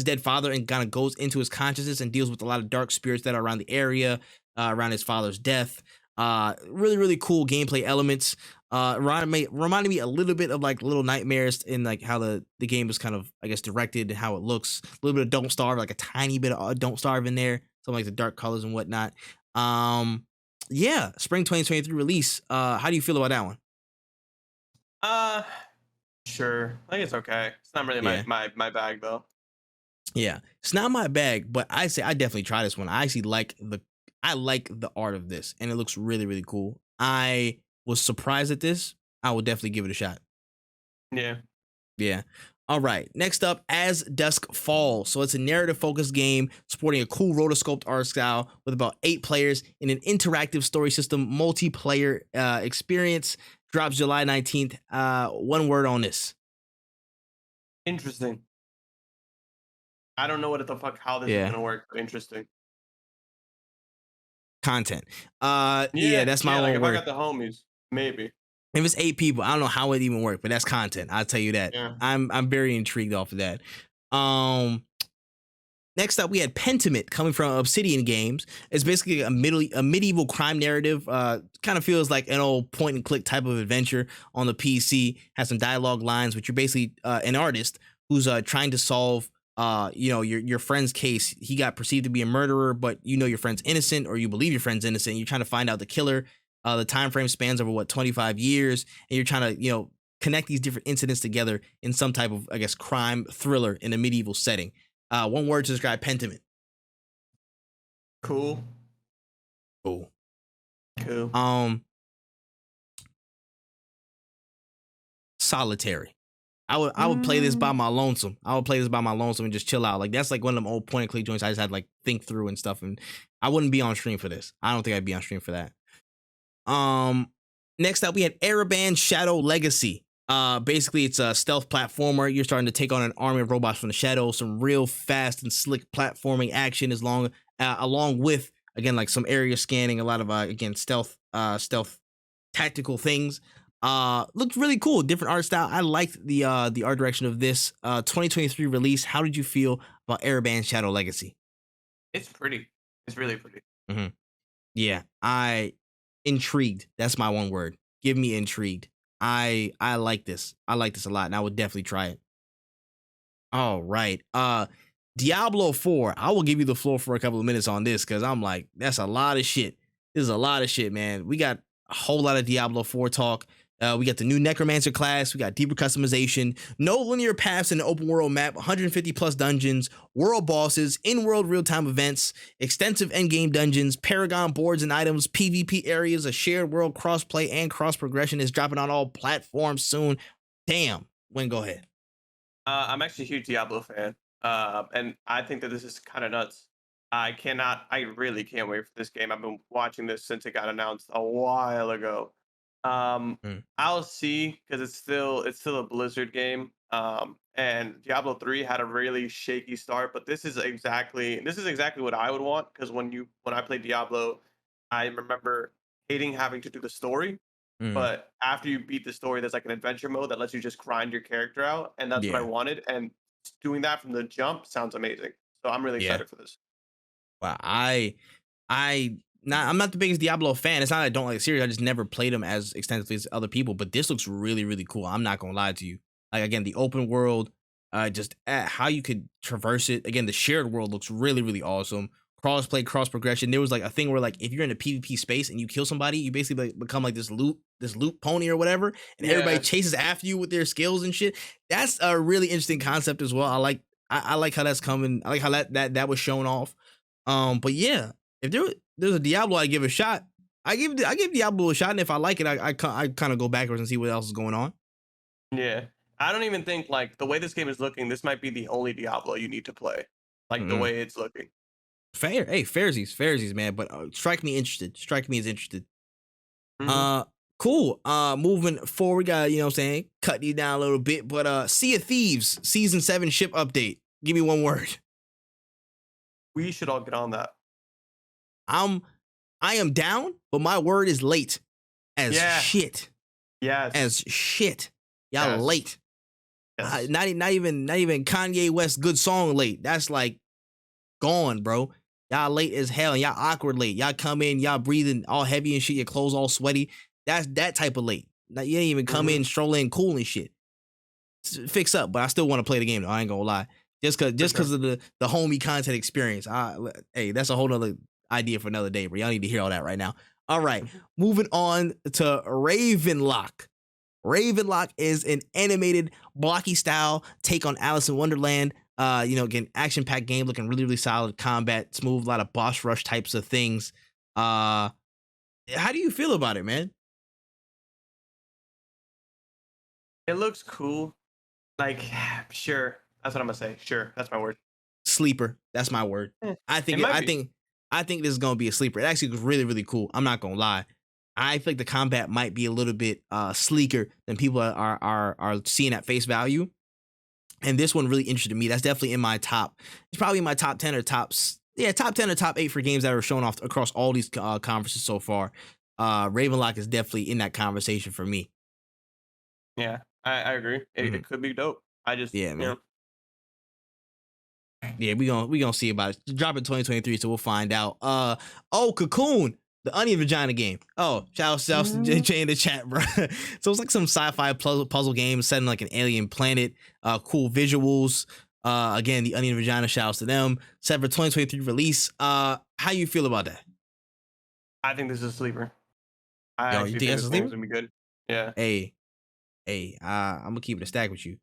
A: dead father and kind of goes into his consciousness and deals with a lot of dark spirits that are around the area, around his father's death. Really cool gameplay elements. Reminded me a little bit of like Little Nightmares in like how the game was kind of, I guess, directed and how it looks. A little bit of Don't Starve, like a tiny bit of Don't Starve in there. Some like the dark colors and whatnot. Yeah, spring 2023 release. How do you feel about that one?
B: Sure. I think it's okay. It's not really my bag though.
A: Yeah, it's not my bag, but I say I definitely try this one. I actually like the art of this, and it looks really cool. I was surprised at this. I will definitely give it a shot.
B: Yeah.
A: Yeah. All right, next up, As Dusk Falls. So it's a narrative-focused game supporting a cool rotoscoped art style with about 8 players in an interactive story system multiplayer experience. Drops July 19th. One word on this.
B: Interesting. I don't know what the fuck how this is gonna work, but interesting.
A: Content. Yeah, that's my
B: like
A: one
B: if
A: word.
B: I got the homies, maybe.
A: If it's 8 people, I don't know how it even work, but that's content. I'll tell you that.
B: Yeah.
A: I'm very intrigued off of that. Next up, we had Pentiment coming from Obsidian Games. It's basically a medieval crime narrative. Kind of feels like an old point and click type of adventure on the PC. Has some dialogue lines, which you're basically an artist who's trying to solve your friend's case. He got perceived to be a murderer, but you know your friend's innocent, or you believe your friend's innocent. You're trying to find out the killer. The time frame spans over 25 years, and you're trying to connect these different incidents together in some type of, I guess, crime thriller in a medieval setting. One word to describe Pentiment.
B: Cool.
A: Solitary. I would play this by my lonesome. I would play this by my lonesome and just chill out. Like, that's like one of them old point and click joints I just had to like think through and stuff. And I wouldn't be on stream for this. I don't think I'd be on stream for that. Next up, we had Ereban Shadow Legacy. Basically, it's a stealth platformer. You're starting to take on an army of robots from the shadows. Some real fast and slick platforming action, along with, again, like some area scanning. A lot of again stealth tactical things. Looked really cool. Different art style. I liked the art direction of this 2023 release. How did you feel about Ereban Shadow Legacy?
B: It's pretty. It's really pretty.
A: Mm-hmm. Yeah, intrigued. That's my one word. Give me intrigued. I like this. I like this a lot, and I would definitely try it. All right. Diablo 4. I will give you the floor for a couple of minutes on this, because I'm like, that's a lot of shit. This is a lot of shit, man. We got a whole lot of Diablo 4 talk. We got the new Necromancer class. We got deeper customization, no linear paths in an open world map, 150 plus dungeons, world bosses, in-world real-time events, extensive endgame dungeons, Paragon boards and items, PvP areas, a shared world crossplay and cross-progression is dropping on all platforms soon. Damn. Wayne, go ahead.
B: I'm actually a huge Diablo fan, and I think that this is kind of nuts. I really can't wait for this game. I've been watching this since it got announced a while ago. I'll see, because it's still a Blizzard game. And Diablo 3 had a really shaky start, but this is exactly what I would want, because when I played Diablo, I remember hating having to do the story. But after you beat the story, there's like an adventure mode that lets you just grind your character out, and that's what I wanted. And doing that from the jump sounds amazing. So I'm really excited for this.
A: Wow, I'm not the biggest Diablo fan. It's not that I don't like the series. I just never played them as extensively as other people. But this looks really, really cool. I'm not gonna lie to you. Like, again, the open world, just how you could traverse it. Again, the shared world looks really, really awesome. Cross-play, cross-progression. There was like a thing where, like, if you're in a PvP space and you kill somebody, you basically like become like this loot pony or whatever, and everybody chases after you with their skills and shit. That's a really interesting concept as well. I like how that's coming. I like how that was shown off. But yeah, if there's a Diablo I give a shot, I give Diablo a shot, and if I like it, I kind of go backwards and see what else is going on.
B: Yeah, I don't even think, like, the way this game is looking, this might be the only Diablo you need to play, like the way it's looking.
A: Fair, hey, fairsies, man. But strike me as interested. Cool. Moving forward, we got, cut you down a little bit, but Sea of Thieves season 7 ship update. Give me one word.
B: We should all get on that.
A: I am down, but my word is late as shit.
B: Yes.
A: As shit. Y'all late.
B: Yes.
A: Not even Kanye West good song late. That's like gone, bro. Y'all late as hell, and y'all awkward late. Y'all come in, y'all breathing all heavy and shit, your clothes all sweaty. That's that type of late. Now, you ain't even come in, stroll in cool and shit. Fix up, but I still want to play the game though. I ain't gonna lie. Just cause of the homie content experience. Hey, that's a whole nother idea for another day, bro. Y'all need to hear all that right now. All right, moving on to Ravenlock. Ravenlock is an animated blocky style take on Alice in Wonderland. Again, action-packed game, looking really, really solid. Combat, smooth, a lot of boss rush types of things. How do you feel about it, man?
B: It looks cool. Like, sure. That's what I'm gonna say. Sure, that's my word.
A: Sleeper. That's my word.
B: Eh,
A: I think
B: it might
A: I
B: be.
A: think I think this is gonna be a sleeper. It actually was really, really cool. I'm not gonna lie. I feel like the combat might be a little bit sleeker than people are seeing at face value. And this one really interested me. That's definitely in my top. It's probably in my top 10 or top 10 or top 8 for games that are shown off across all these conferences so far. Ravenlock is definitely in that conversation for me.
B: Yeah, I agree. It could be dope. I just
A: Yeah, man. Yeah, we gonna see about it. Drop in 2023, so we'll find out. Cocoon, the Onion Vagina game. Oh, shout out Jay in the chat, bro. So it's like some sci-fi puzzle game set in like an alien planet. Cool visuals. Again, the Onion Vagina, shouts to them. Set for 2023 release. How you feel about that?
B: I think this is a sleeper. I
A: Yo, you
B: actually
A: think that's
B: this
A: a
B: game's
A: sleeper?
B: gonna be good. Yeah.
A: Hey, I'm gonna keep it a stack with you.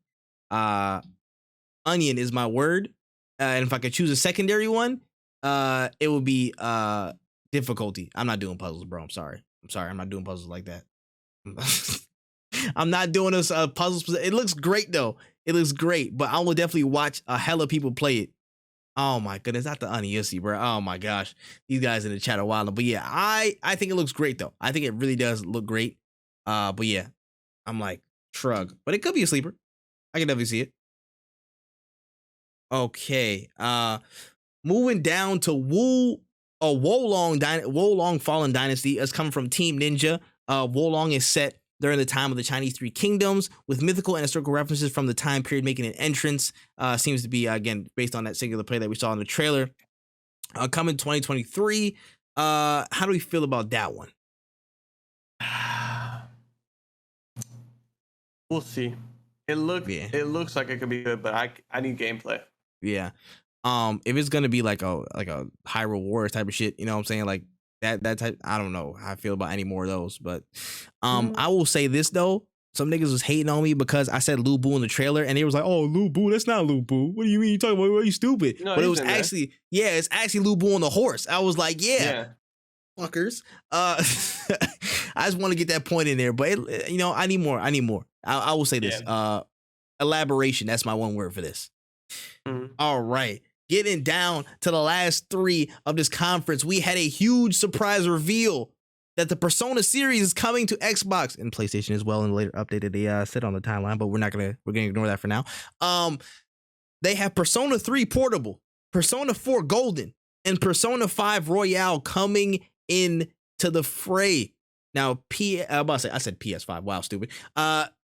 A: Onion is my word. And if I could choose a secondary one, it would be difficulty. I'm not doing puzzles, bro. I'm sorry. I'm not doing puzzles like that. I'm not doing this puzzles. It looks great though. It looks great, but I will definitely watch a hella people play it. Oh my goodness, not the Onion, bro. Oh my gosh, these guys in the chat are wild. But yeah, I think it looks great though. I think it really does look great. But yeah, I'm like shrug, but it could be a sleeper. I can definitely see it. Okay. Moving down to Wolong Fallen Dynasty. It's coming from Team Ninja. Wolong is set during the time of the Chinese Three Kingdoms, with mythical and historical references from the time period making an entrance. Seems to be again based on that singular play that we saw in the trailer. Coming 2023. How do we feel about that one?
B: We'll see. It looks like it could be good, but I need gameplay.
A: Yeah. If it's gonna be like a Hyrule Warriors type of shit, you know what I'm saying? Like that type, I don't know how I feel about any more of those. But I will say this though. Some niggas was hating on me because I said Lu Bu in the trailer, and they was like, "Oh, Lu Bu, that's not Lu Bu. What do you mean you talking about? Are you stupid?"
B: No,
A: but it was actually, it's actually Lu Bu on the horse. I was like, yeah. Fuckers. I just want to get that point in there, but I need more. I will say this. Elaboration. That's my one word for this. All right. Getting down to the last 3 of this conference, we had a huge surprise reveal that the Persona series is coming to Xbox and PlayStation as well in a later update that they said on the timeline, but we're gonna ignore that for now. They have Persona 3 Portable, Persona 4 Golden, and Persona 5 Royale coming in to the fray. Now, I said PS5. Wow, stupid.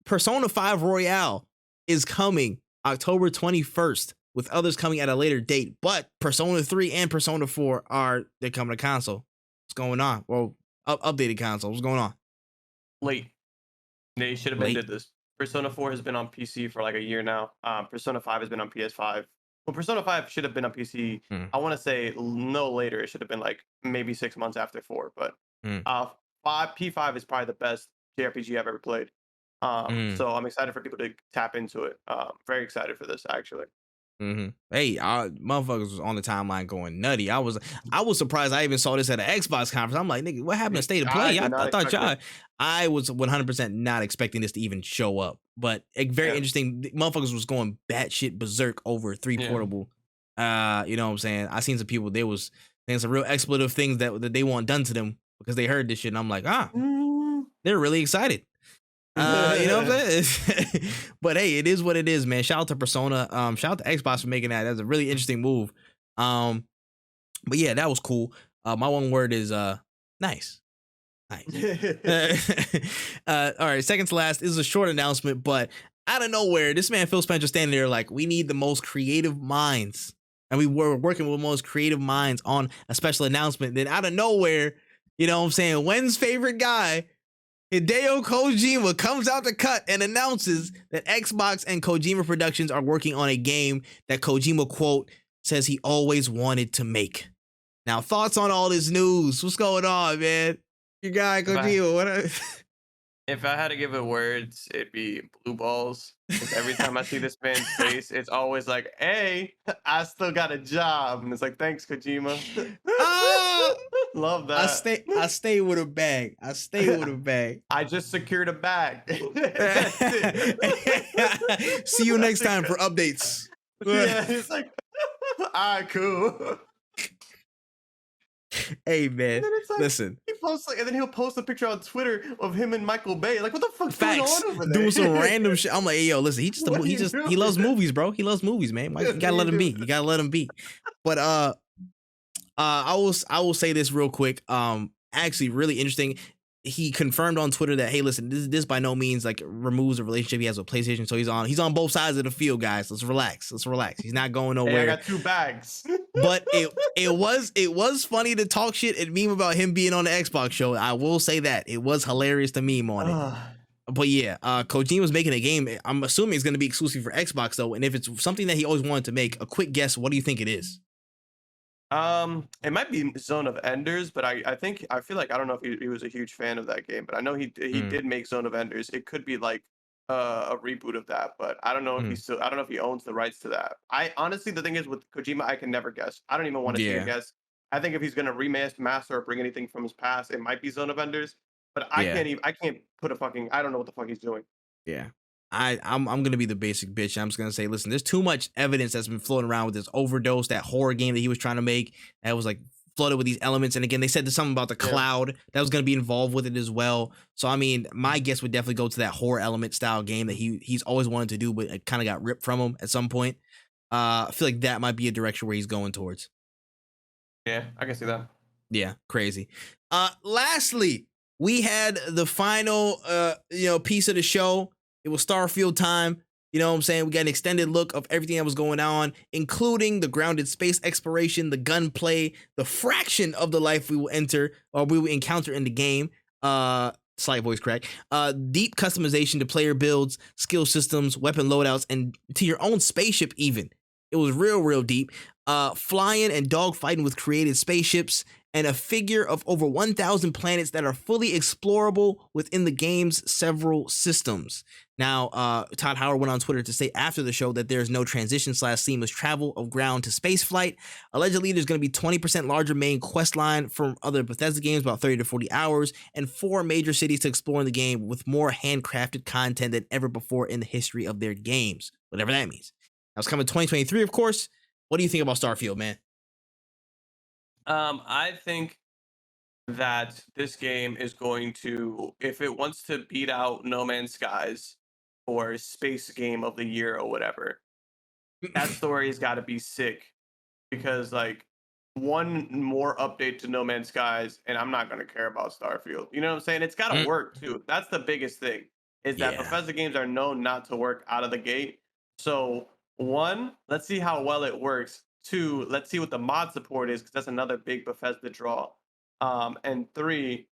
A: Persona 5 Royale is coming October 21st, with others coming at a later date. But Persona 3 and Persona 4 they're coming to console. What's going on? Well, updated console. What's going on?
B: Late. They should have did this. Persona 4 has been on PC for like a year now. Persona 5 has been on PS5. Well, Persona 5 should have been on PC. I want to say no later. It should have been like maybe 6 months after 4. But P5 is probably the best JRPG I've ever played. So I'm excited for people to tap into it. Very excited for this actually.
A: Hey, motherfuckers was on the timeline going nutty. I was surprised I even saw this at an Xbox conference. I'm like, nigga, what happened to State of Play? I thought y'all. I was 100% not expecting this to even show up, but very interesting. Motherfuckers was going batshit berserk over 3 Portable. You know what I'm saying? I seen some people. There's some real expletive things that they want done to them because they heard this shit, and I'm like, they're really excited. You know what I'm saying? But hey, it is what it is, man. Shout out to Persona. Shout out to Xbox for making that. That's a really interesting move. But yeah, that was cool. My one word is nice. All right, second to last. This is a short announcement, but out of nowhere, this man Phil Spencer standing there like, we need the most creative minds. And we were working with the most creative minds on a special announcement. Then out of nowhere, you know what I'm saying? Wen's favorite guy, Hideo Kojima, comes out the cut and announces that Xbox and Kojima Productions are working on a game that Kojima, quote, says he always wanted to make. Now, thoughts on all this news? What's going on, man? Your guy, Kojima,
B: If I had to give it words, it'd be blue balls. Because every time I see this man's face, it's always like, hey, I still got a job. And it's like, thanks, Kojima. Love that.
A: I stay with a bag. I stay with a bag.
B: I just secured a bag.
A: See you next time for updates.
B: Yeah, it's like, all right, cool.
A: Hey man,
B: And then it's like,
A: listen.
B: he posts like, and then he'll post a picture on Twitter of him and Michael Bay. Like, what the fuck's going
A: Facts,
B: on over there?
A: doing some random shit. I'm like, hey, yo, listen,
B: What are you
A: he
B: doing?
A: loves movies, bro. He loves movies, man. You gotta let him be. You gotta let him be. But I will say this real quick. Actually, really interesting. He confirmed on Twitter that, hey, listen, this by no means like removes the relationship he has with PlayStation. So he's on both sides of the field, guys. Let's relax. He's not going nowhere.
B: Hey, I got 2 bags.
A: But it was funny to talk shit and meme about him being on the Xbox show. I will say that it was hilarious to meme on it. But yeah, Kojima's making a game. I'm assuming it's going to be exclusive for Xbox though. And if it's something that he always wanted to make, a quick guess, what do you think it is?
B: It might be Zone of Enders, but I feel like, I don't know if he was a huge fan of that game, but I know he did make Zone of Enders. It could be like a reboot of that, but I don't know if I don't know if he owns the rights to that. I honestly, the thing is with Kojima, I can never guess. I don't even want to take a guess. I think if he's gonna remaster or bring anything from his past, it might be Zone of Enders, but I can't put a fucking, I don't know what the fuck he's doing.
A: Yeah. I'm gonna be the basic bitch. I'm just gonna say, listen, there's too much evidence that's been floating around with this Overdose, that horror game that he was trying to make, that was like flooded with these elements. And again, they said there's something about the cloud that was gonna be involved with it as well. So I mean, my guess would definitely go to that horror element style game that he's always wanted to do, but it kind of got ripped from him at some point. I feel like that might be a direction where he's going towards.
B: Yeah, I can see that.
A: Yeah, crazy. Lastly, we had the final piece of the show. It was Starfield time. You know what I'm saying? We got an extended look of everything that was going on, including the grounded space exploration, the gunplay, the fraction of the life we will encounter in the game. Slight voice crack. Deep customization to player builds, skill systems, weapon loadouts, and to your own spaceship even. It was real deep. Flying and dogfighting with created spaceships, and a figure of over 1,000 planets that are fully explorable within the game's several systems. Now, Todd Howard went on Twitter to say after the show that there's no transition/seamless travel of ground to space flight. Allegedly, there's going to be 20% larger main quest line from other Bethesda games, about 30 to 40 hours, and 4 major cities to explore in the game with more handcrafted content than ever before in the history of their games, whatever that means. Now, it's coming 2023, of course. What do you think about Starfield, man?
B: I think that this game is going to, if it wants to beat out No Man's Skies for Space Game of the Year or whatever, that story's got to be sick, because like one more update to No Man's Skies and I'm not going to care about Starfield. You know what I'm saying? It's got to work too. That's the biggest thing, is that Bethesda games are known not to work out of the gate. So 1, let's see how well it works. 2, let's see what the mod support is, because that's another big Bethesda draw. And 3,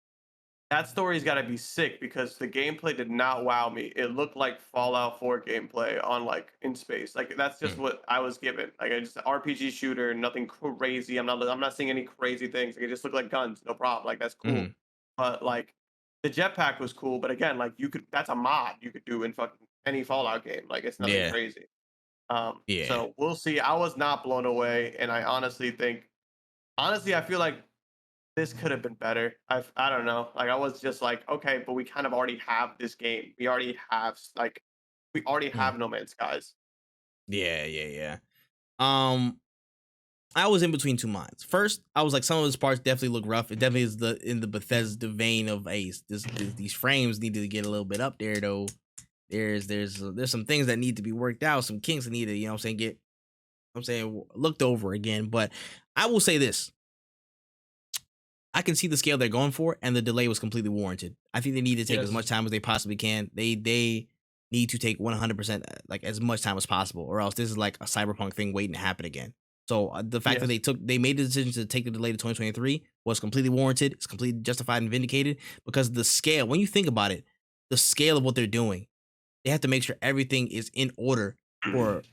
B: that story's got to be sick, because the gameplay did not wow me. It looked like Fallout 4 gameplay on like in space. Like that's just what I was given. Like just an RPG shooter, nothing crazy. I'm not seeing any crazy things. Like, it just looked like guns, no problem. Like that's cool. But like the jetpack was cool. But again, like that's a mod you could do in fucking any Fallout game. Like it's nothing crazy. So we'll see. I was not blown away, and I honestly I feel like this could have been better. I don't know. Like I was just like, okay, but we kind of already have this game. We already have No Man's Skies.
A: Yeah. I was in between two minds. First, I was like, some of those parts definitely look rough. It definitely is in the Bethesda vein of Ace. These frames need to get a little bit up there though. There's some things that need to be worked out, some kinks that need to, looked over again. But I will say this. I can see the scale they're going for, and the delay was completely warranted. I think they need to take as much time as they possibly can. They need to take 100% like as much time as possible, or else this is like a Cyberpunk thing waiting to happen again. So the fact that they made the decision to take the delay to 2023 was completely warranted. It's completely justified and vindicated, because the scale, when you think about it, the scale of what they're doing, they have to make sure everything is in order for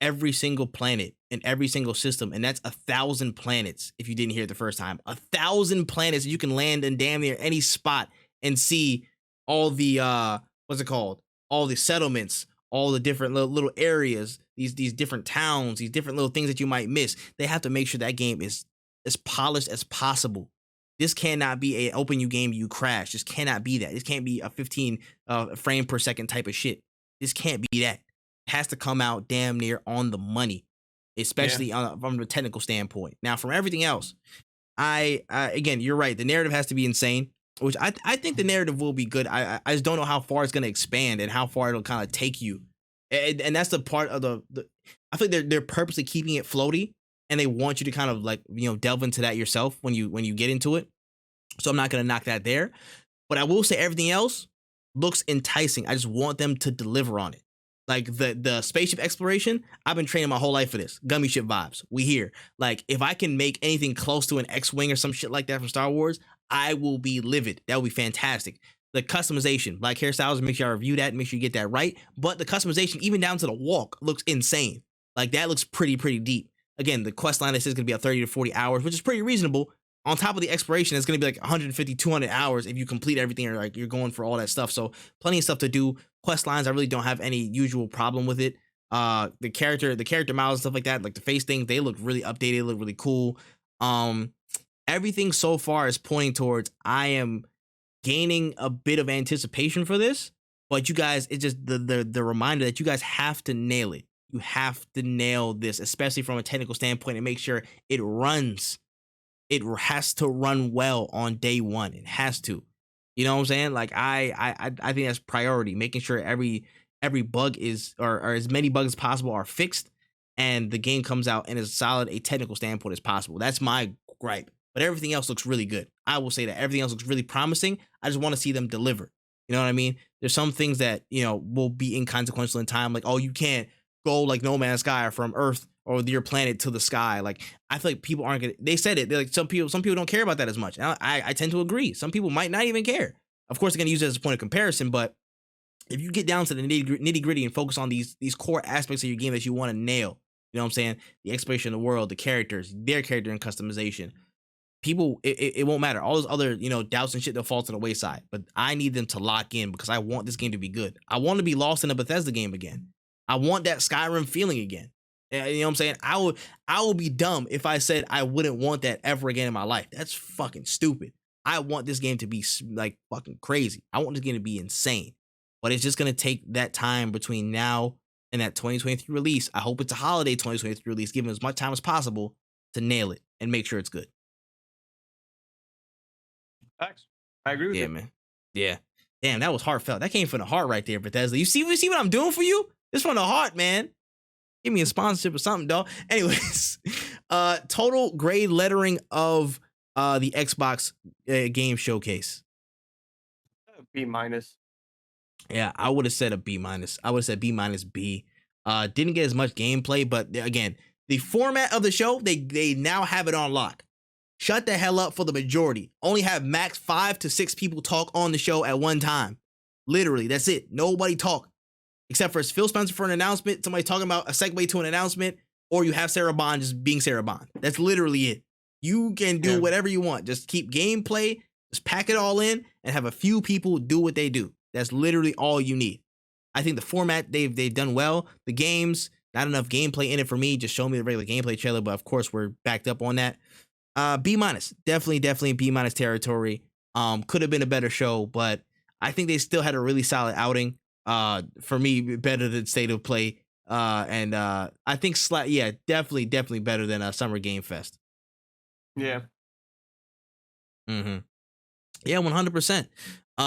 A: every single planet and every single system. And that's 1,000 planets. If you didn't hear it the first time, 1,000 planets, you can land in damn near any spot and see all the, all the settlements, all the different little areas, these different towns, these different little things that you might miss. They have to make sure that game is as polished as possible. This cannot be an open you game you crash. This cannot be that. This can't be a 15 frame per second type of shit. This can't be that. It has to come out damn near on the money, especially from a technical standpoint. Now, from everything else, again, you're right. The narrative has to be insane, which I think the narrative will be good. I just don't know how far it's going to expand and how far it'll kind of take you. And that's the part of the I think they're purposely keeping it floaty, and they want you to kind of like, delve into that yourself when you get into it. So I'm not going to knock that there, but I will say everything else looks enticing. I just want them to deliver on it. Like the spaceship exploration, I've been training my whole life for this. Gummy ship vibes. We here. Like, if I can make anything close to an X-Wing or some shit like that from Star Wars, I will be livid. That would be fantastic. The customization, Black hairstyles, make sure I review that, make sure you get that right. But the customization, even down to the walk, looks insane. Like, that looks pretty deep. Again, the quest line that says going to be 30 to 40 hours, which is pretty reasonable. On top of the exploration, it's going to be like 150, 200 hours if you complete everything, or like you're going for all that stuff. So plenty of stuff to do. Quest lines, I really don't have any usual problem with it. The character models, stuff like that, like the face things, they look really updated, look really cool. Everything so far is pointing towards I am gaining a bit of anticipation for this, but you guys, it's just the reminder that you guys have to nail it. You have to nail this, especially from a technical standpoint, and make sure it runs. It has to run well on day one. It has to. You know what I'm saying? Like, I think that's priority, making sure every bug is, or as many bugs as possible are fixed, and the game comes out in as solid a technical standpoint as possible. That's my gripe. But everything else looks really good. I will say that everything else looks really promising. I just want to see them deliver. You know what I mean? There's some things that, will be inconsequential in time. Like, oh, you can't go like No Man's Sky from Earth or your planet to the sky. Like, I feel like people aren't gonna, they said it. They're like, some people don't care about that as much. And I tend to agree. Some people might not even care. Of course, they're gonna use it as a point of comparison, but if you get down to the nitty gritty and focus on these core aspects of your game that you want to nail, you know what I'm saying? The exploration of the world, the characters, their character and customization, people, it won't matter. All those other, doubts and shit, they'll fall to the wayside. But I need them to lock in because I want this game to be good. I want to be lost in a Bethesda game again. I want that Skyrim feeling again. You know what I'm saying? I will be dumb if I said I wouldn't want that ever again in my life. That's fucking stupid. I want this game to be like fucking crazy. I want this game to be insane. But it's just going to take that time between now and that 2023 release. I hope it's a holiday 2023 release, give them as much time as possible to nail it and make sure it's good.
B: Facts. I agree with you.
A: Yeah, man. Yeah. Damn, that was heartfelt. That came from the heart right there, Bethesda. You see what I'm doing for you? It's from the heart, man. Give me a sponsorship or something, dog. Anyways, total grade lettering of the Xbox game showcase.
B: B-.
A: Yeah, I would have said a B-. I would have said B-, B. Didn't get as much gameplay, but again, the format of the show, they now have it on lock. Shut the hell up for the majority. Only have max 5 to 6 people talk on the show at one time. Literally, that's it. Nobody talk. Except for Phil Spencer for an announcement, somebody talking about a segue to an announcement, or you have Sarah Bond just being Sarah Bond. That's literally it. You can do whatever you want. Just keep gameplay, just pack it all in, and have a few people do what they do. That's literally all you need. I think the format, they've done well. The games, not enough gameplay in it for me. Just show me the regular gameplay trailer, but of course we're backed up on that. B-. Definitely B- territory. Could have been a better show, but I think they still had a really solid outing. For me, better than State of Play. And I think definitely better than Summer Game Fest.
B: Yeah.
A: Mm-hmm. Yeah, 100%.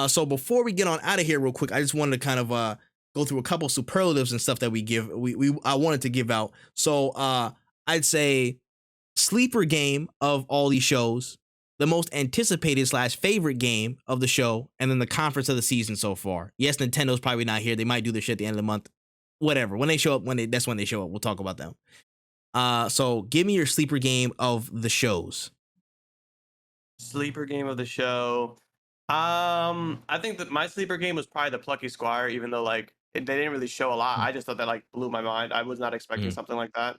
A: So before we get on out of here real quick, I just wanted to kind of go through a couple superlatives and stuff that I wanted to give out. So I'd say sleeper game of all these shows, the most anticipated / favorite game of the show, and then the conference of the season so far. Yes, Nintendo's probably not here. They might do this shit at the end of the month. Whatever. When they show up, that's when they show up. We'll talk about them. So give me your sleeper game of the shows.
B: Sleeper game of the show. I think that my sleeper game was probably the Plucky Squire, even though they didn't really show a lot. I just thought that blew my mind. I was not expecting something like that.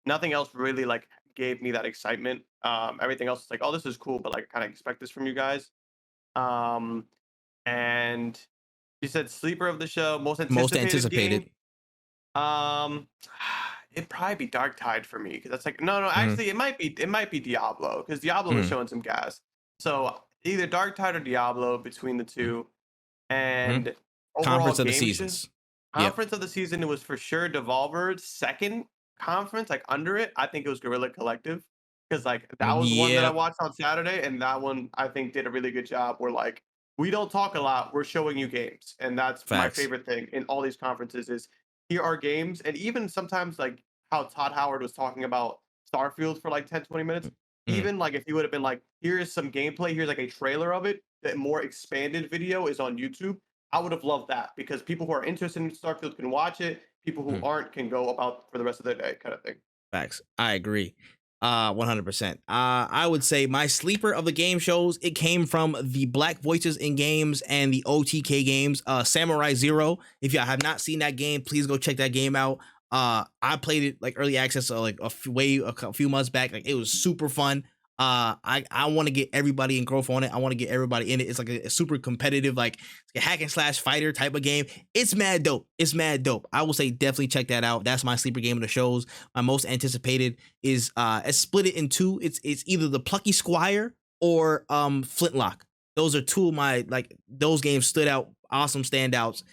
B: Nothing else really gave me that excitement. Everything else is oh, this is cool, but I kind of expect this from you guys. And you said sleeper of the show, most anticipated. Game. it'd probably be Dark Tide for me because that's like no,
A: Mhm.
B: actually it might be Diablo because Diablo was
A: Mhm.
B: showing some gas. So either Dark Tide or Diablo between the
A: Mhm.
B: two,
A: Mhm.
B: and overall
A: Conference of the
B: game show.
A: seasons. Yep.
B: Conference of the season, it was for sure Devolver's second conference, like under it. I think it was Guerrilla Collective because like that was one that I
A: Yep.
B: watched on Saturday, and that one I think did a really good job. Where like we don't talk a lot, we're showing you games, and that's my
A: Facts.
B: favorite thing in all these conferences is here are games, and even sometimes like how Todd Howard was talking about Starfield for like 10, 20 minutes.
A: Mhm.
B: Even like if he would have been like, here's some gameplay, here's like a trailer of it, that more expanded video is on YouTube. I would have loved that because people who are interested in Starfield can watch it. People who
A: Mhm.
B: aren't can go about for the rest of their day, kind of thing.
A: Facts. I agree. 100%. I would say my sleeper of the game shows, it came from the Black Voices in Games and the OTK games. Samurai Zero. If y'all have not seen that game, please go check that game out. I played it like early access, so like a few months back. Like it was super fun. I want to get everybody in growth on it. I want to get everybody in it. It's like a super competitive, like a hack and slash fighter type of game. It's mad dope. It's mad dope. I will say definitely check that out. That's my sleeper game of the shows. My most anticipated is it's split it in two. It's either the Plucky Squire or Flintlock. Those are two of my like those games stood out, awesome standouts.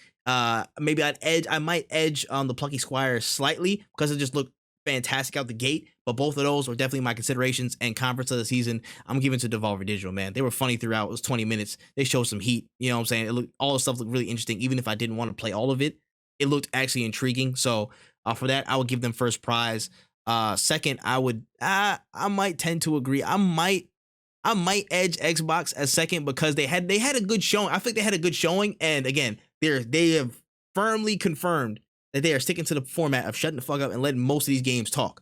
A: Maybe I might edge the Plucky Squire slightly because it just looked fantastic out the gate, but both of those were definitely my considerations. And conference of the season, I'm giving to Devolver Digital, man. They were funny throughout. It was 20 minutes. They showed some heat. You know what I'm saying? It looked, all the stuff looked really interesting. Even if I didn't want to play all of it, it looked actually intriguing. So for that, I would give them first prize. Second, I might tend to agree. I might edge Xbox as second because they had a good showing. I think they had a good showing, and again, they have firmly confirmed that they are sticking to the format of shutting the fuck up and letting most of these games talk.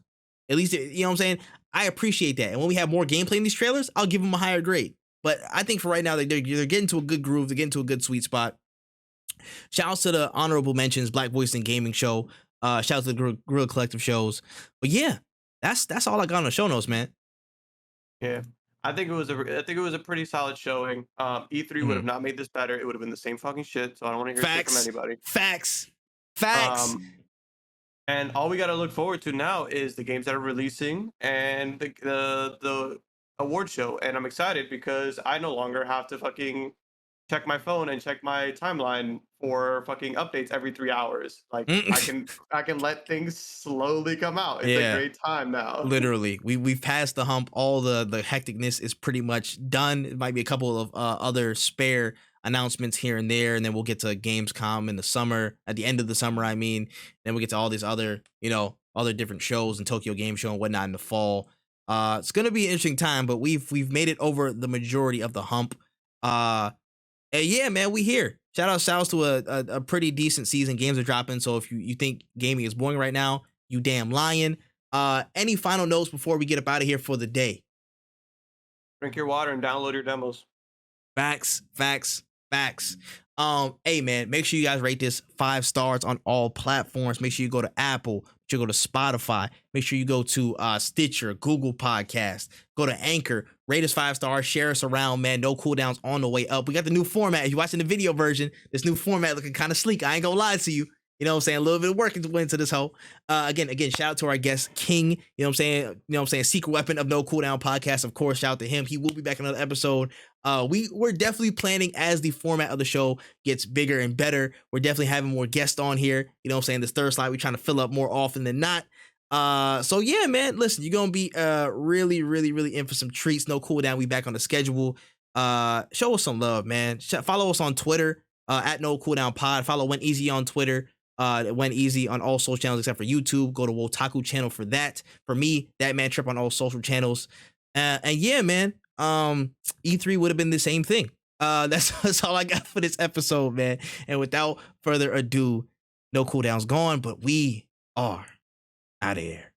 A: At least, you know what I'm saying? I appreciate that. And when we have more gameplay in these trailers, I'll give them a higher grade. But I think for right now, they're getting to a good groove. They're getting to a good sweet spot. Shout out to the honorable mentions, Black Voice and Gaming Show. Shout out to the Guerrilla Collective shows. But yeah, that's all I got on the show notes, man.
B: Yeah, I think it was a pretty solid showing. E3 would have not made this better. It would have been the same fucking shit. So I don't want to hear shit from
A: Facts.
B: anybody.
A: Facts.
B: And all we got to look forward to now is the games that are releasing and the award show. And I'm excited because I no longer have to fucking check my phone and check my timeline for fucking updates every 3 hours. Like I can let things slowly come out. It's a great time now.
A: Literally, we've passed the hump. All the hecticness is pretty much done. It might be a couple of other spare announcements here and there, and then we'll get to Gamescom in the summer, at the end of the summer, I mean. Then we'll get to all these other, other different shows and Tokyo Game Show and whatnot in the fall. It's gonna be an interesting time, but we've made it over the majority of the hump. And yeah, man, we here. Shout outs to a pretty decent season. Games are dropping, so if you think gaming is boring right now, you damn lying. Any final notes before we get up out of here for the day?
B: Drink your water and download your demos.
A: Facts. Hey man, make sure you guys rate this 5 stars on all platforms. Make sure you go to Apple, make sure you go to Spotify, make sure you go to Stitcher, Google Podcast, go to Anchor, rate us 5 stars, share us around, man. No cooldowns on the way up. We got the new format. If you're watching the video version, this new format looking kind of sleek. I ain't gonna lie to you. You know what I'm saying? A little bit of work into this whole. Again, shout out to our guest, King. You know what I'm saying? Secret weapon of No Cooldown podcast. Of course, shout out to him. He will be back in another episode. We're definitely planning as the format of the show gets bigger and better. We're definitely having more guests on here. You know what I'm saying? This third slot, we're trying to fill up more often than not. So yeah, man, listen, you're gonna be really, really, really in for some treats. No Cooldown, we back on the schedule. Show us some love, man. Follow us on Twitter, at No Cooldown Pod. Follow Went Easy on Twitter. It went easy on all social channels except for YouTube. Go to Wotaku channel for that. For me, that man Tripp on all social channels. And yeah, man, E3 would have been the same thing. That's all I got for this episode, man. And without further ado, No Cooldown's gone, but we are out of here.